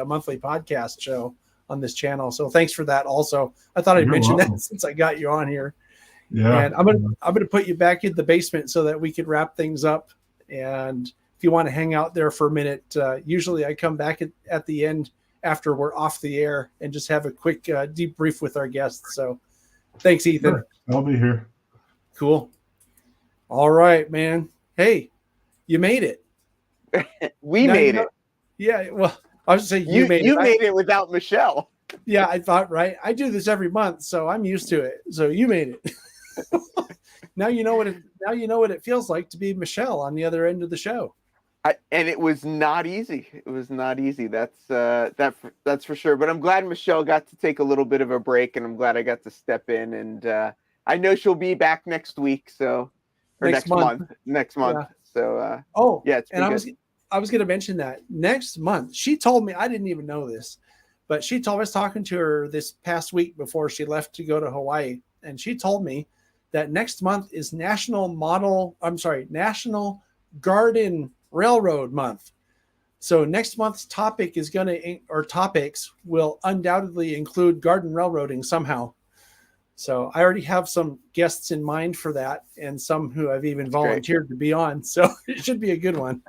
monthly podcast show on this channel. So thanks for that also. I thought I'd mention that since I got you on here. Yeah. And I'm gonna put you back in the basement so that we can wrap things up. And if you want to hang out there for a minute, usually I come back at the end after we're off the air and just have a quick debrief with our guests. So thanks, Ethan. Sure. I'll be here. Cool. All right, man. Hey, you made it. We made it. Yeah. Well, I was saying You made it. made it without Michelle. Yeah, I thought, right. I do this every month, so I'm used to it. So you made it. Now you know what it feels like to be Michelle on the other end of the show. And it was not easy. It was not easy. That's for sure. But I'm glad Michelle got to take a little bit of a break, and I'm glad I got to step in. And I know she'll be back next week. So, or next month. Next month. Yeah. So, yeah. It's and I was going to mention that next month. She told me, I didn't even know this, but she told me, I was talking to her this past week before she left to go to Hawaii, and she told me that next month is National Garden Railroad Month. So next month's topic topics will undoubtedly include garden railroading somehow. So I already have some guests in mind for that, and some who I've even volunteered to be on. So it should be a good one.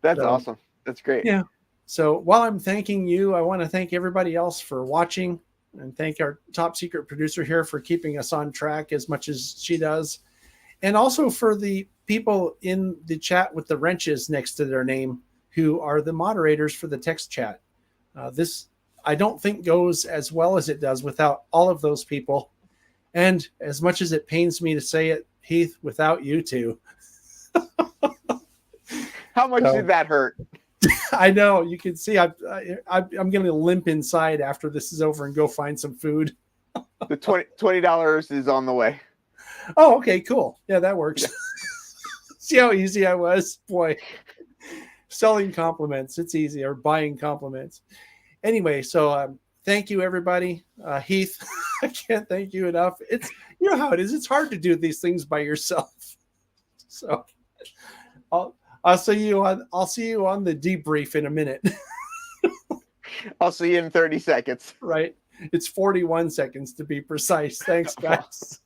That's awesome. That's great. Yeah. So while I'm thanking you, I want to thank everybody else for watching, and thank our top secret producer here for keeping us on track as much as she does. And also for the people in the chat with the wrenches next to their name who are the moderators for the text chat. This, I don't think, goes as well as it does without all of those people. And as much as it pains me to say it, Heath, without you two. How much did that hurt? I know. You can see I'm going to limp inside after this is over and go find some food. The $20 is on the way. Oh, okay, cool. Yeah, that works. See how easy I was? Boy, selling compliments. It's easy, or buying compliments. Anyway, so thank you, everybody. Heath, I can't thank you enough. It's, you know how it is. It's hard to do these things by yourself. So I'll see you on the debrief in a minute. I'll see you in 30 seconds. Right. It's 41 seconds to be precise. Thanks, guys.